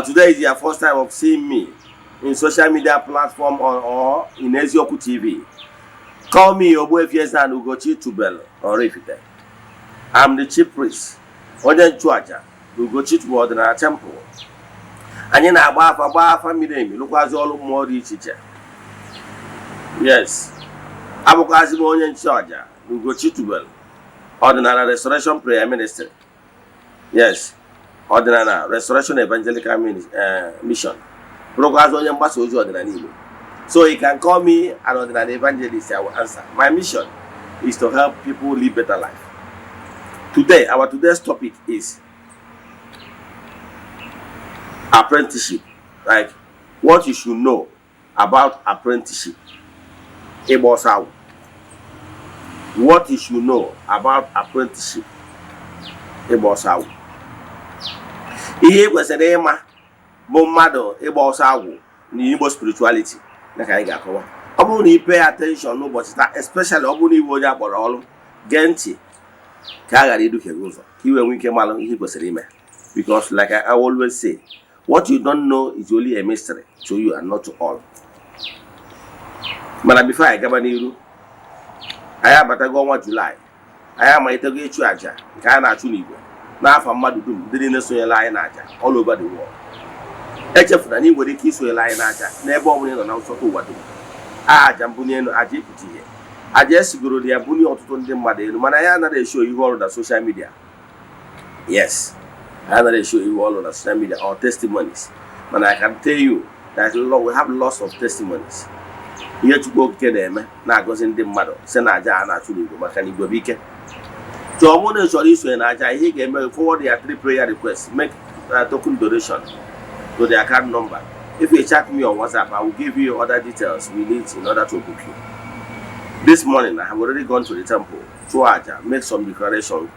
A: Today is your first time of seeing me in social media platform or in Eziokwu TV. Call me Ogbuefi Eze-Ana Ugochi tubelu Oraifite. I'm the chief priest, onye nchụaja Ugochi tubelu ọdịnala temple. Anyị na-agba afa mmiri emi lụkwazi ọrụ mmụọ dị iche iche. Yes, abụkwazi m onye nchụaja Ugochi tubelu ọdịnala restoration prayer ministry. Yes, ọdịnala restoration evangelical mission. Bụrụkwazi onye mgbasa ozi ọdịnala Igbo. So you can call me an ordinary evangelist, I will answer. My mission is to help people live better life. Today, our today's topic is apprenticeship. Like what you should know about apprenticeship. what you should know about apprenticeship. Ịgba ọsọ agwụ. Ihe kwesịrị ịma bụ mmadụ ịgba ọsọ agwụ na Igbo spirituality na ka anyị ga-akọwa. Ọ bụrụ na ị pay attention n'ụbọchị taa, especially ọ bụrụ na iwe onye akpọrọ ọrụ, gee ntị ka a ghara iduhie gị ụzọ ka iwe nwee ike malụ ihe kwesịrị ime. Because like I always say, what you don't know is only a mystery to you and not to all. Mana before I gaba n'iru, anyị abatago ọnwa July, anyị amalitego ịchụ aja nke a na-achụ n'Igwe n'afọ mmadụ dum ndị niile sonyela anyị n'aja all over the world. Echefuna na ị nwere ike isonyela anyị n'aja n'ebe ọ bụla ị nọ na nsọtụ ụwa dum. Aja mbunye elu, aja ịpụta ihe. Aja esigoro ya bunye ọtụtụ ndị mmadụ elu, mana ya anaghị esho ihu ọrụ na social media. Yes, I anaghị esho ihu ọrụ na social media or testimonies. But I can tell you that we have lots of testimonies. Ihe Chukwu Okike na-eme na-agọzi ndị mmadụ sị na aja a na-achụ n'Igwe maka na Igwe bụ ike. So ọ bụrụ na ị chọrọ isonye na aja, ihe ị ga-eme, forward your 3 prayer requests, make token donation to the account number. If you chat me on WhatsApp, I will give you other details we need in order to book you. This morning, I have already gone to the temple to aja, make some declaration,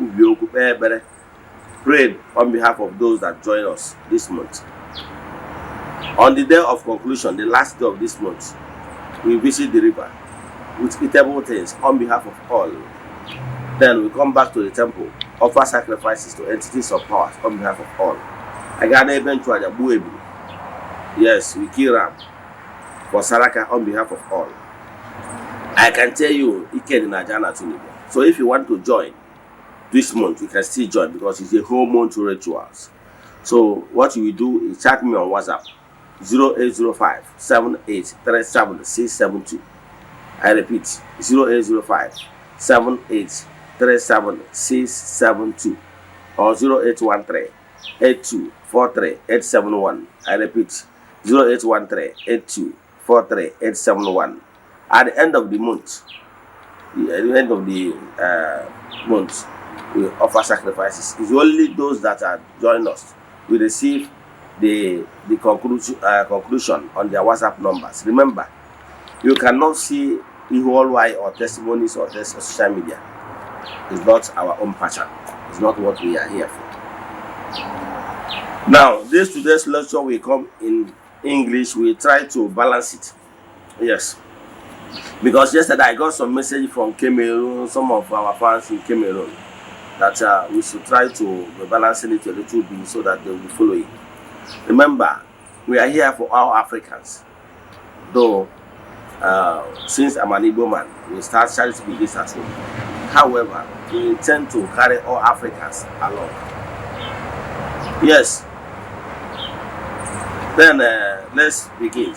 A: prayed on behalf of those that join us this month. On the day of conclusion, the last day of this month, we visit the river with eatable things on behalf of all. Then we come back to the temple, offer sacrifices to entities of powers on behalf of all. I got eventually Buebu. Yes, we kill ram for Saraka on behalf of all. I can tell you, Ike in Ajana Tunibu. So if you want to join this month, you can still join because it's a whole month rituals. So what you will do is chat me on WhatsApp 0805 7837672. I repeat 0805 7837672 or 0813 8243 871. I repeat 0813 8243 871. At the end of the month, we offer sacrifices. It's only those that are joining us we receive the conclusion on their WhatsApp numbers. Remember, you cannot see EOLY or testimonies or social media. It's not our own passion. It's not what we are here for. Now, today's lecture will come in English. We try to balance it. Yes. Because yesterday I got some message from Cameroon, some of our fans in Cameroon, that we should try to be balancing it a little bit so that they will follow it. Remember, we are here for all Africans. Though, since I'm an Igbo man, we start charity begins at home. However, we intend to carry all Africans along. Yes. Then let's begin.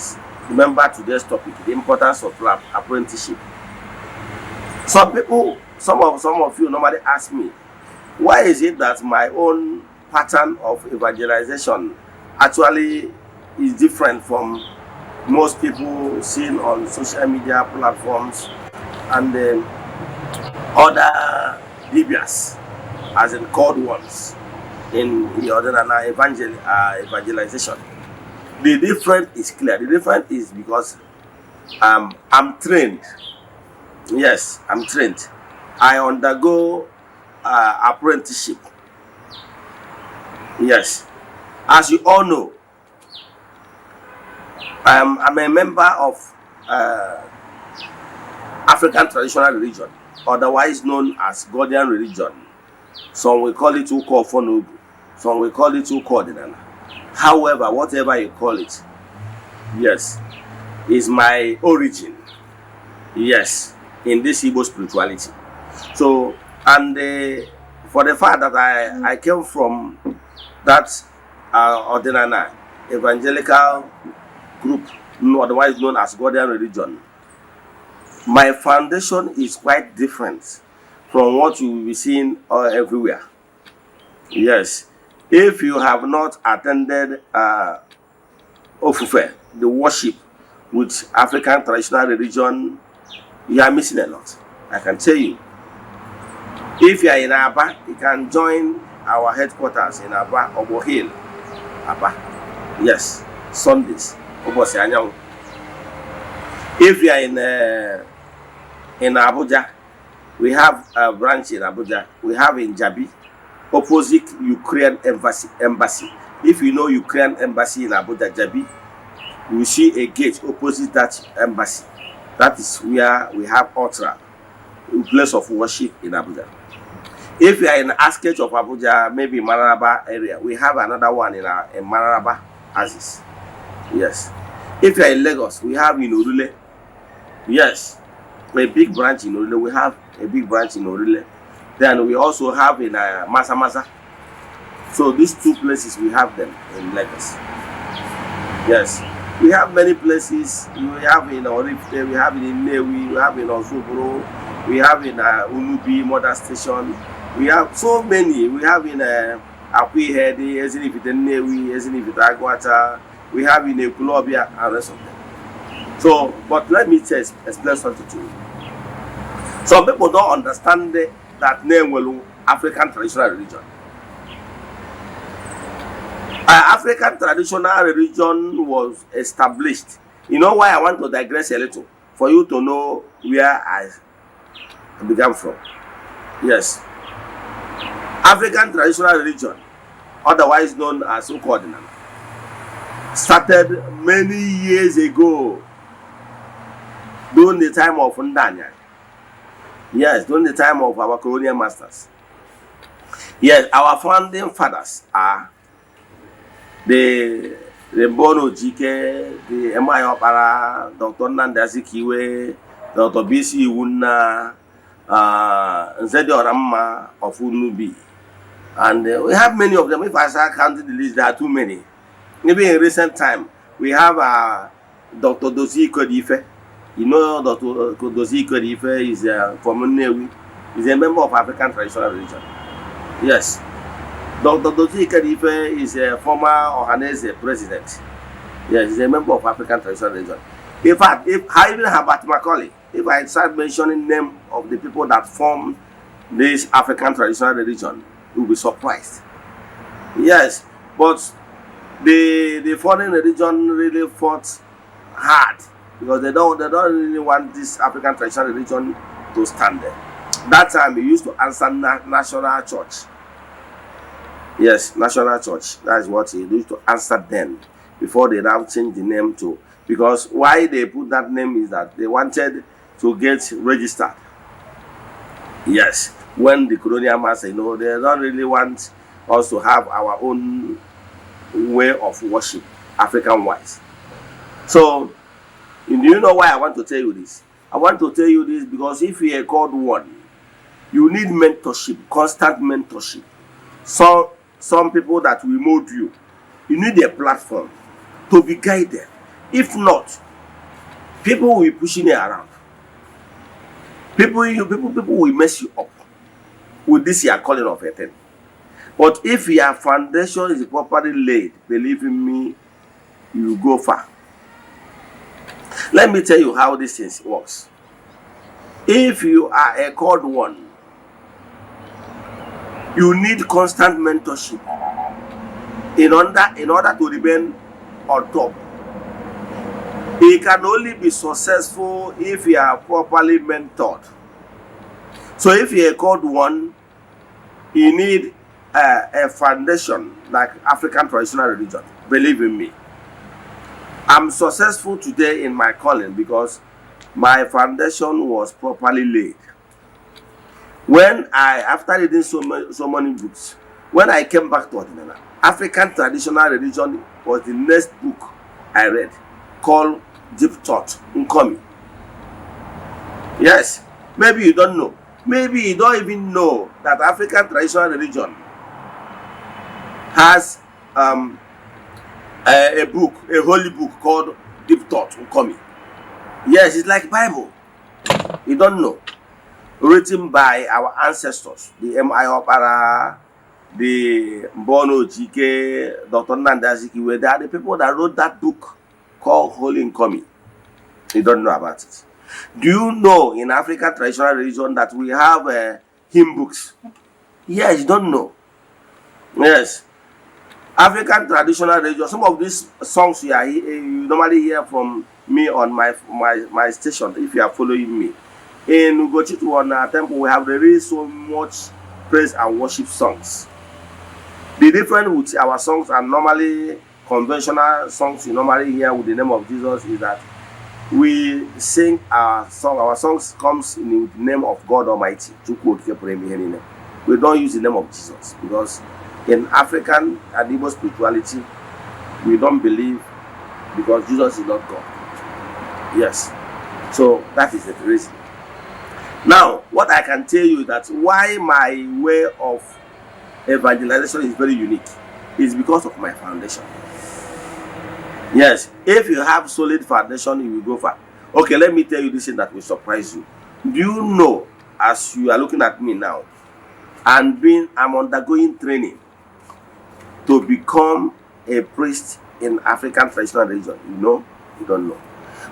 A: Remember today's topic, the importance of apprenticeship. Some of you normally ask me, why is it that my own pattern of evangelization actually is different from most people seen on social media platforms and other Libyas, as in called ones, in the Eze-Ana evangelization? The difference is clear. The difference is because I'm trained. Yes, I'm trained. I undergo apprenticeship. Yes. As you all know, I'm a member of African traditional religion, otherwise known as Ghanaian religion. Some will call it Uko Fonogu. Some will call it Uko Eze-Ana. However, whatever you call it, yes, is my origin. Yes, in this Igbo spirituality. So, and for the fact that I came from that Eze-Ana evangelical group, otherwise known as Ghanaian religion, my foundation is quite different from what you will be seeing everywhere. Yes. If you have not attended Ofufe, the worship with African traditional religion, you are missing a lot. I can tell you. If you are in Aba, you can join our headquarters in Aba, Obo Hill, Aba. Yes, Sundays. If you are in Abuja, We have a branch in Abuja. We have in Jabi, opposite Ukraine embassy. If you know Ukraine embassy in Abuja, Jabi, you will see a gate opposite that embassy. That is where we have altar, a place of worship in Abuja. If you are in the outskirts of Abuja, maybe Mararaba area, we have another one in Mararaba, Aziz. Yes. If you are in Lagos, we have in Urule. Yes. A big branch in Urule. We have a big branch in Urule. Then we also have in Masa. So these two places, we have them in Lagos. Yes. We have many places. We have in Orifte, we have in Newi, we have in Ozubro, we have in Unubi Mother Station. We have so many. We have in Akwihedi, Ezinifite Newi, Ezinifite Agwata. We have in Ekulobia and rest of them. So, but let me just explain something to you. Some people don't understand that name will African traditional religion. African traditional religion was established. You know why I want to digress a little? For you to know where I began from. Yes. African traditional religion, otherwise known as Eze-Ana, started many years ago during the time of Ndanya. Yes, during the time of our colonial masters. Yes, our founding fathers are the Bono Jike, the Emayo Para, Dr. Nnamdi Azikiwe, Dr. B.C. Iwuna, Nzedi Oramma of Unubi. And we have many of them. If I start counting the list, there are too many. Maybe in recent time, we have Dr. Dozie Kodife. You know, Dr. Dozie Kodife is from Nnewi. He's a member of African traditional religion. Yes. Dr. Dozie Kodife is a former Ohanese president. Yes, he's a member of African traditional religion. In fact, if I even have Macaulay, if I start mentioning the name of the people that form this African traditional religion, you'll be surprised. Yes, but the foreign religion really fought hard because they don't really want this African traditional religion to stand there. That time, we used to answer national church. Yes, national church. That's what he used to answer then before they now changed the name to. Because why they put that name is that they wanted to get registered. Yes, when the colonial master, they don't really want us to have our own way of worship, African-wise. So, do you know why I want to tell you this? I want to tell you this because if you are called one, you need mentorship, constant mentorship. Some people that will mold you. You need a platform to be guided. If not, people will be pushing you around. People will mess you up with this your calling of a thing. But if your foundation is properly laid, believe in me, you will go far. Let me tell you how this thing works. If you are a called one, you need constant mentorship in order to remain on top. It can only be successful if you are properly mentored. So if you are called one, you need a foundation like African traditional religion. Believe in me. I'm successful today in my calling because my foundation was properly laid. When after reading so many books, when I came back to Eze-Ana, African traditional religion was the next book I read, called Deep Thought, Nkomi. Yes, maybe you don't know. Maybe you don't even know that African traditional religion has a book, a holy book called Deep Thought, Nkomi. Yes, it's like Bible. You don't know. Written by our ancestors, the M.I. Opara, the Bono Jike, Dr. Nnamdi Azikiwe. They are the people that wrote that book called Holy Nkomi. You don't know about it. Do you know in African traditional religion that we have hymn books? Yes, you don't know. Yes. African traditional religion, some of these songs you normally hear from me on my station, if you are following me. In Ugochitwana temple, we have released so much praise and worship songs. The difference with our songs and normally conventional songs you normally hear with the name of Jesus is that we sing our song. Our songs comes in the name of God Almighty. We don't use the name of Jesus because in African and Igbo spirituality, we don't believe because Jesus is not God. Yes. So that is the reason. Now, what I can tell you that why my way of evangelization is very unique is because of my foundation. Yes, if you have solid foundation, you will go far. Okay, let me tell you this thing that will surprise you. Do you know, as you are looking at me now, I'm undergoing training to become a priest in African traditional religion? You know? You don't know.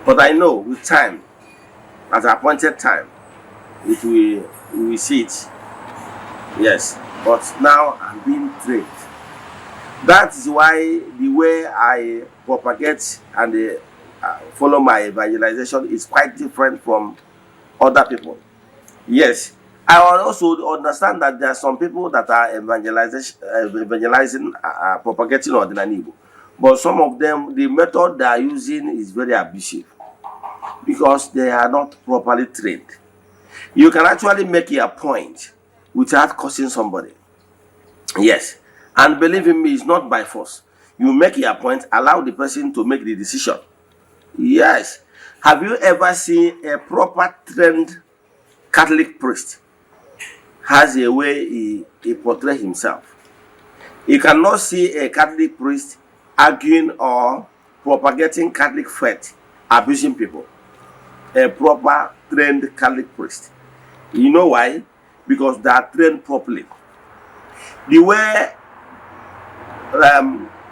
A: But I know with time, at the appointed time, we will see it. Yes, but now I'm being trained. That is why the way I propagate and follow my evangelization is quite different from other people. Yes, I also understand that there are some people that are evangelizing, propagating ordinary Igbo. But some of them, the method they are using is very abusive because they are not properly trained. You can actually make a point without causing somebody. Yes. And believe in me, it's not by force. You make your point, allow the person to make the decision. Yes. Have you ever seen a proper trained Catholic priest has a way he portrays himself? You cannot see a Catholic priest arguing or propagating Catholic faith, abusing people. A proper trained Catholic priest. You know why? Because they are trained properly. The way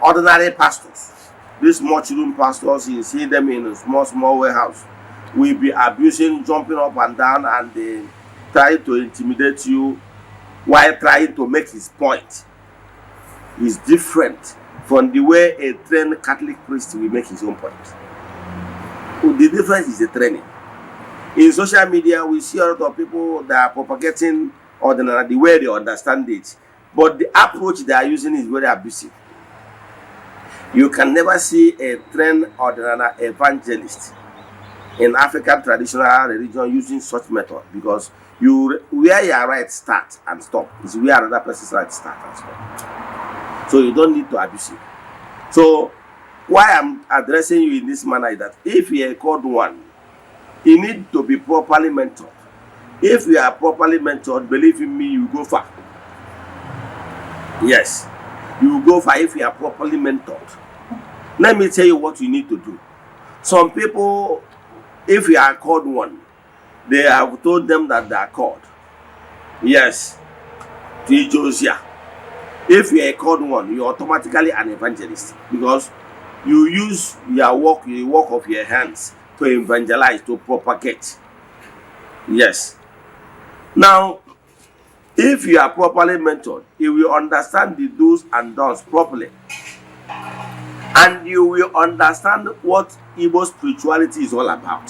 A: ordinary pastors, these mushroom pastors, you see them in a small warehouse, will be abusing, jumping up and down, and they try to intimidate you while trying to make his point. Is different from the way a trained Catholic priest will make his own point. The difference is the training. In social media, we see a lot of people that are propagating ordinary the way they understand it. But the approach they are using is very abusive. You can never see a trained ordinary evangelist in African traditional religion using such method because where your right start and stop is where another person's right start and stop. So you don't need to abuse it. So why I'm addressing you in this manner is that if you are called one, you need to be properly mentored. If you are properly mentored, believe in me, you go far. Yes, you will go far if you are properly mentored. Let me tell you what you need to do. Some people, if you are called one, they have told them that they are called. Yes, to Josiah. If you are called one, you are automatically an evangelist because you use your work of your hands to evangelize, to propagate. Yes. Now, if you are properly mentored, you will understand the do's and don'ts properly. And you will understand what Igbo spirituality is all about.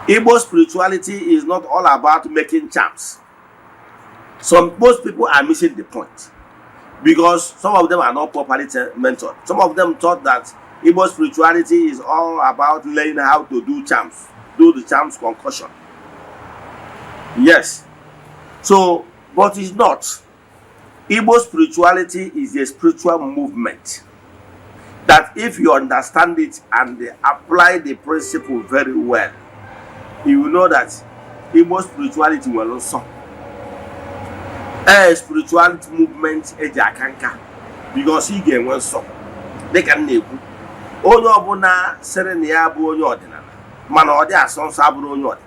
A: Igbo spirituality is not all about making charms. Most people are missing the point. Because some of them are not properly mentored. Some of them thought that Igbo spirituality is all about learning how to do charms. Do the charms concussion. Yes. So, but it's not. Igbo spirituality is a spiritual movement that if you understand it and apply the principle very well, you will know that Igbo spirituality will also a spirituality movement ejakanka because he get one song. They can nebu. Onye obuna sere na ya bụ onye ọdịnala mana ọ dị asọnsọ abụrụ onye ọdịnala.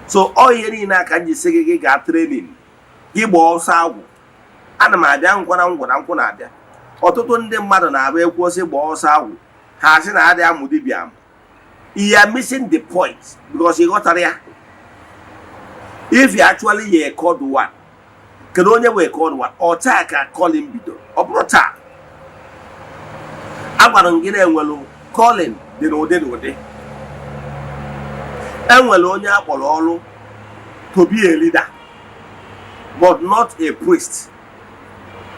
A: So all ihe niile aka nji sị gị ga training gị gba ọsọ agwụ. Ana m abịa ngwa na nkwụ na-abịa. Ọtụtụ ndị mmadụ na-abịa ekwu sị gba ọsọ agwụ ha sị na adị amụ dibịa amụ. You are missing the point because you got area. If you actually hear called one, can only we call one or take a call him bido or brota. I'm going to calling the no day. Enwere onye akpọrọ ọrụ to be a leader, but not a priest.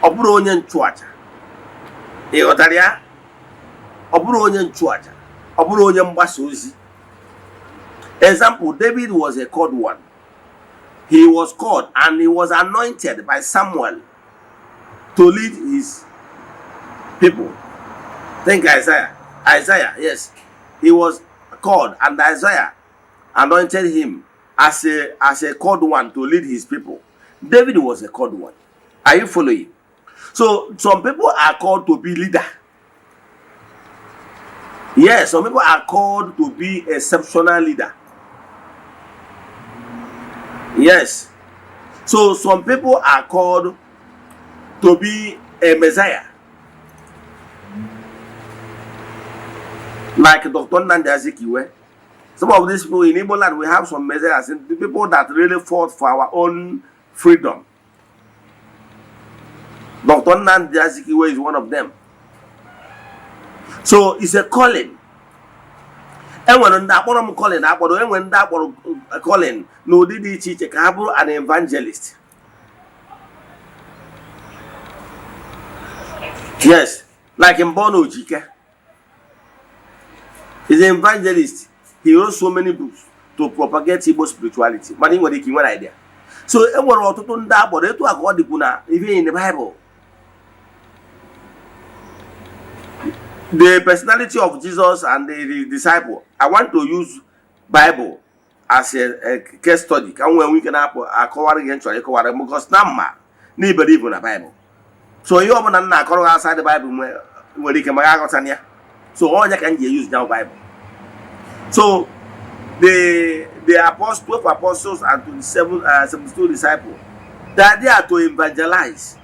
A: Ọ bụrụ onye nchụaja. Ị ghọtara ya? Ọ bụrụ onye nchụaja. Ọ bụrụ onye mgbasa ozi. Example, David was a called one. He was called and he was anointed by Samuel to lead his people. Think Isaiah. Isaiah, yes. He was called and Isaiah anointed him as a called one to lead his people. David was a called one. Are you following? So some people are called to be leader. Yes, some people are called to be exceptional leader. Yes. So some people are called to be a Messiah. Like Dr. Nnamdi Azikiwe. Some of these people in Igbo land, we have some Messiahs, the people that really fought for our own freedom. Dr. Nnamdi Azikiwe is one of them. So it's a calling. And when that one calling, and when that one calling, no did it teach an evangelist. Yes, like in Bono Jike. He's an evangelist. He wrote so many books to propagate Igbo spirituality. But he was one idea. So everyone was to that, but they to accord the even in the Bible. The personality of Jesus and the disciple. I want to use Bible as a case study. And when we can cover against because now they believe in the Bible. So you open and outside the Bible where you can so all you can use now Bible. So the apostles, 12 apostles and 72 disciples, they are there to evangelize.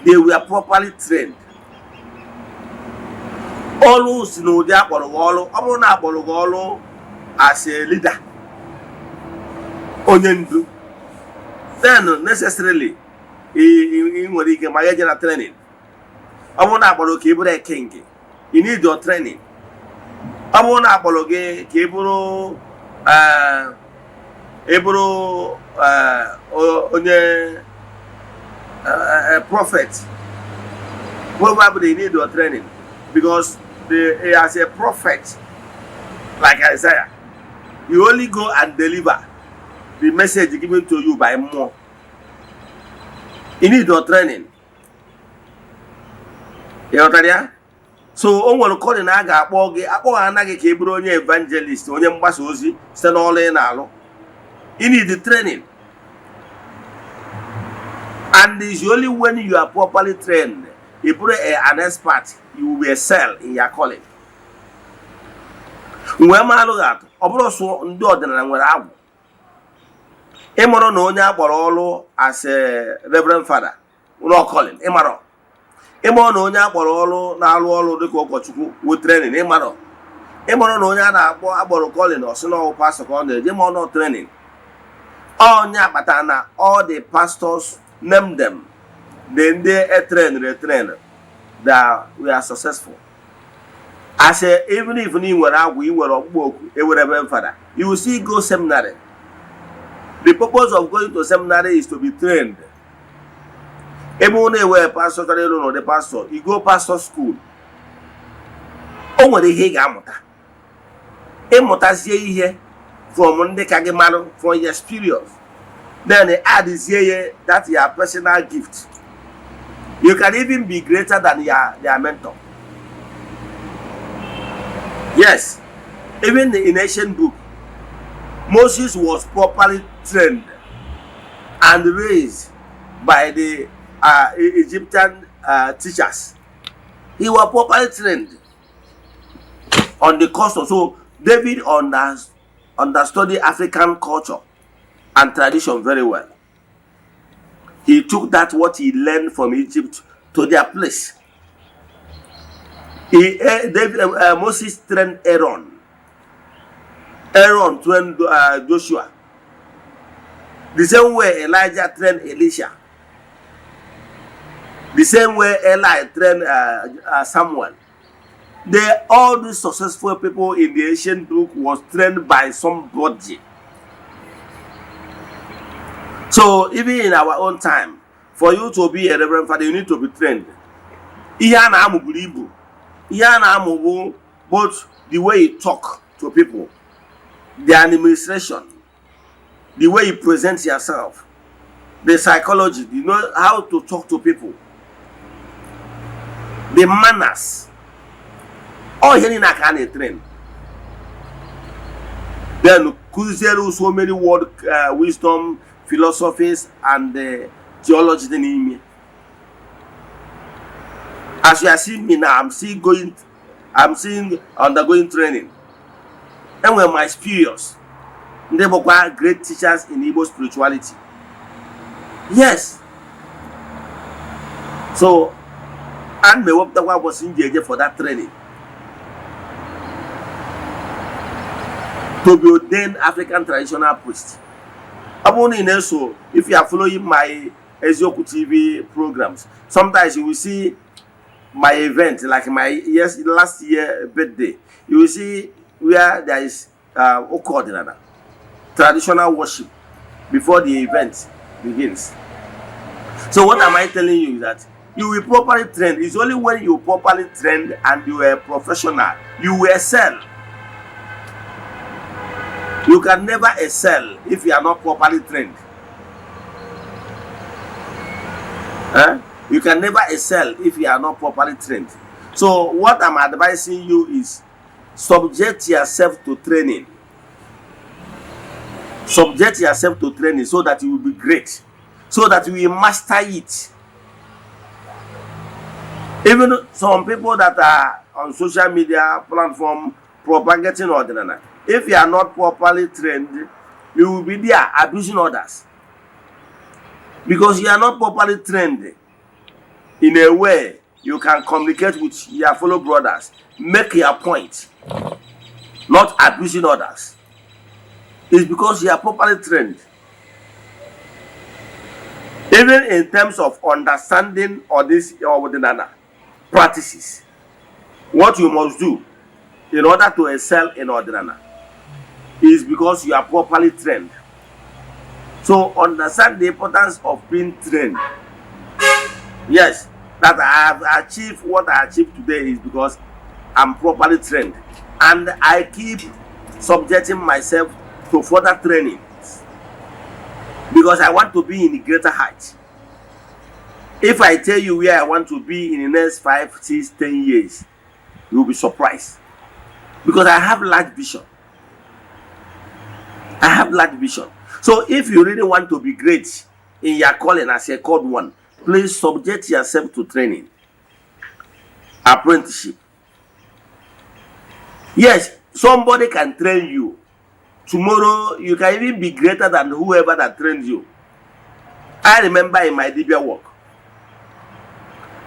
A: They were properly trained. Always know they are all as a leader. Onyendu. Then necessarily in what you can manage training. I want to apologize king. You need your training. I want to apologize Keburo a prophet. Probably need your training because as a prophet like Isaiah, you only go and deliver the message given to you by more. You need your training. You know that? So on will call in Aga Anagi Kebro evangelist, onye mgbasa ozi, site n'ọlụ na-alụ. You need the training. And it's only when you are properly trained, you put an expert, you will excel in your calling. Mgbe ma alụ ga-atụ, ọ bụrụ so ndị ọdịnala nwere agwụ. Ịmụrụ na onye akpọrọ ọlụ as a reverend father, ụlọ calling, ịmụrụ. Ịmụrụ na onye akpọrọ ọlụ na-alụ ọlụ dịka ụkọchukwu with training, ịmụrụ. Ịmụrụ na onye a na-akpọ agbọrọ calling ọsị na pastor ka ọ na-eje ịmụrụ na training. Onye akpata na all the pastors name them. Then they train that we are successful. I say even if we were a reverend father, you will see go seminary. The purpose of going to seminary is to be trained. Even when you were pastor, the pastor, you go pastor school. Oh, the Hegamota. Emotas here from Monday Kagemaro for your experience. Then they add this year that your personal gift. You can even be greater than their mentor. Yes, even in ancient book, Moses was properly trained and raised by the Egyptian teachers. He was properly trained on the custom. So David understood the African culture and tradition very well. He took that what he learned from Egypt to their place. Moses trained Aaron. Aaron trained Joshua. The same way Elijah trained Elisha. The same way Eli trained Samuel. All these successful people in the ancient book was trained by somebody. So even in our own time, for you to be a reverend father, you need to be trained. Both the way you talk to people, the administration, the way you present yourself, the psychology, you know how to talk to people, the manners. All here in a can train. Then could there so many word wisdom, philosophies, and theology in me. As you are seeing me now, I'm seeing undergoing training. And when my spurious, they were great teachers in Igbo spirituality. Yes. So, and me what was engaged for that training. To be ordained African traditional priest. So, if you are following my Eziokwu TV programs, sometimes you will see my event, like my last year birthday. You will see where there is traditional worship before the event begins. So what am I telling you is that you will properly train. It's only when you properly trained and you are a professional, you will excel. You can never excel if you are not properly trained. You can never excel if you are not properly trained. So what I'm advising you is subject yourself to training. Subject yourself to training so that you will be great. So that you will master it. Even some people that are on social media platform propagating Eze-Ana, if you are not properly trained, you will be there abusing others. Because you are not properly trained in a way you can communicate with your fellow brothers, make your point, not abusing others. It's because you are properly trained. Even in terms of understanding or this or Eze-Ana practices, what you must do in order to excel in Eze-Ana is because you are properly trained. So understand the importance of being trained. Yes, that I have achieved what I achieved today is because I'm properly trained, and I keep subjecting myself to further training because I want to be in a greater height. If I tell you where I want to be in the next 5, 6, 10 years, you will be surprised because I have large vision. I have large vision. So if you really want to be great in your calling as a called one, please subject yourself to training, apprenticeship. Yes, somebody can train you. Tomorrow, you can even be greater than whoever that trained you. I remember in my Dibia work,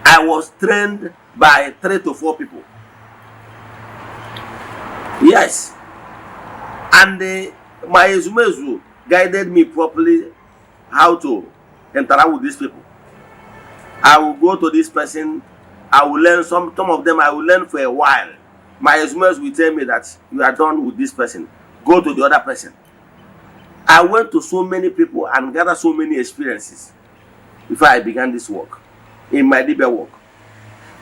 A: I was trained by 3 to 4 people. Yes. And my Ezumezu guided me properly how to interact with these people. I will go to this person, I will learn some of them, I will learn for a while. My Ezumezu will tell me that you are done with this person. Go to the other person. I went to so many people and gathered so many experiences before I began this work, in my Dibia work.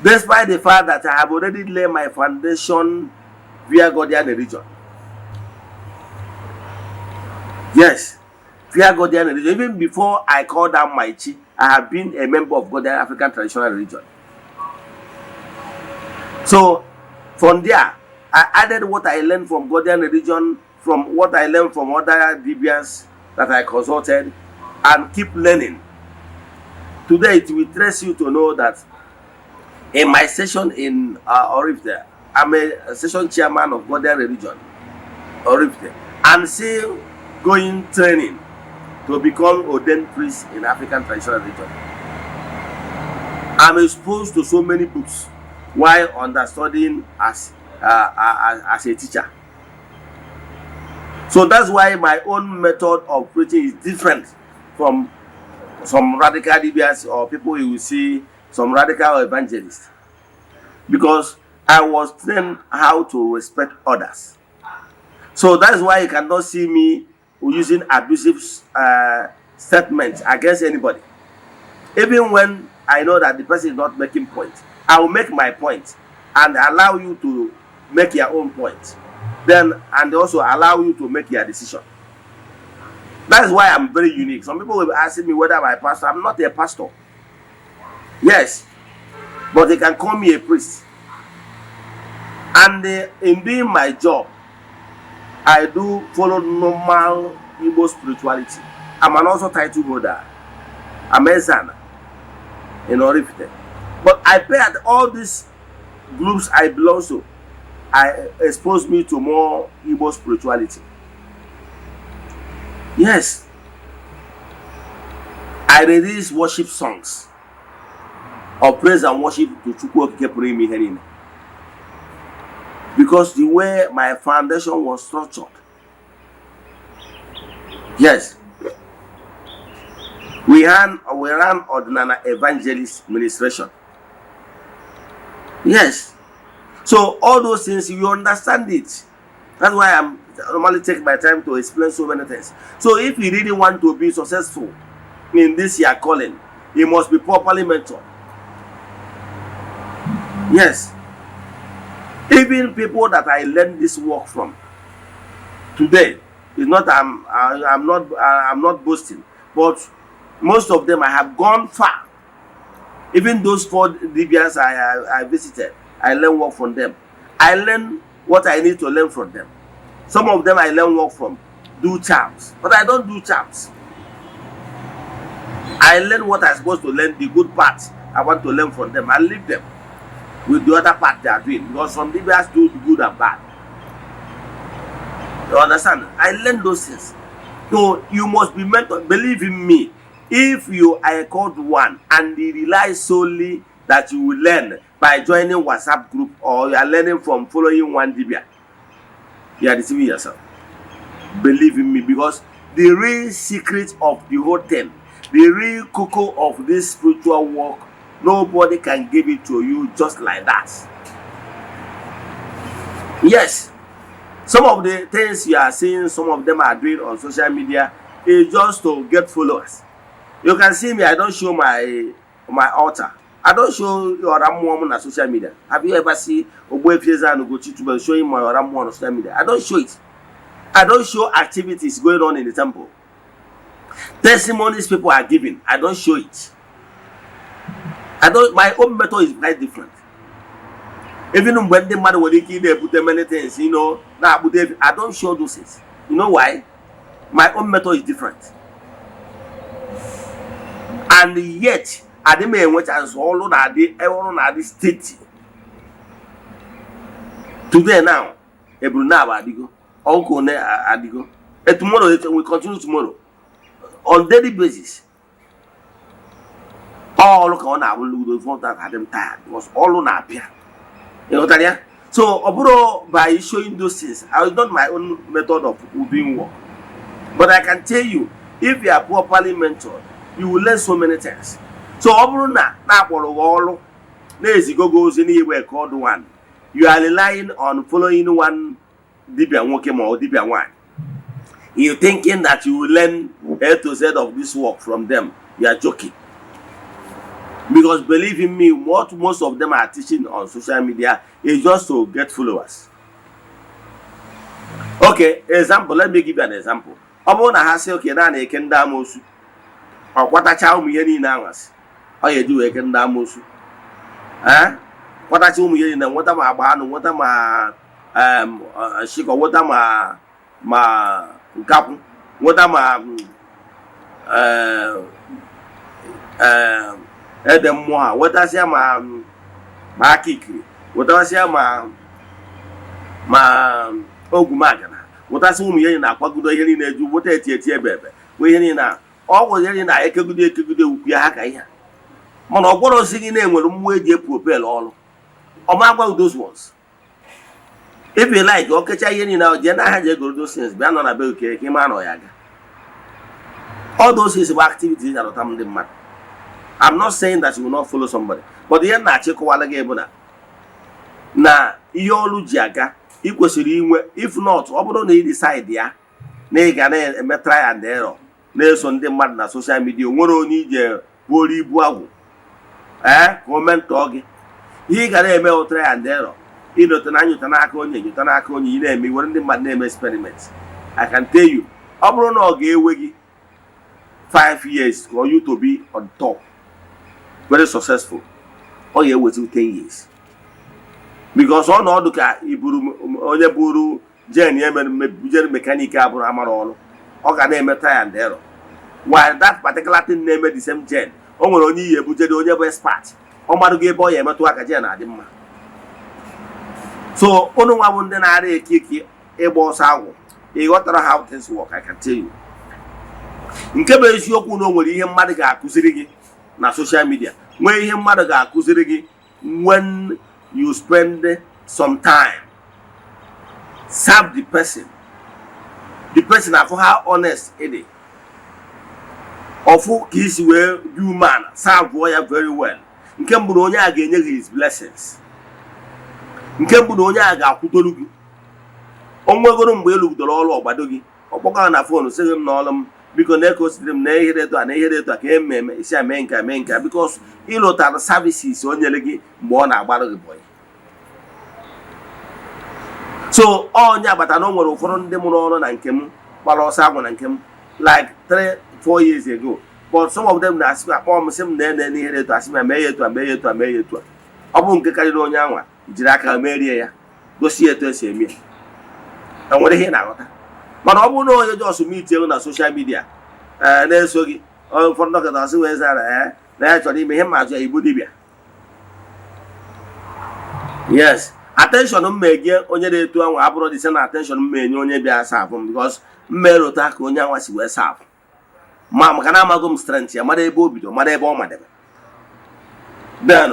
A: Despite the fact that I have already laid my foundation via Godian religion. Yes, via Godian religion. Even before I called down my chi, I have been a member of Godian African traditional religion. So, from there, I added what I learned from Godian religion, from what I learned from other Dibians that I consulted, and keep learning. Today, it will interest you to know that in my session in Orifte, I'm a session chairman of Godian religion, Orifte, and still going training to become ordained priest in African traditional religion. I'm exposed to so many books while understudying as a teacher. So that's why my own method of preaching is different from some radical DBS or people you will see, some radical evangelists. Because I was trained how to respect others. So that's why you cannot see me using abusive statements against anybody. Even when I know that the person is not making point, I will make my point and allow you to make your own point. Then, and also allow you to make your decision. That's why I'm very unique. Some people will be asking me whether I'm a pastor. I'm not a pastor. Yes, but they can call me a priest. And in doing my job, I do follow normal Igbo spirituality. I'm an also title holder. I'm Eze-Ana in Orifite. But I pay at all these groups I belong to. I expose me to more Igbo spirituality. Yes. I release worship songs of praise and worship to Chukwu Okike Pụrụ Ime Ihe Niile. Because the way my foundation was structured. Yes. We ran ordinary evangelist ministration. Yes. So all those things, you understand it. That's why I normally take my time to explain so many things. So if you really want to be successful in this your calling, you must be properly mentored. Yes. Even people that I learned this work from today, is not I'm not boasting, but most of them I have gone far. Even those 4 DBS I visited, I learned work from them. I learned what I need to learn from them. Some of them I learn work from, do charms, but I don't do charms. I learn what I'm supposed to learn, the good parts I want to learn from them. I leave them with the other part they are doing, because some DBS do the good and bad. You understand? I learned those things. So you must be mentored. Believe in me. If you are called one and you rely solely that you will learn by joining WhatsApp group, or you are learning from following one DBA, you are deceiving yourself. Believe in me, because the real secret of the whole thing, the real cocoa of this spiritual work, nobody can give it to you just like that. Yes. Some of the things you are seeing, some of them are doing on social media, is just to get followers. You can see me, I don't show my altar. I don't show your Ramu on social media. Have you ever seen Eze-Ana go to showing my Ramu on social media? I don't show it. I don't show activities going on in the temple. Testimonies people are giving, I don't show it. My own method is quite different. Even when the man will they put many things, you know, now I don't show those things. You know why? My own method is different. And yet, I didn't watch as all on the state. Today now, Ebruna Adigo, Uncle Adigo. And tomorrow we continue tomorrow. On daily basis. All look on our look the that had them tired. It was all on our pier. You know what I mean? So, by showing those things, I was not my own method of doing work. But I can tell you, if you are properly mentored, you will learn so many things. So, goes anywhere called one. You are relying on following one Dibia Wokem or Dibia one. You're thinking that you will learn A to Z of this work from them. You are joking. Because believe in me, what most of them are teaching on social media is just to get followers. Okay, example, let me give you an example. Obona has said, okay, now they can damosu. Or what a child me any hours. How you do a can damosu? Eh? What I told me in what am I ban, what am I shiko, what am I ma gap, what am I Edemwa, what I say ma kiki, what I say ma ogumagana, what I saw me in a pagoda here in a do what a tia baby. We in a always here in a ekudu Yahaka. Monogoro singing name will move your propel all. Or about those ones. If you like, okay, Chayin now, Jenna had to go those things, ban on a bill cake, man or yaga. All those is activities that are the man. I'm not saying that you will not follow somebody, but the end I check while again. na ihe ọrụ ji aga ị kwesịrị inwe, if not ọ bụrụ na ị decide ya na ị ga na-eme try and error na-eso ndị mmadụ na social media, nwere onye ije buoro ibu agwụ ka o mentọọ gị. Ihe ị ga na-eme try and error, ịnọte na nyụta n'aka onye ị na-eme iwere ndị mmadụ na-eme experiment. I can tell you, ọ bụrụ na ọ ga-ewe gị 5 years for you to be on top very successful, ọ ga-eweta 10 years because ọnọdụ ka iburu onye buru jen jere mekanik abụrụ amara ọrụ, ọ ga na-eme try and error. While that particular thing na-eme the same gen, o nwere onye ihe ebujere onye bụ expert, ọ marụ gị ebe ọ ya emetụ aka jen adị mma. So ụnụ nwa bụ ndị na-ara ekike ịgba ọsọ agwụ, ị ghọtara how things work. I can tell you nke bụ eziokwu na o nwere ihe mmadụ ga-akụziri gị na social media, nwee ihe mmadụ ga-akụziri gị when you spend some time serve the person afọ how honest it is, ọfụ ka isi wee be human serve ya very well. Nke mbụ na onye a ga-enye gị his blessings, nke mbụ na onye a ga-akwụdoro gị. Onwegoro mgbe elugidoro ọrụ ọgbado gị, ọkpọkọ na fon sị m n'ọrụ m, biko na-ekosiri m na ihe etu a na ihe etu a ka eme isi ame nka because ịlụtara services o nyere gị mgbe ọ na-agbara gị bọyị. So onye agbata na o nwere ụfọdụ ndị mụrụ ọrụ na nke m gbara ọsọ agwụ na nke m like 3-4 years ago, but some of them na-asị akpọ m sị m na ihe etu asị m mee ya etu a. Ọ bụ nke karịrị onye anwa jiri aka merie ya, gosi etu esi eme ya. Enwere ihe na-aghọta. Mana ọ bụrụ na onye jọs meet ego na social media na-eso gị, ụfọdụ dọkịta ọsị wee zara na ya chọrọ ime ihe ma azụ ya ibu dibịa. Yes, attention m na-enye onye na-etu anwa abụrụ dị sị na attention m na-enye onye bịa safụ m, because mmerụta ka onye anwa si wee safụ maka na amago m strength ya, mara ebe o bido, mara ebe ọ madebe, then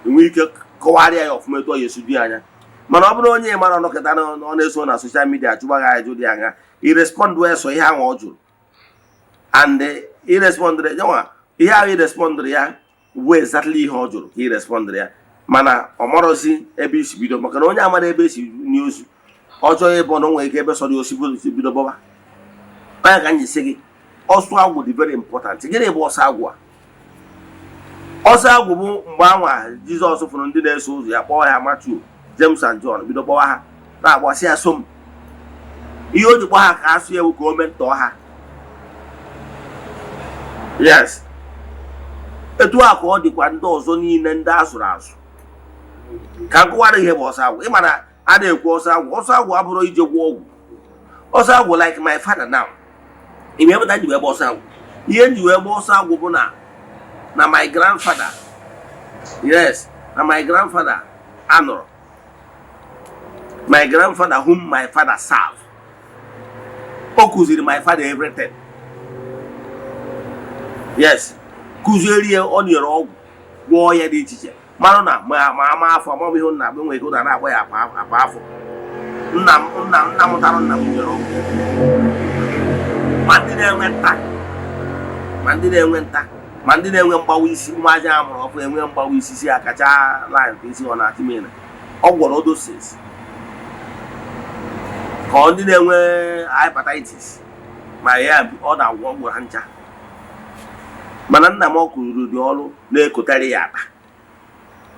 A: enwe ike kọwarịa ya ọfụma etu ọ ya di anya. Mana ọ bụrụ onye mara ọnọkịta ọ na-eso na social media chụgba gị ajụ dị anya, irespond wee so ihe ahụ ọ jụrụ, and irespondre nyanwa ihe ahụ irespondre ya bụ exactly ihe ọ jụrụ ka irespondre ya, mana ọ marọzi ebe isi bido, maka na onye amara ebe esi n'ozu ọ chọọ ebe ọ na nwere ike ebe sọrọ osi bido bọba. Onye ka anyị sị gị ọsọ agwụ dị very important. Gịnị bụ ọsọ agwụ a? Ọsọ agwụ bụ mgbe anwa Jizọs fụrụ ndị na-eso ụzọ ya, kpọọ ha Matthew, James and John, bido kpọwa ha na-agbasị ya som. Ihe o ji kpọọ ha ka asụ ewu ka o mentọọ ha. Yes, etu a ka ọ dịkwa ndị ọzọ niile ndị azụrụ azụ. Ka nkụwara ihe bụ ọsọ agwụ. Ị mana a na-ekwu ọsọ agwụ. Ọsọ agwụ abụrụ ije gwọ ọgwụ. Ọsọ agwụ like my father now. Ime ebe na ji wee gba ọsọ agwụ. Ihe ji wee gba ọsọ agwụ bụ na my grandfather, yes, na my grandfather anọrọ. My grandfather whom my father served, o kụziri my father everything. Yes, kụzieri ya ọ nyere ọgwụ gwọọ ya dị iche iche. Mara na ma ama afọ ma ọ bụ ihe nna bụ nwere ike ụda na-agba ya apa afọ. Nna mụtara nna m nyere ọgwụ. Ma ndị na-enwe nta, ma ndị na-enwe mgbawa isi, ụmụaja amụrụ ọkụ enwe mgbawa isi si akacha line ka isi ọ na-atị mmiri. Ọ gwọrọ doses. Ka ndị na-enwe hepatitis ma ya ọ na-agwọ ọgwụ ha ncha. Mana nna m ọ kụrụ dị ọrụ na-ekotarị ya akpa.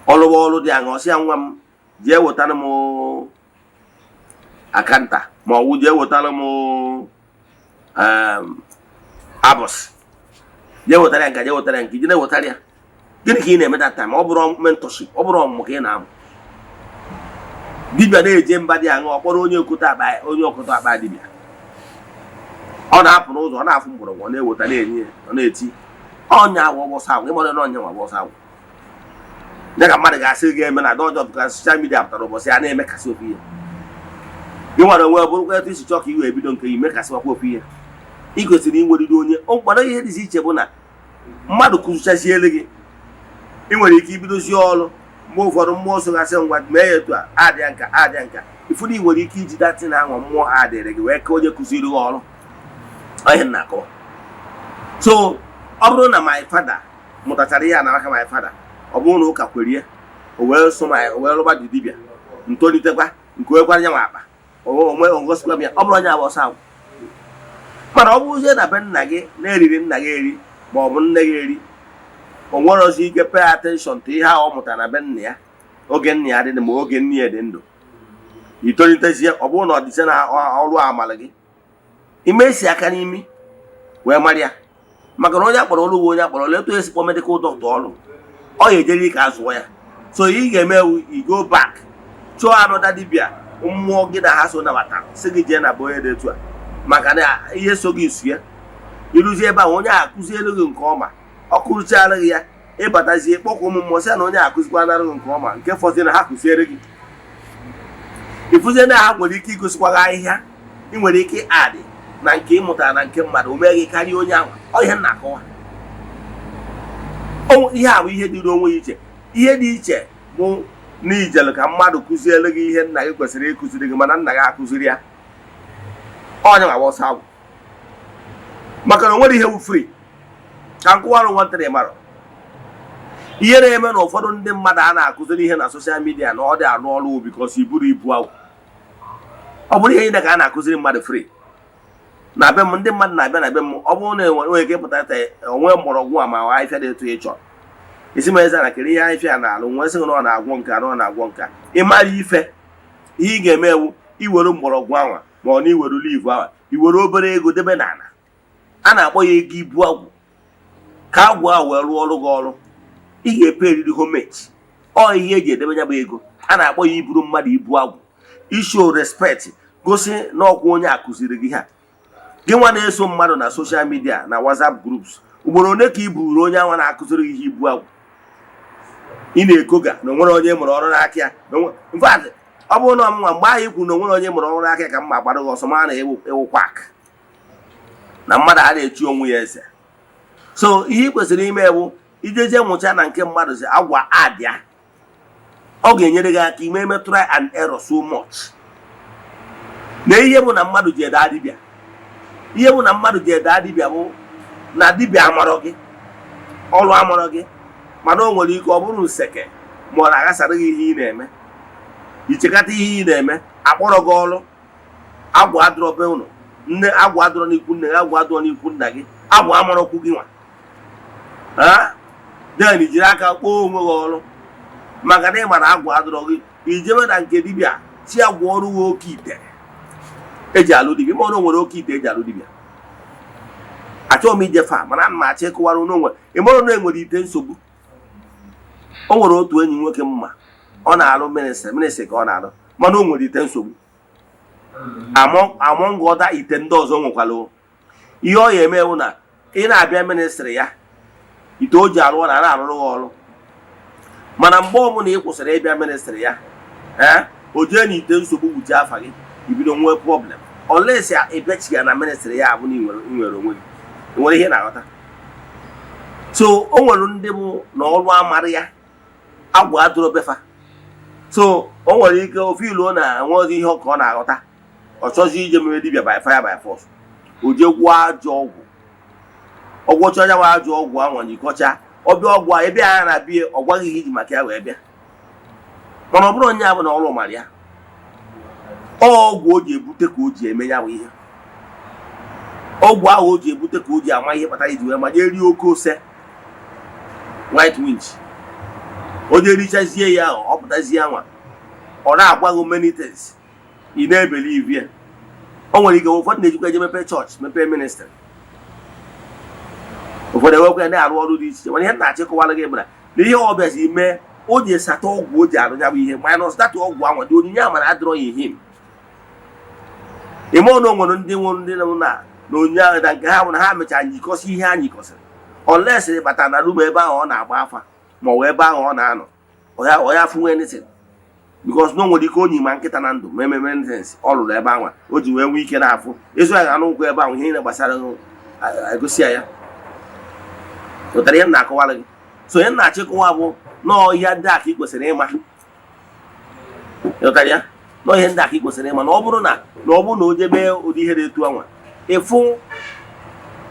A: Ọrụ dị aṅụ, ọsị ya nwa m jee wetara m akanta ma ọ wụ jee wetara m abọs, jee wetara ya nka, jee wetara ya nke, jee na-ewetara ya. Gịnị ka ị na-emeta taa ma ọ bụrụ mentorship, ọ bụrụ ọmụmụ ka ị na-amụ? Dibịa na-eje mba dị aṅụ, ọ kpọrọ onye ọkụta akpa dibịa. Ọ na-apụ n'ụzọ, ọ na-afụ mgbọrọgwụ, ọ na-eweta na-enye, ọ na-eti ọnya agwọ ọgbọsọ agwụ. Ịmara na ọnya nwa ọgbọsọ agwụ. Ndị ka mmadụ ga-asị gị eme na dọjọ ka social media pụtara ụbọchị a na-emekasị ofu ihe. Gị nwere onwe bụrụkwa etu isi chọọ ka iwe ebido nke imekasịwakwa ofu ihe. Ị kwesịrị inweriri onye mkpọrọ ihe dị iche bụ na mmadụ kụzichaziele gị, ị nwere ike ibidozi ọrụ. Mgbe ụfọdụ mmụọ so gasị ngwa mee ya etu a adịa nka ifụrụ ị nwere ike iji datị na anwa mmụọ adịrị gị wee ka onye kụziri gị ọrụ. Onye na-akọwa. So ọ bụrụ na my father mụtachara ihe a na aka my father, ọ bụrụ na ụka kwere ya, o wee so o wee lụba dị dibịa, ntolitekwa nke wekwara nya nwa akpa onwe ngosikwa m ya ọ bụrụ onye abụ ọsọ agwụ mana ọ bụzie na be nna gị na-eriri nna gị eri ma ọ bụ nne gị eri o nwere ozi ike pay attention to ihe ahụ ọ mụtara na be nna ya oge nna ya dị ma oge nne ya dị ndụ itolitezie ọ bụrụ na ọ dịzie na ọrụ amala gị ime esi aka n'imi wee mara ya maka na onye akpọrọ ọrụ uwe onye akpọrọ ọrụ etu esikpọ medical doctor ọrụ ọ ya ejere ike azụọ ya so ị ga-eme i go back chọọ anọda dibịa mmụọ gị na ha so nabata si gị jee na bụ onye dị etu a maka na ihe so gị isu ya iruzie ebe ahụ onye akụzielu gị nke ọma ọ kụrụchiara gị ya ịbatazie kpọkwa ụmụ mmụọ sị na onye akụzikwanara gị nke ọma nke fọzie na ha kụziere gị ịfụzie na ha nwere ike igosikwa gị ahịhịa ị nwere ike adị na nke ị mụtara na nke mmadụ o mee gị karịa onye ahụ ọ ihe na-akọwa ihe a bụ ihe dị n'onwe iche ihe dị iche bụ n'ijelu ka mmadụ kụziere gị ihe nna gị kwesịrị ịkụziri gị mana nna gị akụziri ya onye nwa ọsọ agwụ maka na o nwere ihe wu free ka nkụwarụ nwantịrị marụ ihe na-eme na ụfọdụ ndị mmadụ a na-akụziri ihe na soshal midia na ọ dị arụ ọrụ bikos iburu ibu agwụ ọ bụrụ ihe niile ka a na-akụziri mmadụ free na be m ndị mmadụ na-abịa na be m ọ bụrụ na enwere ike ịpụta onwe mgbọrọgwụ a ma ahịfịa dị etu ị chọrọ isi ma Eze-Ana kere ihe ahịfịa na-alụ nwee sị na ọ na-agwọ nka na ọ na-agwọ nka ịmara ife ihe ị ga-eme ewu iwere mgbọrọgwụ anwa ma ọ na iwere livu anwa iwere obere ego debe n'ala a na-akpọ ya ego ibu agwụ ka agwụ ahụ wee rụọ ọrụ gị ọrụ ị ga-epe eriri homage ọ ihe eji edebe ya bụ ego a na-akpọ ya iburu mmadụ ibu agwụ isho respect gosi na ọkwa onye akụziri gị ha gị nwa na-eso mmadụ na soshal midia na WhatsApp groups ugboro ole ka i buru onye anwa na-akụziri gị ihe ibu agwụ ị na-ekoga na onwere onye mụrụ ọrụ n'aka ya mfadị ọ bụrụ na ọmụnwa mgbe ahụ ikwu na onwere onye mụrụ ọrụ n'aka ya ka mma agbara gị ọsọ ma na-ewu kwak na mmadụ a na-echi onwe ya eze so ihe ị kwesịrị ime ewu ijeje nwụcha na nke mmadụ si agwa adịa ọ ga-enyere gị aka ime try and error so much na ihe bụ na mmadụ ji ede adịbịa ihe bụ na mmadụ ji ede adịbịa bụ na dibịa amarọ gị ọrụ amarọ gị mana o nwere ike ọ bụrụ nseke ma ọ na-aghasara gị ihe ị na-eme ichekata ihe ị na-eme akpọrọ gị ọrụ agwụ adụrọ be ụnụ nne agwụ adụrọ n'ikwu nne gị agwụ adụrọ n'ikwu nna gị agwụ amarọkwu gị nwa den jiri aka kpọọ onwe gị ọrụ maka na ị mara agwụ adụrọ gị ijebe na nke dibịa chi agwụ ọrụ gị oke ite eji alụ dibịa ma ọ nwere oke ite eji alụ dibịa achọghị m ijefe a mana ana m achọ ịkụwara n'onwe ịmụrụ na enwere ite nsogbu o nwere otu enyi nwoke mma ọ na-alụ ministrị ka ọ na-alụ mana o nwere ite nsogbu among other ite ndị ọzọ nwekwara ihe ọ ya emewu na ị na-abịa ministrị ya ite o ji alụ na na-arụrụ gị ọrụ mana mgbe ọbụla ị kwụsịrị ịbịa ministrị ya o jee na ite nsogbu wuche afa gị ibido nwee problem olesi ịbịachiga na ministrị ya abụ na nwere onwe gị nwere ihe na-aghọta so o nwere ndị bụ na ọrụ amarị ya agwụ adụrụ befa so o nwere ike ofe ilu na enweghị ihe ka ọ na-aghọta ọ chọzi ije mere dibịa by fire by force o jee gwụọ ajọ ọgwụcha ya nwa ajọ ọgwụ anwa jikọcha ọbịa ọgwụ a ebe a na-abịa ọ gwaghị ihe iji maka ya wee bịa mana ọ bụrụ onye ahụ na ọrụ mara ya ọgwụ o ji ebute ka o ji eme ya bụ ihe ọgwụ ahụ o ji ebute ka o ji ama ihe kpatara iji wee ma je rie oke ose white winch o je richazie ya ọ pụtazie anwa ọ na-agwa gị many things ị na-ebelive ya o nwere ike ụfọdụ na-ejikwa eje mepee chọọchị mepee ministrị ụfọdụ ewekwa ya na-arụ ọrụ dị iche iche mana ihe na-achịkọwara gị bụla na ihe ọ bịazi mee o ji esata ọgwụ o ji arụ ya bụ ihe minus data ọgwụ anwa dị onyinye amara adịrọ ya ihe ime ọnụ nwere ndị nwụrụ ndị na onyinye ahụ na nke ha bụ na ha mechara njikọsi ihe ha nyikọsịrị olesịrị bata na rum ebe ahụ ọ na-agba afa ma ọ bụ ebe ahụ ọ na-anọ ọ ya fụ anything because na o nwere ike onyi ma nkịta na ndụ ma ememe nitens ọ lụrụ ebe ahụ o ji wee nwee ike na-afụ ezu ya anụ ụkwụ ebe ahụ ihe niile gbasara egosi ya ụtara ihe na-akọwara gị so ihe na-achịkọwa bụ nọọ ihe ndị aka ị kwesịrị ịma ụtara ya nọọ ihe ndị aka ị kwesịrị ịma na ọ bụrụ na o jebe ụdị ihe na-etu anwa ịfụ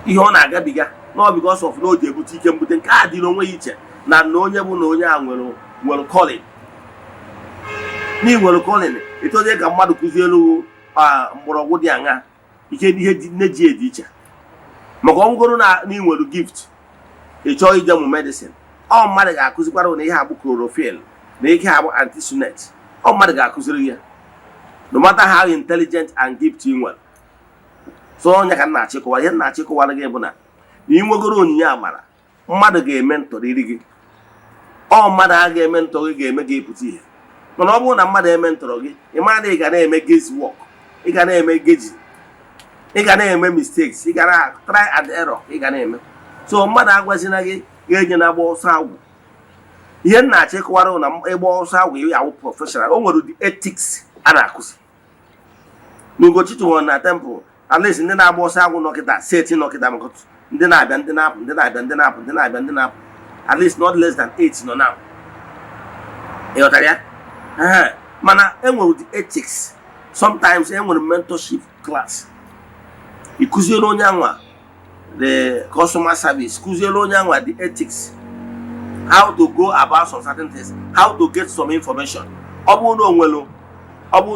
A: ihe ọ na-agabiga nọọ because of na o ji ebute ike mbute nke a dịrị onwe ya iche na onye bụ na onye a nwere calling N'inwere calling itoje ka mmadụ kuzielu mgbọrọgwụ dị aṅa ihe neji dị iche maka ọgwụgoro na n'inwere gift ịchọ ije mụ medicine ọ mmadụ ga-akụzikwara na ihe abụ chlorophyll na ihe abụ antisunet ọ mmadụ ga-akụziri ya no matter how intelligent and gift ị nwere. So onye ka na-achịkọwa ihe na-achịkọwara gị bụ na inwegoro onyinye amara mmadụ ga-eme ntọrịrị gị ọ mmadụ a ga-eme ntọ gị ga-eme gị ịpụta ihe mana ọ bụrụ na mmadụ eme ntọrọ gị ị mara na ị ga na-eme gezi work ị ga na-eme geji ị ga na-eme mistakes ị ga na try and error ị ga na-eme. So mmadụ agwazina gị ga-enye na agba ọsọ agwụ ihe na-achịkọwara na ịgba ọsọ agwụ ya awụ professional o nwere ụdị ethics a na-akụzi n'Ugochi tụrụ na temple at least ndị na-agba ọsọ agwụ nọkịta seti nọkịta maka ndị na-abịa ndị na-apụ ndị na-abịa ndị na-apụ ndị na-abịa ndị na-apụ at least not less than 8 nọ now. Ịghọtara ya? Mana enwere ụdị ethics sometimes enwere mentorship class ịkụziere onye anwa the customer service kụziere onye anwa the ethics how to go about some certain things how to get some information ọ bụrụ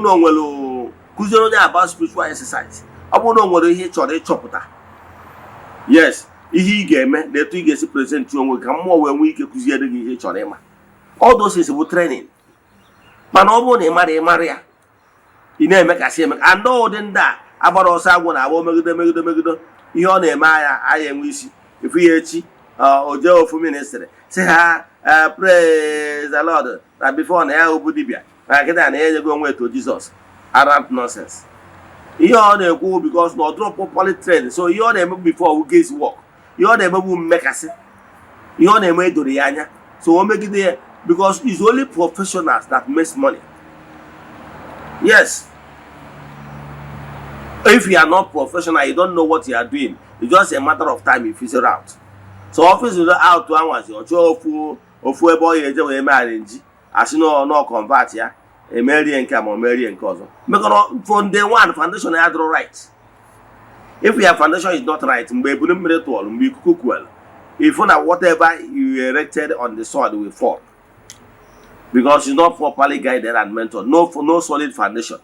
A: na onwere kụziere onye about spiritual exercise ọ bụrụ na onwere ihe chọrọ ịchọpụta yes ihe ị ga-eme na etu ị ga-esi present onwe ka mmụọ wee nwee ike kụziere gị ihe chọrọ ịma all those things bụ training mana ọ bụrụ na ị mara ya ị na-eme kasị eme and ụdị ndị a agbara ọsọ agwụ na agba megide ihe ọ na-eme anya enwe isi ifu ya echi o jee ofu ministry si ha praise the Lord na before na ya obu dibia na nkịta na ya enyego onwe eto Jizọs arab nonsense. Ihe ọ na-ekwu because na ọ dụrụ properly trained so ihe ọ na-eme before who gets work ihe ọ na-eme bụ mmekasị ihe ọ na-eme edoro ya anya so o megide ya because it's only professionals that makes money. Yes, if you are not professional you don't know what you are doing it's just a matter of time you figure out. So office is out to anwazi ọchọ ofu ebe ọ ya eje wee mee arrange asị no convert ya emerie nke ma merie nke ọzọ because from day one foundation ya dụrụ right. If your foundation is not right mgbe ebunu mmiri tụọlụ mgbe ikuku kwelu if na whatever you erected on the soil will fall because it's not properly guided and mentored no solid foundation.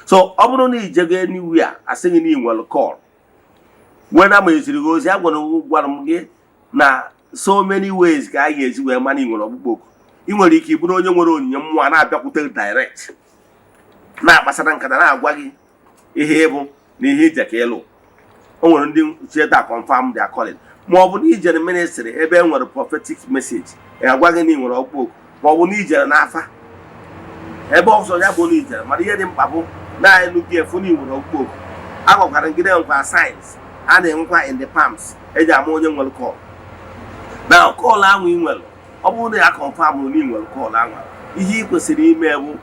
A: So ọ bụrụ na ijego anywhere asịghị na inwere call whether ma eziri gị ozi gwara m gị na so many ways ka a ga-esi wee mana inwere ọkpụkpọ oku ị nwere ike ịbụrụ onye nwere onyinye mmụọ na-abịakwute direct na-akpasara nkata na-agwa gị ihe ịbụ na ihe ije ka ịlụ o nwere ndị cheta confirm their calling ma ọ bụ na ijere ministry ebe e nwere prophetic message ga-agwa gị na ị nwere ọkpụkpọ oku ma ọ bụ na ijere n'afa ebe ọzọ ya bụ na ijere mana ihe dị mkpa bụ na enu gị efu na ị nwere ọkpụkpọ oku agwakwara ngide nkwa signs a na-enwekwa in the palms eji ama onye nwere call na call ahụ ị nwere ọ bụrụ na ya confirm na ị nwere call ahụ ihe ị kwesịrị ime bụ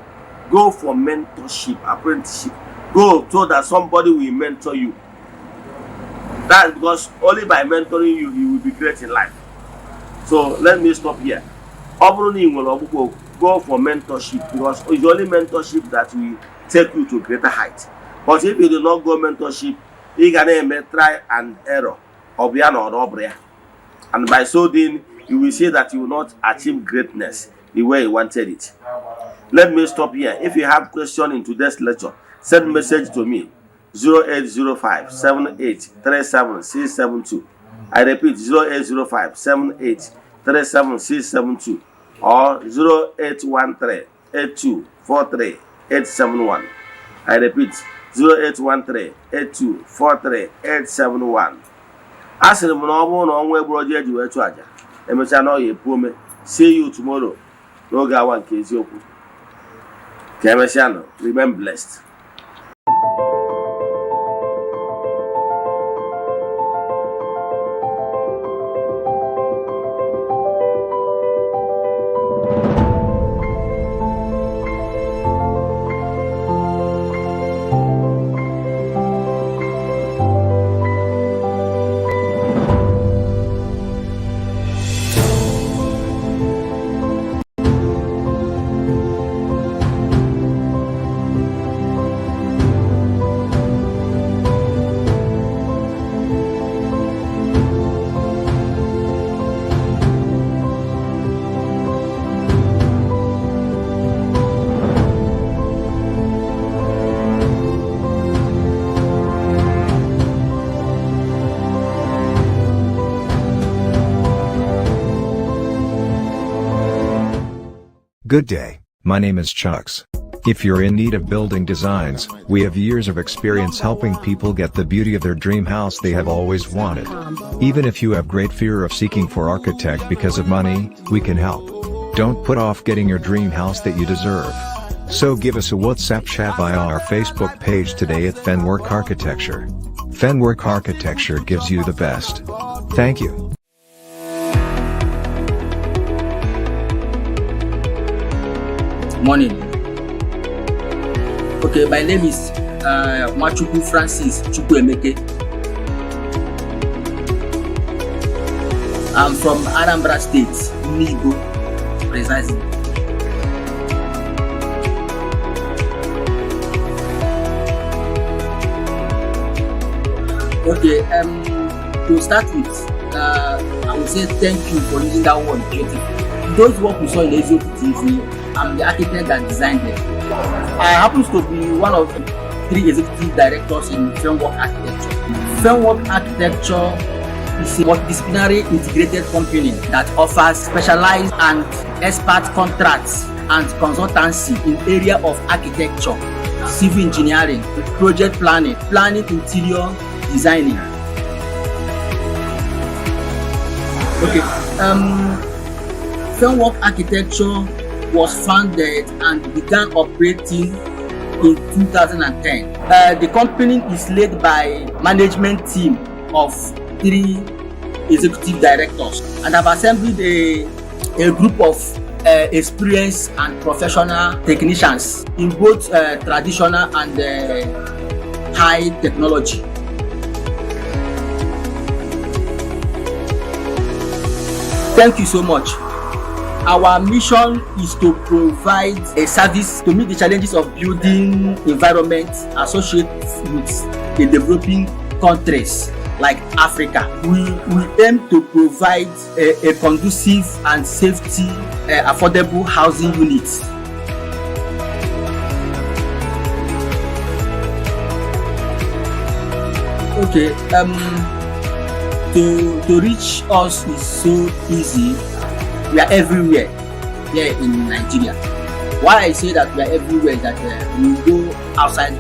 A: go for mentorship apprenticeship go so that somebody will mentor you. That's because only by mentoring you will be great in life. So let me stop here. Go for mentorship because it's only mentorship that will take you to greater height. But if you do not go mentorship, you can try and error and by so doing you will see that you will not achieve greatness the way you wanted it. Let me stop here. If you have questions in today's lecture, send message to me 0805 78 37 672. I repeat 0805 78 37 672 or 0813 82 43 871. I repeat 0813 82 43 871. Asịrị m na ọ bụrụ na ọnwa egburu ọjọọ eji wee chụ aja emechaa na ọ ya epu ome. See you tomorrow n'oge awa nke eziokwu. Ka emesịa nọ, remain blessed.
C: Good day, my name is Chucks. If you're in need of building designs, we have years of experience helping people get the beauty of their dream house they have always wanted. Even if you have great fear of seeking for architect because of money, we can help. Don't put off getting your dream house that you deserve. So give us a WhatsApp chat via our Facebook page today at Fenwork Architecture. Fenwork Architecture gives you the best. Thank you.
D: Morning. Okay, my name is Machuku Francis Chukwuemeke. I'm from Anambra State, Nibo, precisely. Okay, to start with, I would say thank you for using that word, beautiful. Those work we saw in Eziokwu TV, I'm the architect that designed them. I happen to be one of 3 executive directors in Framework Architecture. Framework Architecture is a multidisciplinary integrated company that offers specialized and expert contracts and consultancy in area of architecture, civil engineering, project planning, interior designing. Okay, Framework Architecture was founded and began operating in 2010. The company is led by management team of 3 executive directors, and have assembled a group of experienced and professional technicians in both traditional and high technology. Thank you so much. Our mission is to provide a service to meet the challenges of building environment associated with the developing countries like Africa. We aim to provide a conducive and safety, affordable housing units. Okay, to reach us is so easy. We are everywhere here in Nigeria. Why I say that we are everywhere is that we go outside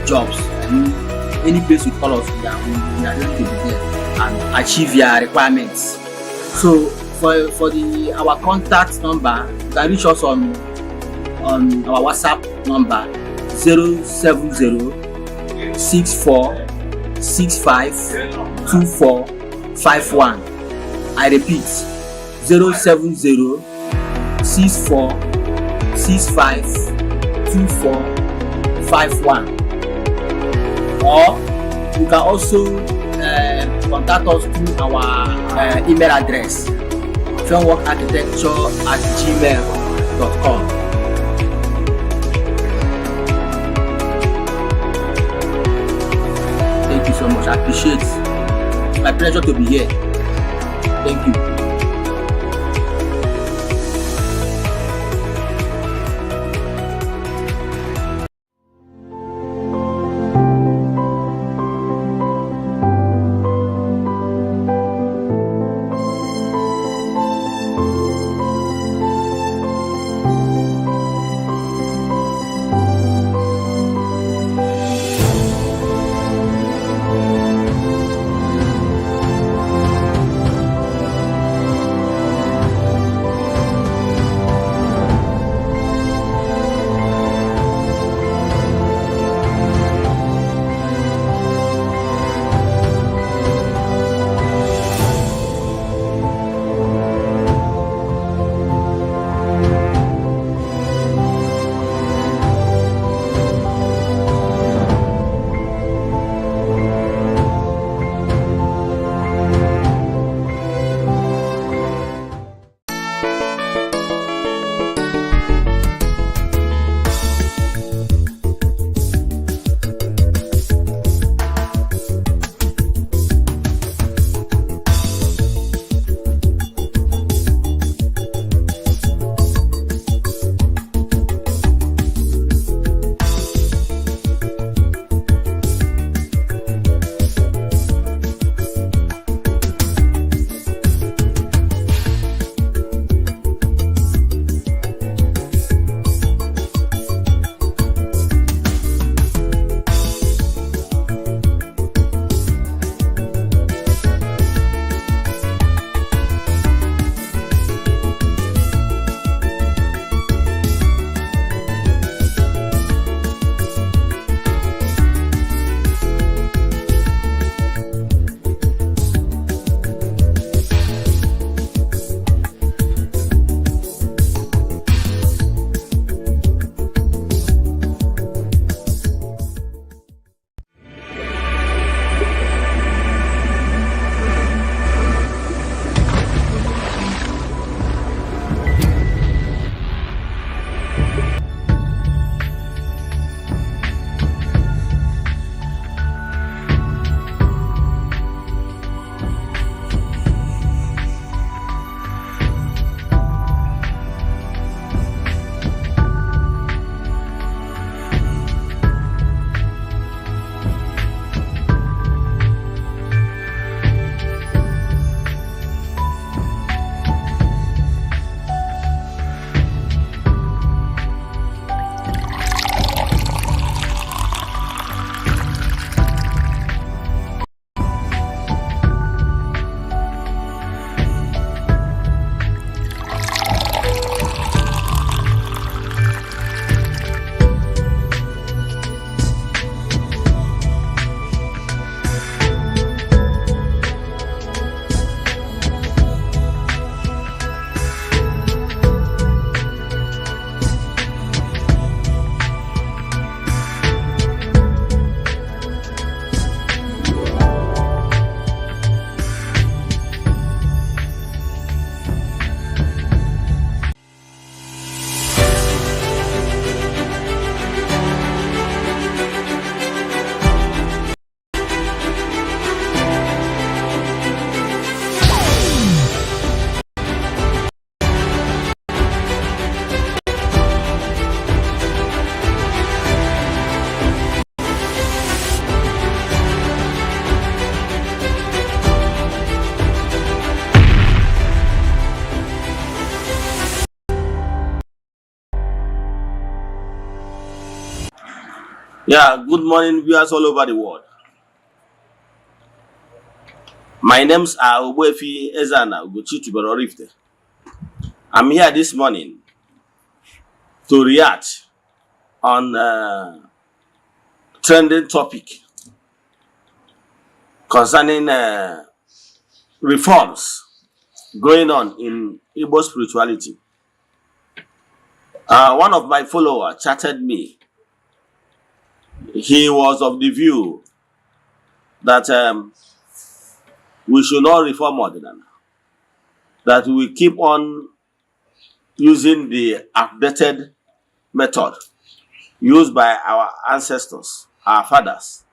D: jobs. Any place you call us, we are ready to be there and achieve your requirements. So for our contact number, you can reach us on our WhatsApp number 070 64 65 24 51. I repeat, 070 64 65 24 51. Or you can also contact us through our email address, frameworkarchitecture@gmail.com. Thank you so much. I appreciate it. It's my pleasure to be here. Thank you.
A: Yeah, good morning, viewers all over the world. My name's Ogbuefi Eze-Ana Rifte. I'm here this morning to react on trending topic concerning reforms going on in Igbo spirituality. One of my followers chatted me. He was of the view that we should not reform Odinana, that we keep on using the outdated method used by our ancestors, our fathers,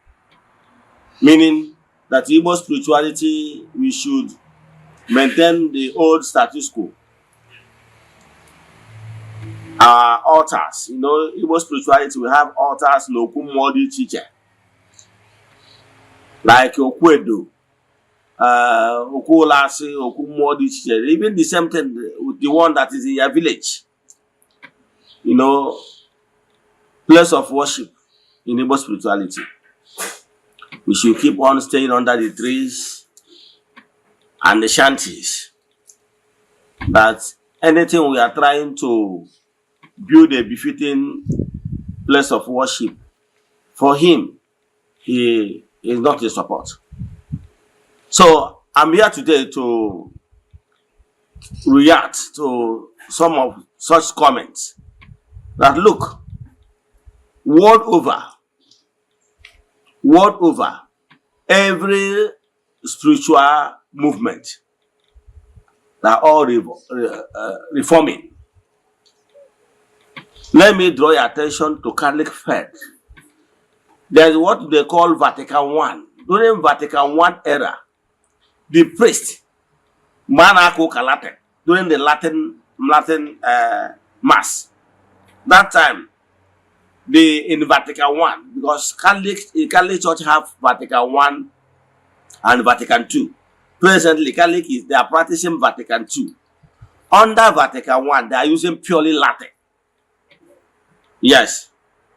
A: meaning that Igbo spirituality, we should maintain the old status quo. Our altars, Igbo spirituality, we have altars no kumodi teacher, like Okwedo, Okulasi, Okumodi teacher, even the same thing with the one that is in your village. Place of worship in Igbo spirituality. We should keep on staying under the trees and the shanties. That anything we are trying to build a befitting place of worship, for him, he is not in support. So I'm here today to react to some of such comments. That look, world over, every spiritual movement, they're all reforming. Let me draw your attention to Catholic faith. There's what they call Vatican I. During Vatican I era, the priest, during the Latin Mass, that time, in Vatican I, because Catholic Church have Vatican I and Vatican II. Presently, they are practicing Vatican II. Under Vatican I, they are using purely Latin. Yes,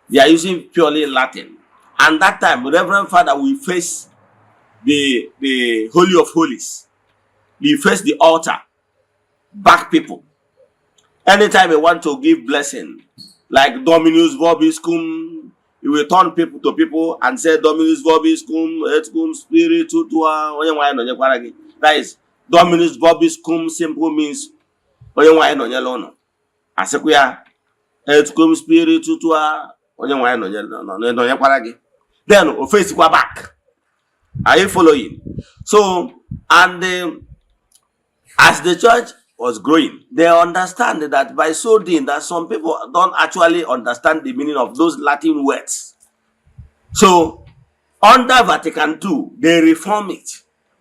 A: they are using purely Latin. And that time, Reverend Father will face the Holy of Holies. He face the altar, back people. Anytime they want to give blessing, like Dominus Vobiscum, he will turn people to people and say Dominus Vobiscum, et cum spiritu tua. That is Dominus Vobiscum simple means Asekuya et cum spiritu tua. Then face back. Are you following? So, and as the church was growing, they understand that by so doing that some people don't actually understand the meaning of those Latin words. So, under Vatican II, they reform it.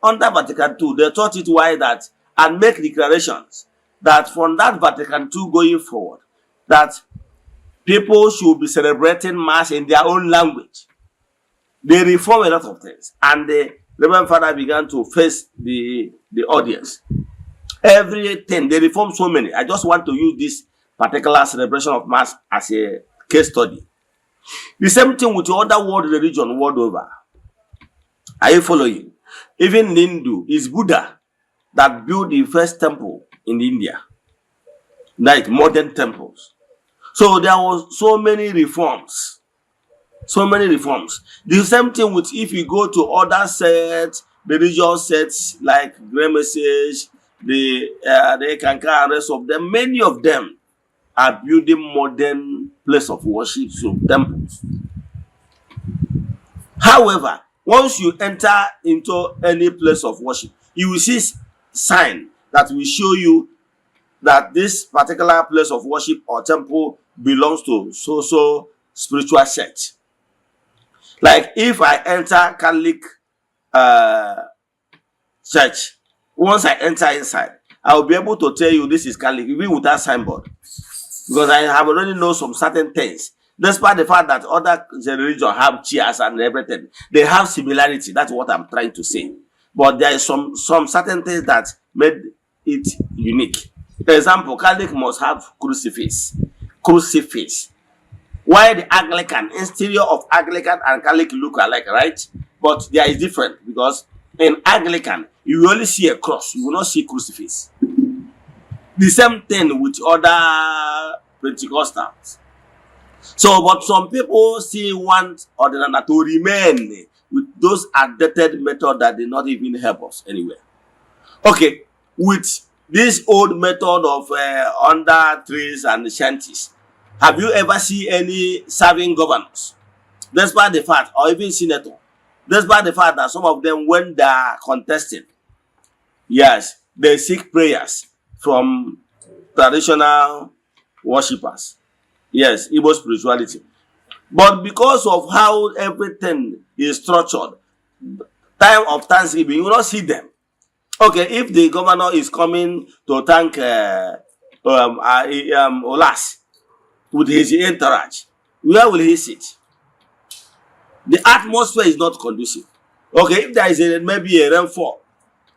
A: Under Vatican II, they taught it why that and make declarations that from that Vatican II going forward, that people should be celebrating Mass in their own language. They reform a lot of things, and the Reverend Father began to face the audience. Everything, they reform so many. I just want to use this particular celebration of Mass as a case study. The same thing with the other world religion world over. Are you following? Even in Hindu, it's Buddha that built the first temple in India, like modern temples. So there was so many reforms. So many reforms. The same thing with if you go to other sets, religious sets like Grey Message, the Kanka and rest of them, many of them are building modern place of worship, so temples. However, once you enter into any place of worship, you will see sign that will show you that this particular place of worship or temple belongs to so spiritual sect. Like if I enter Catholic church, once I enter inside, I will be able to tell you this is Catholic, even without signboard. Because I have already know some certain things. Despite the fact that other religions have chairs and everything, they have similarity. That's what I'm trying to say. But there is some certain things that made it unique. For example, Catholic must have crucifix. Why the Anglican, exterior of Anglican and Catholic look alike, right? But there is different because in Anglican, you will only see a cross, you will not see crucifix. The same thing with other Pentecostals. So, but some people still want ordinary to remain with those outdated methods that did not even help us anywhere. Okay, with this old method of under trees and shanties, have you ever seen any serving governors? Despite the fact, or even senator, despite the fact that some of them, when they are contesting, yes, they seek prayers from traditional worshippers. Yes, Igbo spirituality. But because of how everything is structured, time of Thanksgiving, you will not see them. Okay, if the governor is coming to thank Olas with his entourage, where will he sit? The atmosphere is not conducive. Okay, if there is maybe a rainfall,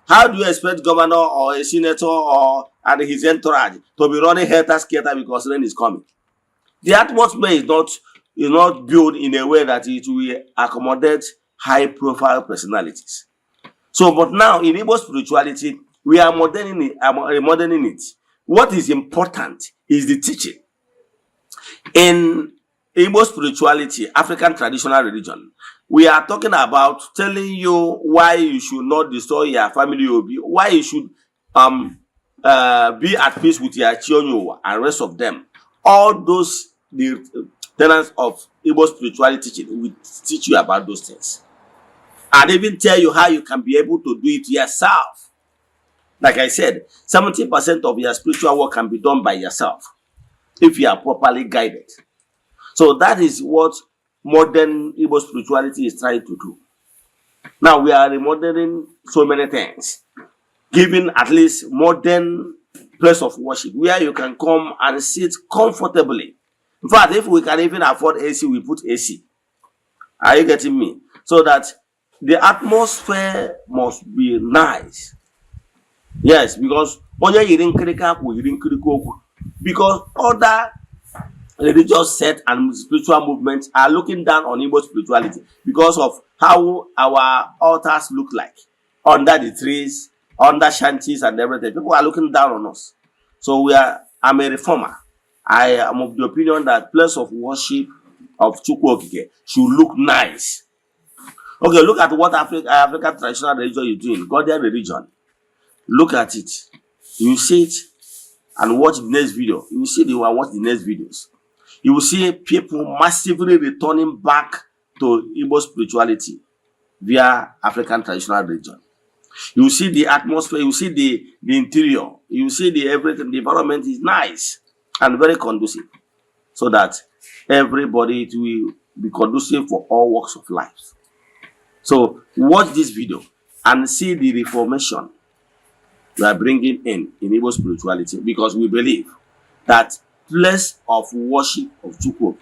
A: how do you expect governor or a senator or and his entourage to be running helter-skelter because rain is coming? The atmosphere is not built in a way that it will accommodate high-profile personalities. So, but now in Igbo spirituality, we are moderning it. What is important is the teaching. In Igbo spirituality, African traditional religion, we are talking about telling you why you should not destroy your family, why you should be at peace with your children and rest of them. All those the tenets of Igbo spirituality teaching will teach you about those things. And even tell you how you can be able to do it yourself. Like I said, 70% of your spiritual work can be done by yourself if you are properly guided. So that is what modern Igbo spirituality is trying to do. Now we are remodeling so many things, giving at least modern place of worship where you can come and sit comfortably. In fact, if we can even afford AC, we put AC. Are you getting me? So that the atmosphere must be nice. Yes, because other religious sect and spiritual movements are looking down on Igbo spirituality because of how our altars look like under the trees, under shanties and everything. People are looking down on us. So I'm a reformer. I am of the opinion that place of worship of Chukwu Okike should look nice. Okay, look at what African traditional religion is doing, Ghanaian religion. Look at it. You see it and watch the next video. You will see watch the next videos. You will see people massively returning back to Igbo spirituality via African traditional religion. You will see the atmosphere, you will see the interior, you will see everything. The environment is nice and very conducive, so that everybody it will be conducive for all walks of life. So watch this video and see the reformation we are bringing in Igbo spirituality, because we believe that place of worship of Chukwu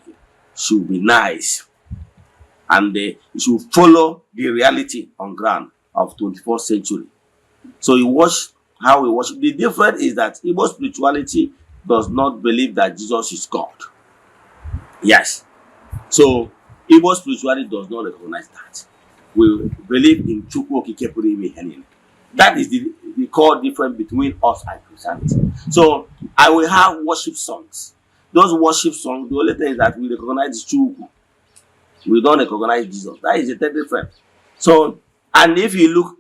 A: should be nice and it should follow the reality on ground of 21st century. So you watch how we worship. The difference is that Igbo spirituality does not believe that Jesus is God. Yes. So Igbo spirituality does not recognize that. We believe in Chukwu Okike Pụrụ Ime Ihe Niile. That is the core difference between us and Christianity. So I will have worship songs. Those worship songs, the only thing is that we recognize Chukwu. We don't recognize Jesus. That is the third difference. So, and if you look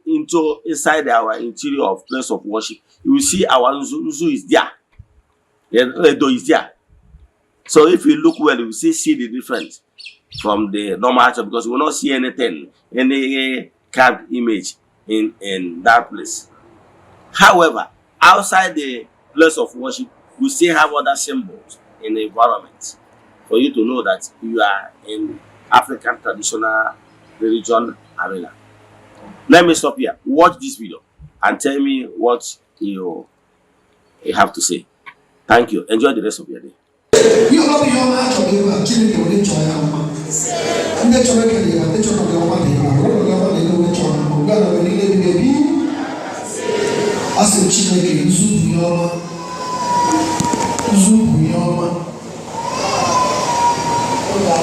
A: inside our interior of place of worship, you will see our Nzu is there. Edo is there. So if you look well, you will see the difference from the normal church, because you will not see anything, any carved image in that place. However, outside the place of worship, we still have other symbols in the environment for you to know that you are in African traditional religion arena. Let me stop here. Watch this video and tell me what you have to say. Thank you. Enjoy the rest of your day.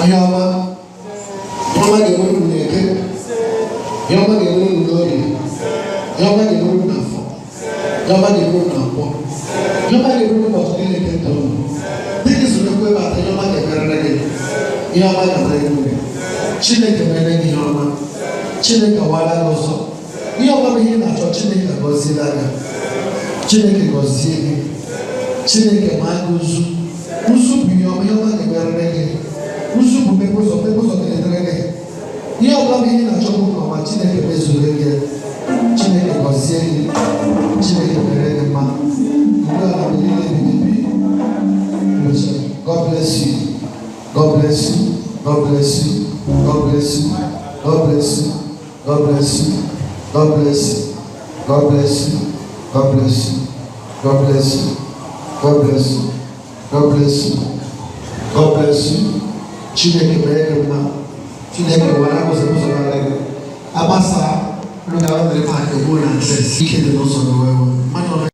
E: Ayama, Yama de Moon Neke, Yama de Moon Lori, Yama de Moon Nafo, Yama de Moon Napo, Yama de Moon of Neke. This is the way about the Yama de Karade, Yama de Moon, Chineke Menegi Yama, Chineke Wala also. Yama be in a Chineke Gozilla, Chineke Gozili, Chineke Maguzu, Usu Yama de Karade. Usu people of the Drake. You are coming in a trouble of my Chineke Bezulia, Chineke Gossi, Chineke Beredema. God bless you. God bless you. God bless you. God bless you. God bless you. God bless you. God bless you. God bless you. God bless you. God bless you. God bless you. God bless you. God bless you. Chineke Beredema. Chineke Wala was a Muslim. Abasa, look at all the time the woman says, he can also know.